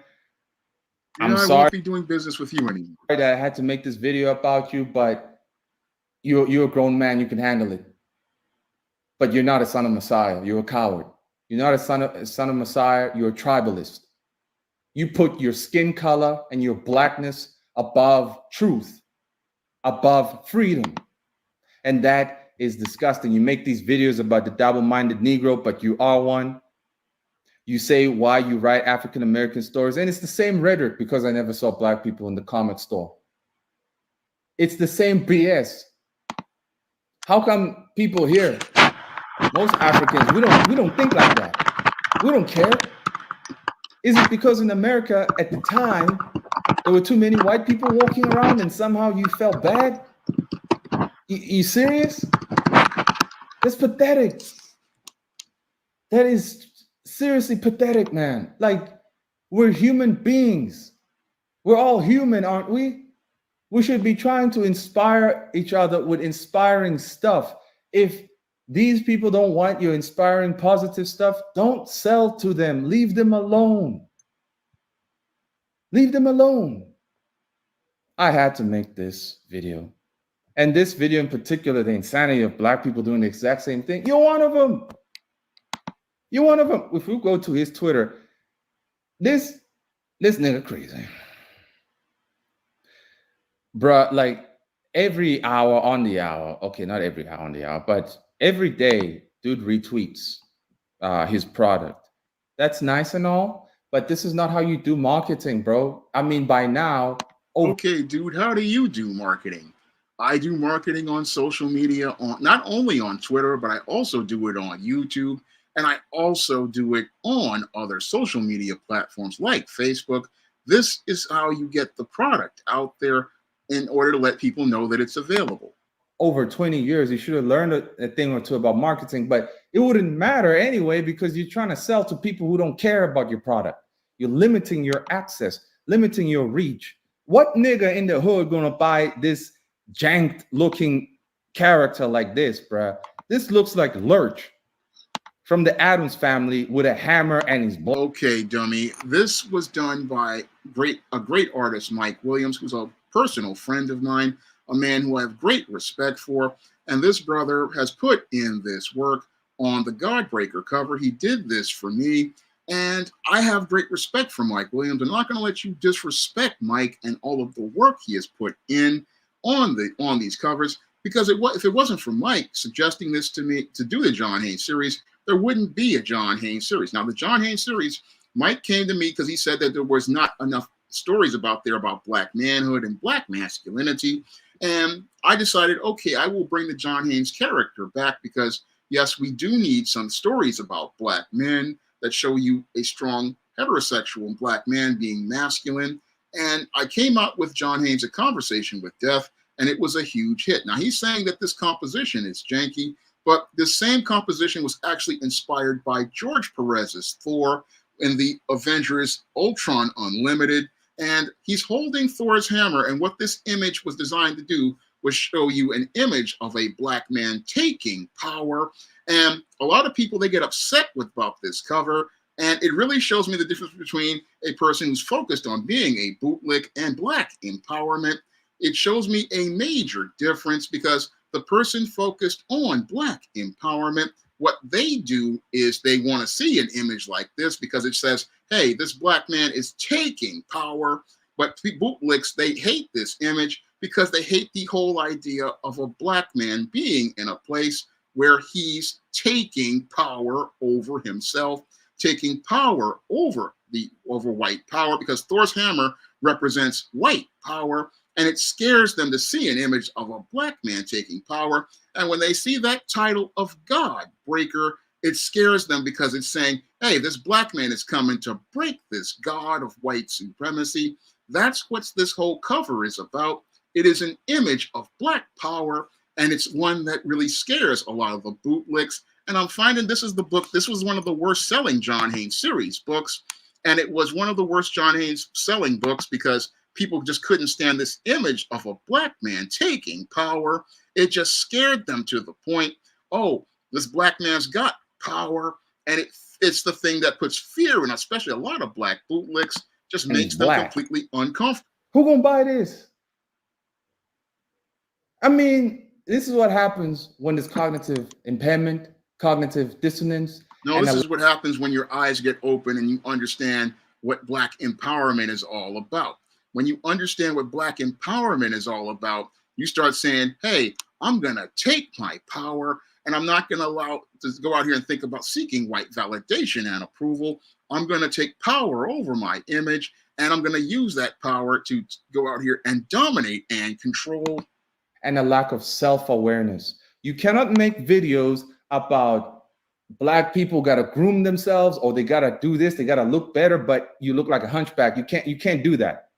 I'm sorry. I won't be doing business with you anymore. That I had to make this video about you, but you're a grown man. You can handle it. But you're not a son of Messiah. You're a coward. You're not a son of Messiah. You're a tribalist. You put your skin color and your blackness above truth, above freedom. And that is disgusting. You make these videos about the double-minded Negro, but you are one. You say why you write African-American stories, and it's the same rhetoric because I never saw black people in the comic store. It's the same BS. How come people here, most Africans, we don't think like that. We don't care. Is it because in America at the time, there were too many white people walking around and somehow you felt bad? You serious? That's pathetic. That is seriously pathetic, man. Like, we're human beings. We're all human, aren't we? We should be trying to inspire each other with inspiring stuff. If these people don't want your inspiring, positive stuff, don't sell to them. Leave them alone. Leave them alone. I had to make this video. And this video in particular, the insanity of black people doing the exact same thing. You're one of them. You're one of them. If we go to his Twitter, this nigga crazy. Bruh, like every hour on the hour, okay, not every hour on the hour, but every day, dude retweets his product. That's nice and all, but this is not how you do marketing, bro. I mean, by now. Okay, dude, how do you do marketing? I do marketing on social media, not only on Twitter, but I also do it on YouTube, and I also do it on other social media platforms like Facebook. This is how you get the product out there in order to let people know that it's available. Over 20 years, you should have learned a thing or two about marketing, but it wouldn't matter anyway because you're trying to sell to people who don't care about your product. You're limiting your access, limiting your reach. What nigga in the hood gonna buy this janked looking character like this, bruh? This looks like Lurch from the Addams Family with a hammer and his blood. Okay, dummy. This was done by a great artist, Mike Williams, who's a personal friend of mine, a man who I have great respect for. And this brother has put in this work on the Godbreaker cover. He did this for me. And I have great respect for Mike Williams. I'm not going to let you disrespect Mike and all of the work he has put in on these covers, because if it wasn't for Mike suggesting this to me to do the John Haynes series, there wouldn't be a John Haynes series. Now, the John Haynes series, Mike came to me because he said that there was not enough stories about black manhood and black masculinity. And I decided, okay, I will bring the John Haynes character back because, yes, we do need some stories about black men that show you a strong heterosexual black man being masculine. And I came up with John Haynes, A Conversation with Death, and it was a huge hit. Now, he's saying that this composition is janky, but this same composition was actually inspired by George Perez's Thor in the Avengers Ultron Unlimited. And he's holding Thor's hammer, and what this image was designed to do was show you an image of a black man taking power. And a lot of people, they get upset about this cover. And it really shows me the difference between a person who's focused on being a bootlick and Black empowerment. It shows me a major difference because the person focused on Black empowerment, what they do is they want to see an image like this because it says, hey, this Black man is taking power. But bootlicks, they hate this image because they hate the whole idea of a Black man being in a place where he's taking power over himself, taking power over white power, because Thor's hammer represents white power, and it scares them to see an image of a Black man taking power. And when they see that title of God breaker, it scares them because it's saying, hey, this Black man is coming to break this God of white supremacy. That's what this whole cover is about. It is an image of Black power, and it's one that really scares a lot of the bootlicks. And I'm finding this is the book. This was one of the worst selling John Haynes series books. And it was one of the worst John Haynes selling books because people just couldn't stand this image of a Black man taking power. It just scared them to the point, oh, this Black man's got power. And it's the thing that puts fear in, especially a lot of Black bootlicks, just makes them completely uncomfortable. Who gonna buy this? I mean, this is what happens when there's cognitive impairment, cognitive dissonance. No, this is what happens when your eyes get open and you understand what Black empowerment is all about. When you understand what Black empowerment is all about, you start saying, hey, I'm going to take my power and I'm not going to allow to go out here and think about seeking white validation and approval. I'm going to take power over my image, and I'm going to use that power to go out here and dominate and control. And a lack of self-awareness. You cannot make videos about Black people got to groom themselves, or they got to do this, they got to look better, but you look like a hunchback. You can't do that.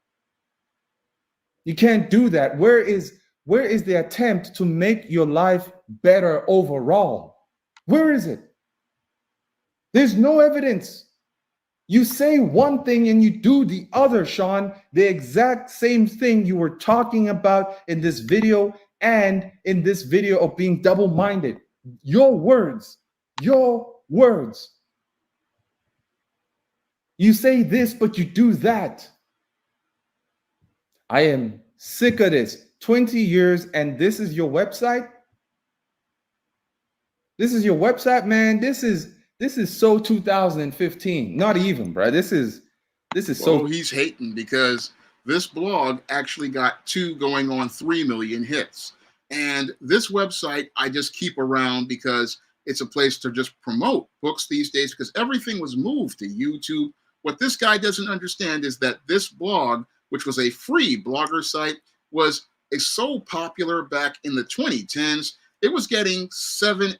You can't do that. Where is the attempt to make your life better overall? Where is it? There's no evidence. You say one thing and you do the other, Sean, the exact same thing you were talking about in this video and in this video of being double-minded. Your words. You say this, but you do that. I am sick of this. 20 years, and this is your website? This is your website, man. This is so 2015. Not even, bro. This is so. Oh, he's hating because this blog actually got 3 million hits. And this website I just keep around because it's a place to just promote books these days, because everything was moved to YouTube. What this guy doesn't understand is that this blog, which was a free blogger site, was so popular back in the 2010s. It was getting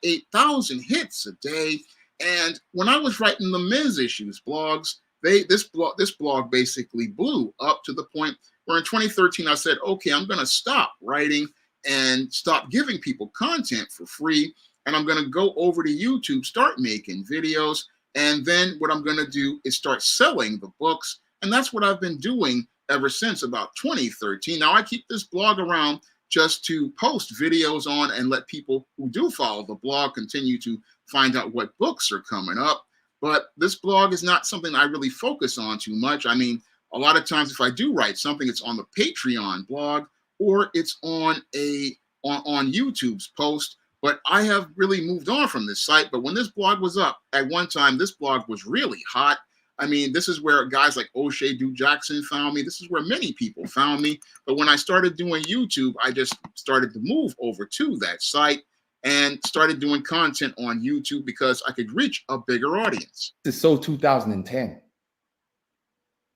8,000 hits a day. And when I was writing the men's issues blogs, this blog basically blew up to the point where in 2013 I said, okay, I'm going to stop writing and stop giving people content for free, and I'm going to go over to YouTube, start making videos, and then what I'm going to do is start selling the books. And that's what I've been doing ever since about 2013. Now I keep this blog around just to post videos on and let people who do follow the blog continue to find out what books are coming up. But this blog is not something I really focus on too much. I mean, a lot of times if I do write something, it's on the Patreon blog or it's on YouTube's post. But I have really moved on from this site. But when this blog was up, at one time, this blog was really hot. I mean, this is where guys like O'Shea Du Jackson found me. This is where many people found me. But when I started doing YouTube, I just started to move over to that site and started doing content on YouTube because I could reach a bigger audience. This is so 2010.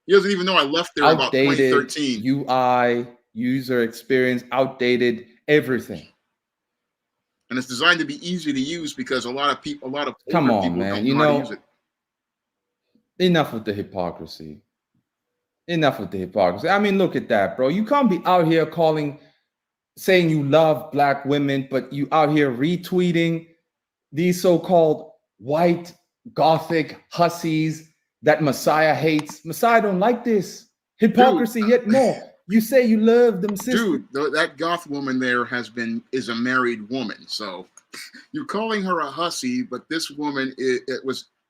He doesn't even know I left there Outdated about 2013. UI, user experience, outdated everything. And it's designed to be easy to use because a lot of people Come on, people man. don't You know how to know, use it. enough with the hypocrisy. Enough with the hypocrisy. I mean, look at that, bro. You can't be out here saying you love Black women, but you out here retweeting these so-called white Gothic hussies that Messiah hates. Messiah don't like this. Hypocrisy yet more. You say you love them sisters. Dude, that goth woman there is a married woman. So you're calling her a hussy, but this woman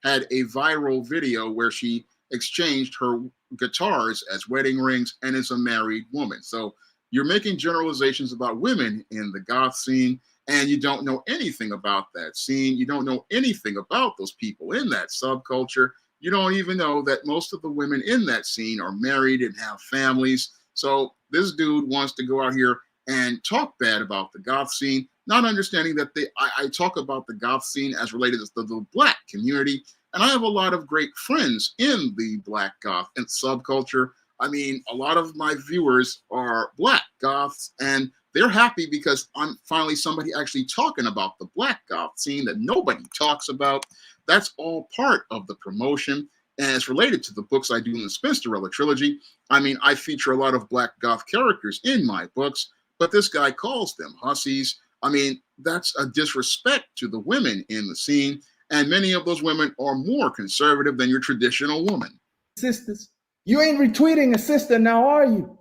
had a viral video where she exchanged her guitars as wedding rings and is a married woman. So you're making generalizations about women in the goth scene, and you don't know anything about that scene. You don't know anything about those people in that subculture. You don't even know that most of the women in that scene are married and have families. So this dude wants to go out here and talk bad about the goth scene, not understanding that I talk about the goth scene as related to the Black community. And I have a lot of great friends in the Black goth and subculture. I mean, a lot of my viewers are Black goths, and they're happy because I'm finally somebody actually talking about the Black goth scene that nobody talks about. That's all part of the promotion, and it's related to the books I do in the Spinsterella trilogy. I mean, I feature a lot of Black goth characters in my books, but this guy calls them hussies. I mean, that's a disrespect to the women in the scene, and many of those women are more conservative than your traditional woman. Sisters, you ain't retweeting a sister now, are you?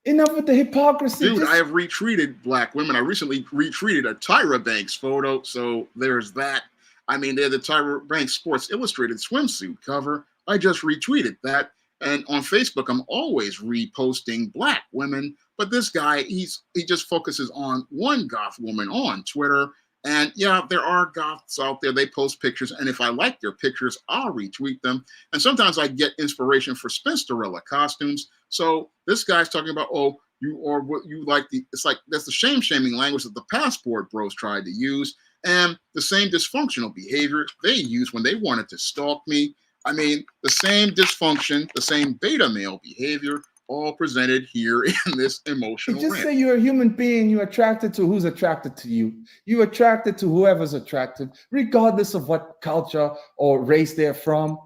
Enough with the hypocrisy. Dude, I have retweeted Black women. I recently retweeted a Tyra Banks photo, so there's that. I mean, they're the Tyra Banks Sports Illustrated swimsuit cover. I just retweeted that. And on Facebook, I'm always reposting Black women. But this guy, he just focuses on one goth woman on Twitter. And yeah, there are goths out there. They post pictures. And if I like their pictures, I'll retweet them. And sometimes I get inspiration for Spinsterella costumes. So this guy's talking about, oh, you are what you like. It's like that's the shame-shaming language that the passport bros tried to use. And the same dysfunctional behavior they used when they wanted to stalk me. I mean, the same dysfunction, the same beta male behavior, all presented here in this emotional Just rant. say you're a human being. You're attracted to who's attracted to you. You're attracted to whoever's attracted, regardless of what culture or race they're from.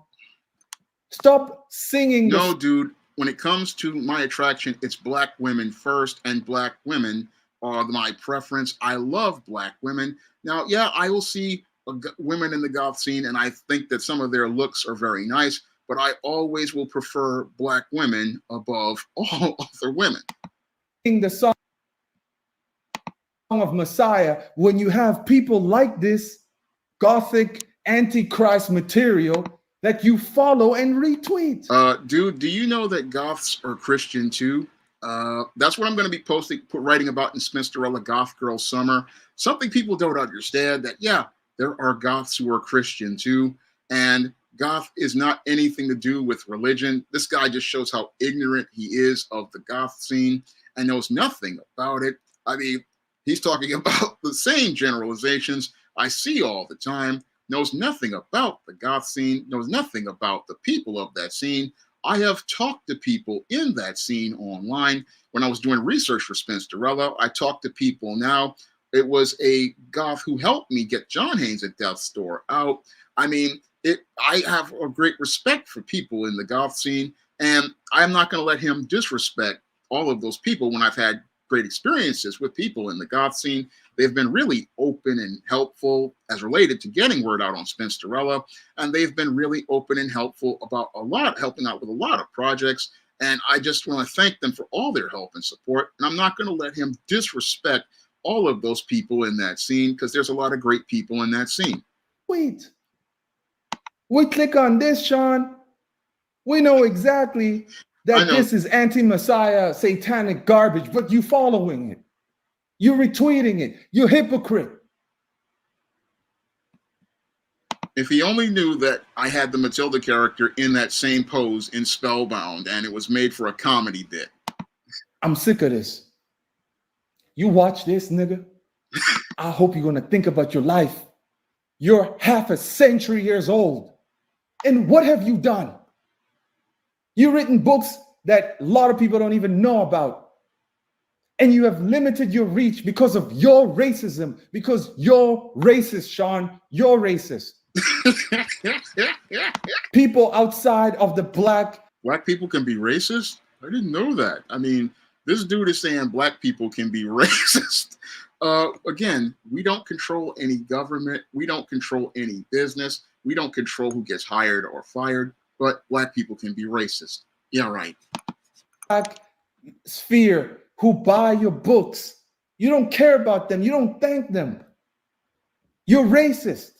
Stop singing. No, dude. When it comes to my attraction, it's Black women first, and Black women are my preference. I love Black women. Now, yeah, I will see women in the goth scene, and I think that some of their looks are very nice, but I always will prefer Black women above all other women. The song of Messiah, when you have people like this gothic antichrist material that you follow and retweet. Dude, do you know that goths are Christian too? That's what I'm going to be writing about in Spinsterella Goth Girl Summer. Something people don't understand, that, yeah, there are goths who are Christian too. And goth is not anything to do with religion. This guy just shows how ignorant he is of the goth scene and knows nothing about it. I mean, he's talking about the same generalizations I see all the time, knows nothing about the goth scene, knows nothing about the people of that scene. I have talked to people in that scene online. When I was doing research for Spinsterella, I talked to people now. It was a goth who helped me get John Haynes at Death's Door out. I mean, I have a great respect for people in the goth scene, and I'm not going to let him disrespect all of those people when I've had great experiences with people in the goth scene. They've been really open and helpful as related to getting word out on Spinsterella, and they've been really open and helpful about helping out with a lot of projects, and I just want to thank them for all their help and support, and I'm not going to let him disrespect all of those people in that scene, because there's a lot of great people in that scene. Wait. We click on this, Sean. We know exactly that this is anti-Messiah, satanic garbage, but you following it. You're retweeting it. You're a hypocrite. If he only knew that I had the Matilda character in that same pose in Spellbound, and it was made for a comedy bit. I'm sick of this. You watch this, nigga. I hope you're going to think about your life. You're half a century years old. And what have you done? You've written books that a lot of people don't even know about. And you have limited your reach because of your racism. Because you're racist, Sean. You're racist. People outside of the Black people can be racist? I didn't know that. I mean, this dude is saying Black people can be racist. Again, we don't control any government. We don't control any business. We don't control who gets hired or fired, but Black people can be racist. Yeah, right. Black sphere who buy your books. You don't care about them. You don't thank them. You're racist.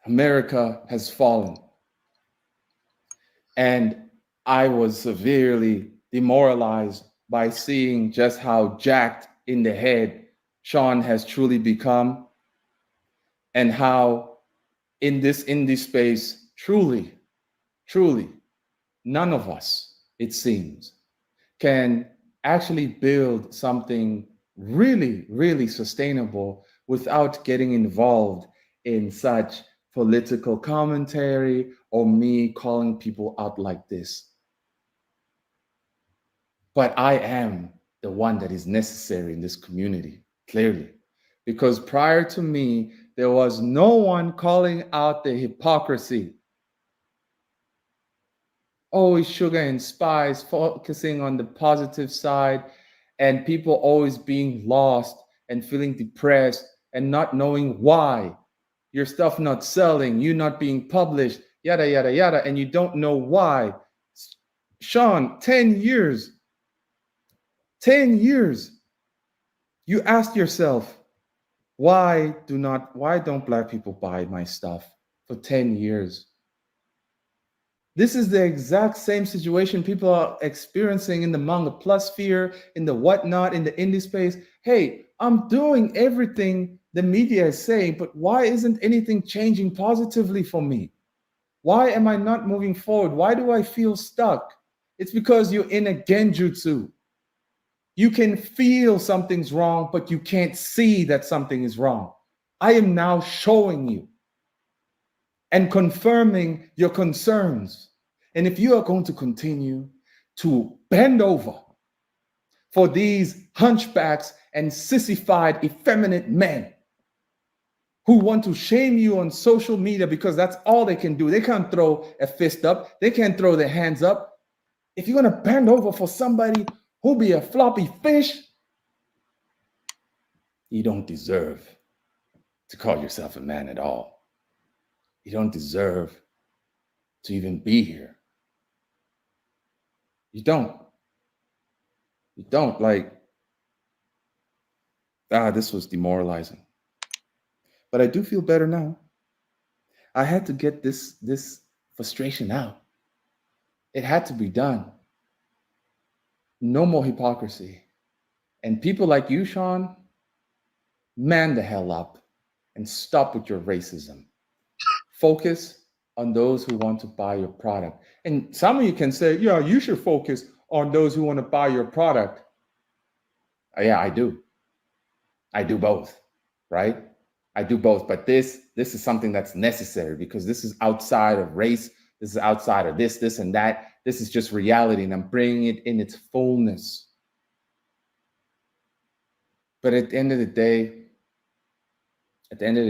America has fallen. And I was severely demoralized by seeing just how jacked in the head Sean has truly become, and how in this indie space, truly, truly, none of us, it seems, can actually build something really, really sustainable without getting involved in such political commentary or me calling people out like this. But I am the one that is necessary in this community, clearly. Because prior to me, there was no one calling out the hypocrisy. Always sugar and spice, focusing on the positive side, and people always being lost and feeling depressed and not knowing why. Your stuff not selling, you not being published, yada, yada, yada, and you don't know why. Sean, 10 years, 10 years. You asked yourself, why don't black people buy my stuff for 10 years? This is the exact same situation people are experiencing in the manga plus sphere, in the whatnot, in the indie space. Hey, I'm doing everything the media is saying, but why isn't anything changing positively for me? Why am I not moving forward? Why do I feel stuck? It's because you're in a genjutsu. You can feel something's wrong, but you can't see that something is wrong. I am now showing you and confirming your concerns. And if you are going to continue to bend over for these hunchbacks and sissified, effeminate men who want to shame you on social media because that's all they can do, they can't throw a fist up, they can't throw their hands up. If you're going to bend over for somebody who be a floppy fish, you don't deserve to call yourself a man at all. You don't deserve to even be here. You don't. You don't. This was demoralizing. But I do feel better now. I had to get this frustration out. It had to be done. No more hypocrisy. And people like you, Sean, man the hell up and stop with your racism. Focus on those who want to buy your product. And some of you can say, yeah, you should focus on those who want to buy your product. Yeah, I do. I do both, right? I do both. But this is something that's necessary because this is outside of race. This is outside of this, and that. This is just reality, and I'm bringing it in its fullness. But at the end of the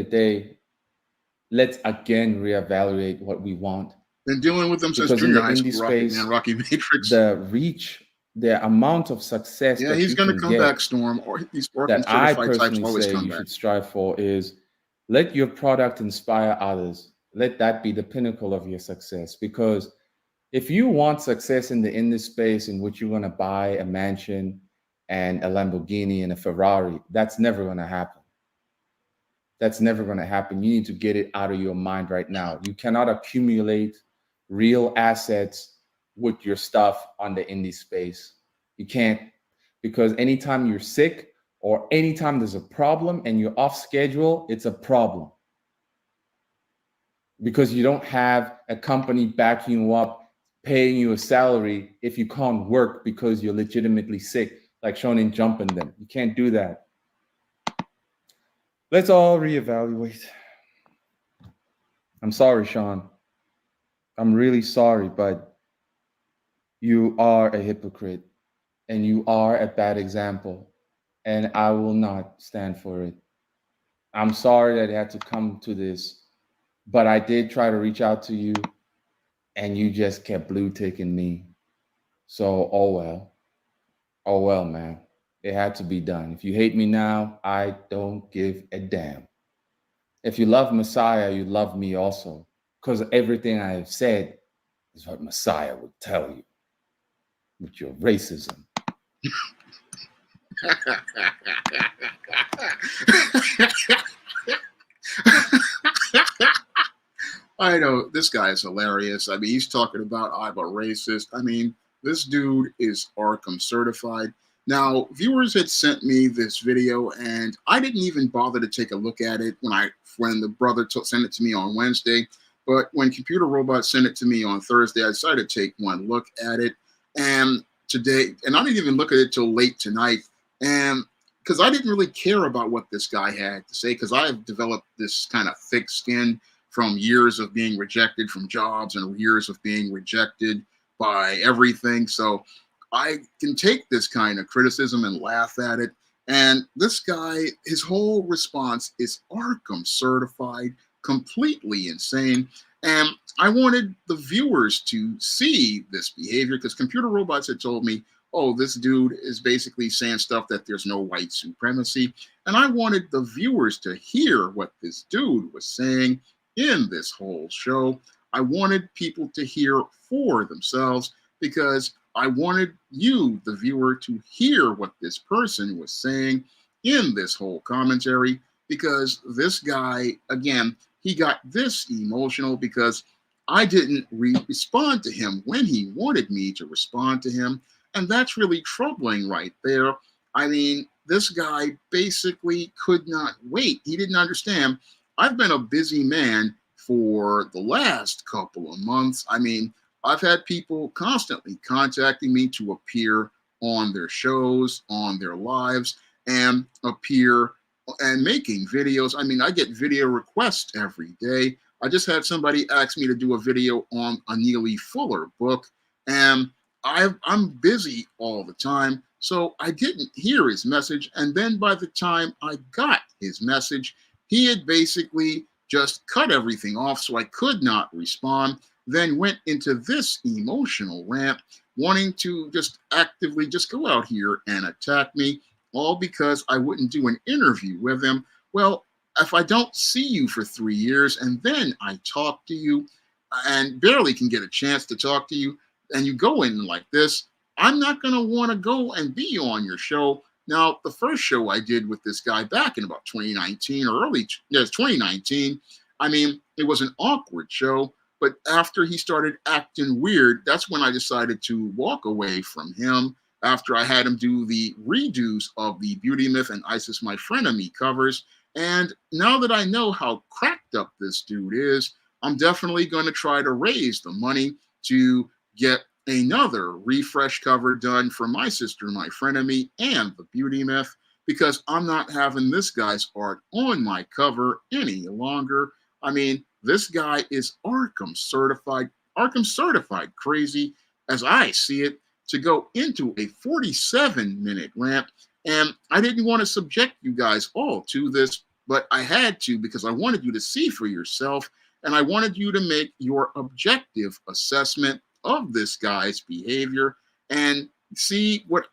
day, let's again reevaluate what we want. Been dealing with them since Because in junior the high indie school, space, Rocky Matrix. the reach, the amount of success Yeah, that he's you going to can come get, back, Storm, or these orphan that I certified types personally always say come you back. should strive for is let your product inspire others. Let that be the pinnacle of your success. Because if you want success in the indie space in which you're going to buy a mansion and a Lamborghini and a Ferrari, that's never going to happen. That's never going to happen. You need to get it out of your mind right now. You cannot accumulate real assets with your stuff on the indie space. You can't, because anytime you're sick or anytime there's a problem and you're off schedule, it's a problem. Because you don't have a company backing you up, paying you a salary if you can't work because you're legitimately sick, like Shonen Jumping them. You can't do that. Let's all reevaluate. I'm sorry, Sean. I'm really sorry, but you are a hypocrite and you are a bad example, and I will not stand for it. I'm sorry that it had to come to this, but I did try to reach out to you and you just kept blue ticking me. So, oh well, man. It had to be done. If you hate me now, I don't give a damn. If you love Messiah, you love me also, because everything I have said is what Messiah would tell you with your racism. I know this guy is hilarious. I mean, he's talking about I'm a racist. I mean, this dude is Arkham certified. Now, viewers had sent me this video, and I didn't even bother to take a look at it when the brother sent it to me on Wednesday. But when Computer Robot sent it to me on Thursday, I decided to take one look at it. And today, and I didn't even look at it till late tonight, and because I didn't really care about what this guy had to say, because I've developed this kind of thick skin from years of being rejected from jobs and years of being rejected by everything. So I can take this kind of criticism and laugh at it. And this guy, his whole response is Arkham certified, completely insane. And I wanted the viewers to see this behavior because Computer Robots had told me, oh, this dude is basically saying stuff that there's no white supremacy. And I wanted the viewers to hear what this dude was saying in this whole show. I wanted people to hear for themselves because I wanted you, the viewer, to hear what this person was saying in this whole commentary, because this guy, again, he got this emotional because I didn't respond to him when he wanted me to respond to him. And that's really troubling right there. I mean, this guy basically could not wait. He didn't understand. I've been a busy man for the last couple of months. I mean, I've had people constantly contacting me to appear on their shows, on their lives, and appear and making videos. I mean, I get video requests every day. I just had somebody ask me to do a video on a Neely Fuller book, and I'm busy all the time, so I didn't hear his message. And then by the time I got his message, he had basically just cut everything off, so I could not respond. Then went into this emotional rant, wanting to just actively just go out here and attack me, all because I wouldn't do an interview with him. Well, if I don't see you for 3 years and then I talk to you and barely can get a chance to talk to you, and you go in like this, I'm not going to want to go and be on your show. Now, the first show I did with this guy back in about 2019 or early, yes, 2019, I mean, it was an awkward show, but after he started acting weird, that's when I decided to walk away from him after I had him do the redos of the Beauty Myth and Isis My Frenemy covers. And now that I know how cracked up this dude is, I'm definitely going to try to raise the money to get another refresh cover done for My Sister, My Frenemy, and the Beauty Myth, because I'm not having this guy's art on my cover any longer. I mean, this guy is Arkham certified crazy, as I see it, to go into a 47-minute rant. And I didn't want to subject you guys all to this, but I had to because I wanted you to see for yourself, and I wanted you to make your objective assessment of this guy's behavior and see what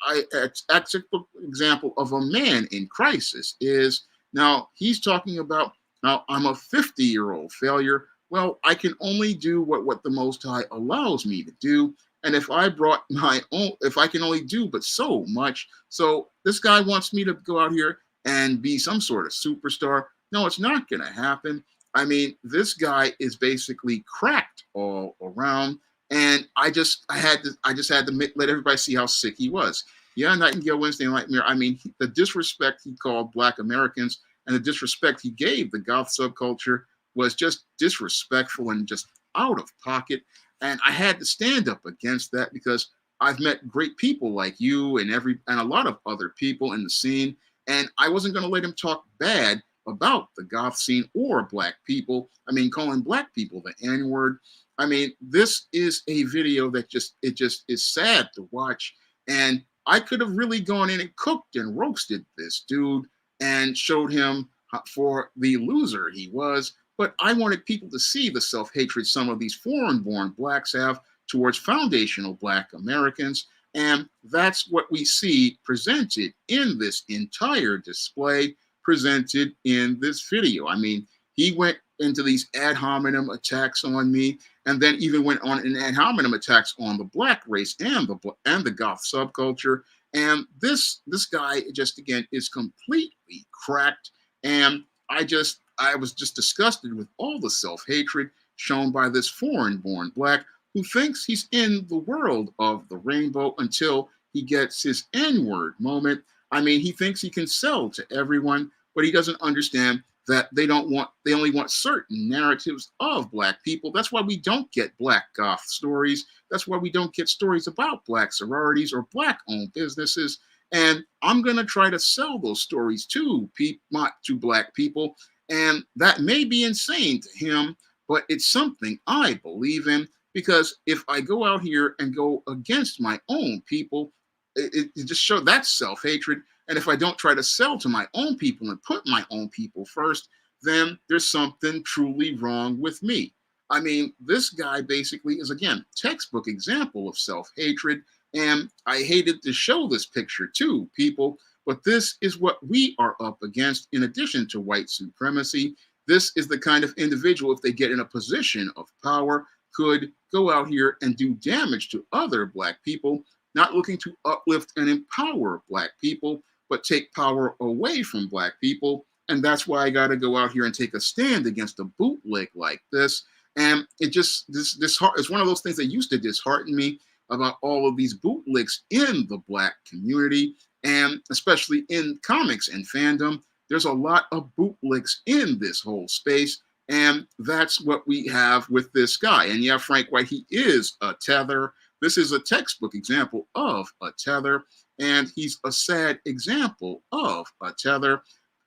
example of a man in crisis is. Now, he's talking about, now I'm a 50-year-old failure. Well, I can only do what the Most High allows me to do. And if I brought my own, if I can only do but so much. So this guy wants me to go out here and be some sort of superstar. No, it's not going to happen. I mean, this guy is basically cracked all around. And I just had to let everybody see how sick he was. Yeah, Nightingale, Wednesday Nightmare. I mean, the disrespect he called Black Americans and the disrespect he gave the goth subculture was just disrespectful and just out of pocket. And I had to stand up against that because I've met great people like you and a lot of other people in the scene, and I wasn't going to let him talk bad about the goth scene or black people. I mean, calling black people the N-word. I mean, this is a video that just is sad to watch. And I could have really gone in and cooked and roasted this dude and showed him for the loser he was. But I wanted people to see the self-hatred some of these foreign-born blacks have towards foundational black Americans. And that's what we see presented in this entire display, presented in this video. I mean, he went into these ad hominem attacks on me, and then even went on an ad hominem attacks on the black race and the goth subculture. And this guy just, again, is completely cracked. And I was just disgusted with all the self-hatred, shown by this foreign-born black who thinks he's in the world of the rainbow until he gets his N-word moment. I mean, he thinks he can sell to everyone, but he doesn't understand that they only want certain narratives of black people. That's why we don't get black goth stories. That's why we don't get stories about black sororities or black-owned businesses. And I'm going to try to sell those stories to black people. And that may be insane to him, but it's something I believe in, because if I go out here and go against my own people, it just shows that's self-hatred. And if I don't try to sell to my own people and put my own people first, then there's something truly wrong with me. I mean, this guy basically is, again, textbook example of self-hatred. And I hated to show this picture to people, but this is what we are up against in addition to white supremacy. This is the kind of individual, if they get in a position of power, could go out here and do damage to other black people, not looking to uplift and empower black people, but take power away from black people. And that's why I got to go out here and take a stand against a bootlick like this. And it just, it's one of those things that used to dishearten me about all of these bootlicks in the black community, and especially in comics and fandom. There's a lot of bootlicks in this whole space. And that's what we have with this guy. And yeah, Frank White, he is a tether. This is a textbook example of a tether. And he's a sad example of a tether.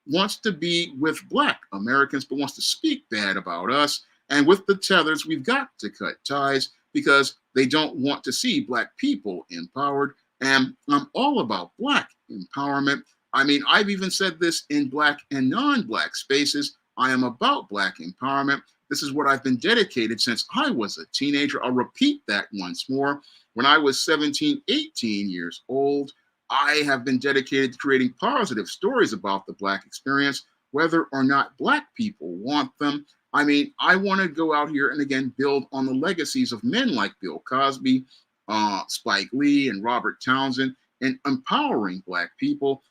Wants to be with black Americans, but wants to speak bad about us. And with the tethers, we've got to cut ties, because they don't want to see black people empowered. And I'm all about black empowerment. I mean, I've even said this in black and non-black spaces. I am about black empowerment. This is what I've been dedicated since I was a teenager. I'll repeat that once more. When I was 17, 18 years old, I have been dedicated to creating positive stories about the black experience, whether or not black people want them. I mean, I want to go out here and, again, build on the legacies of men like Bill Cosby, Spike Lee, and Robert Townsend, and empowering black people,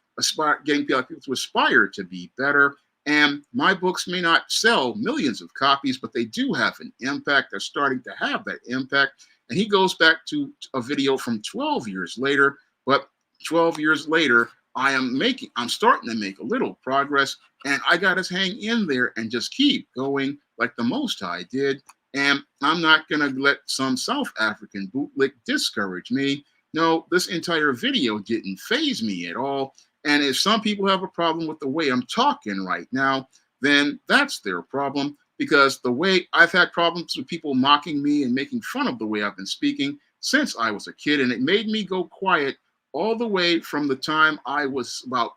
getting black people to aspire to be better. And my books may not sell millions of copies, but they do have an impact. They're starting to have that impact. And he goes back to a video from 12 years later, but 12 years later, I'm starting to make a little progress, and I got to hang in there and just keep going like the Most High did. And I'm not going to let some South African bootlick discourage me. No, this entire video didn't faze me at all. And if some people have a problem with the way I'm talking right now, then that's their problem, because the way I've had problems with people mocking me and making fun of the way I've been speaking since I was a kid, and it made me go quiet all the way from the time I was about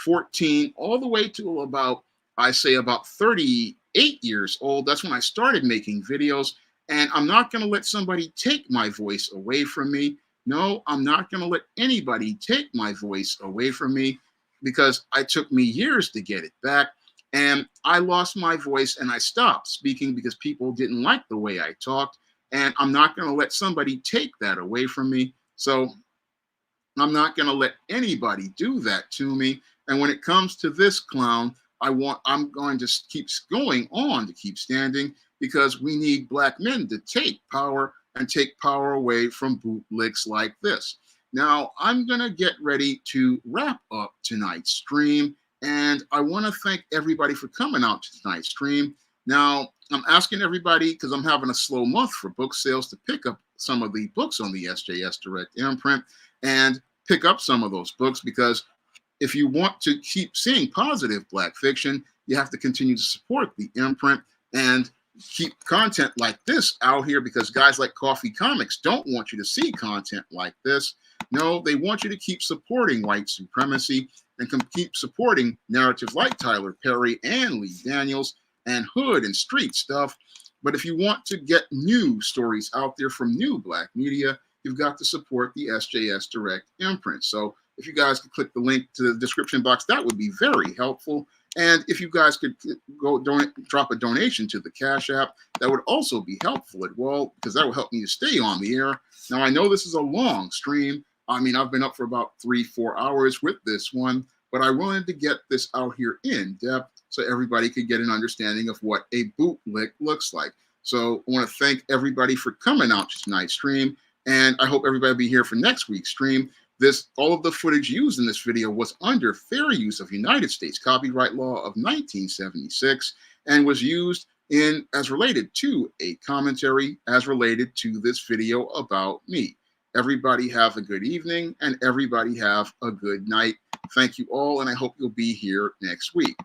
14, all the way to about 38 years old. That's when I started making videos. And I'm not going to let somebody take my voice away from me. No, I'm not going to let anybody take my voice away from me, because it took me years to get it back. And I lost my voice and I stopped speaking because people didn't like the way I talked. And I'm not going to let somebody take that away from me. So I'm not going to let anybody do that to me. And when it comes to this clown, I'm going to keep going on to keep standing, because we need black men to take power and take power away from bootlicks like this. Now, I'm going to get ready to wrap up tonight's stream, and I want to thank everybody for coming out to tonight's stream. Now, I'm asking everybody, because I'm having a slow month for book sales, to pick up some of the books on the SJS Direct imprint and pick up some of those books, because if you want to keep seeing positive black fiction, you have to continue to support the imprint and keep content like this out here, because guys like Coffee Comics don't want you to see content like this. No, they want you to keep supporting white supremacy and keep supporting narratives like Tyler Perry and Lee Daniels and hood and street stuff. But if you want to get new stories out there from new black media, you've got to support the SJS Direct imprint. So if you guys could click the link to the description box, that would be very helpful. And if you guys could go drop a donation to the Cash App, that would also be helpful as well, because that will help me to stay on the air. Now, I know this is a long stream. I mean, I've been up for about 3-4 hours with this one, but I wanted to get this out here in depth so everybody could get an understanding of what a bootlick looks like. So I want to thank everybody for coming out to tonight's stream, and I hope everybody will be here for next week's stream. All of the footage used in this video was under fair use of United States copyright law of 1976 and was used as related to a commentary as related to this video about me. Everybody have a good evening and everybody have a good night. Thank you all, and I hope you'll be here next week.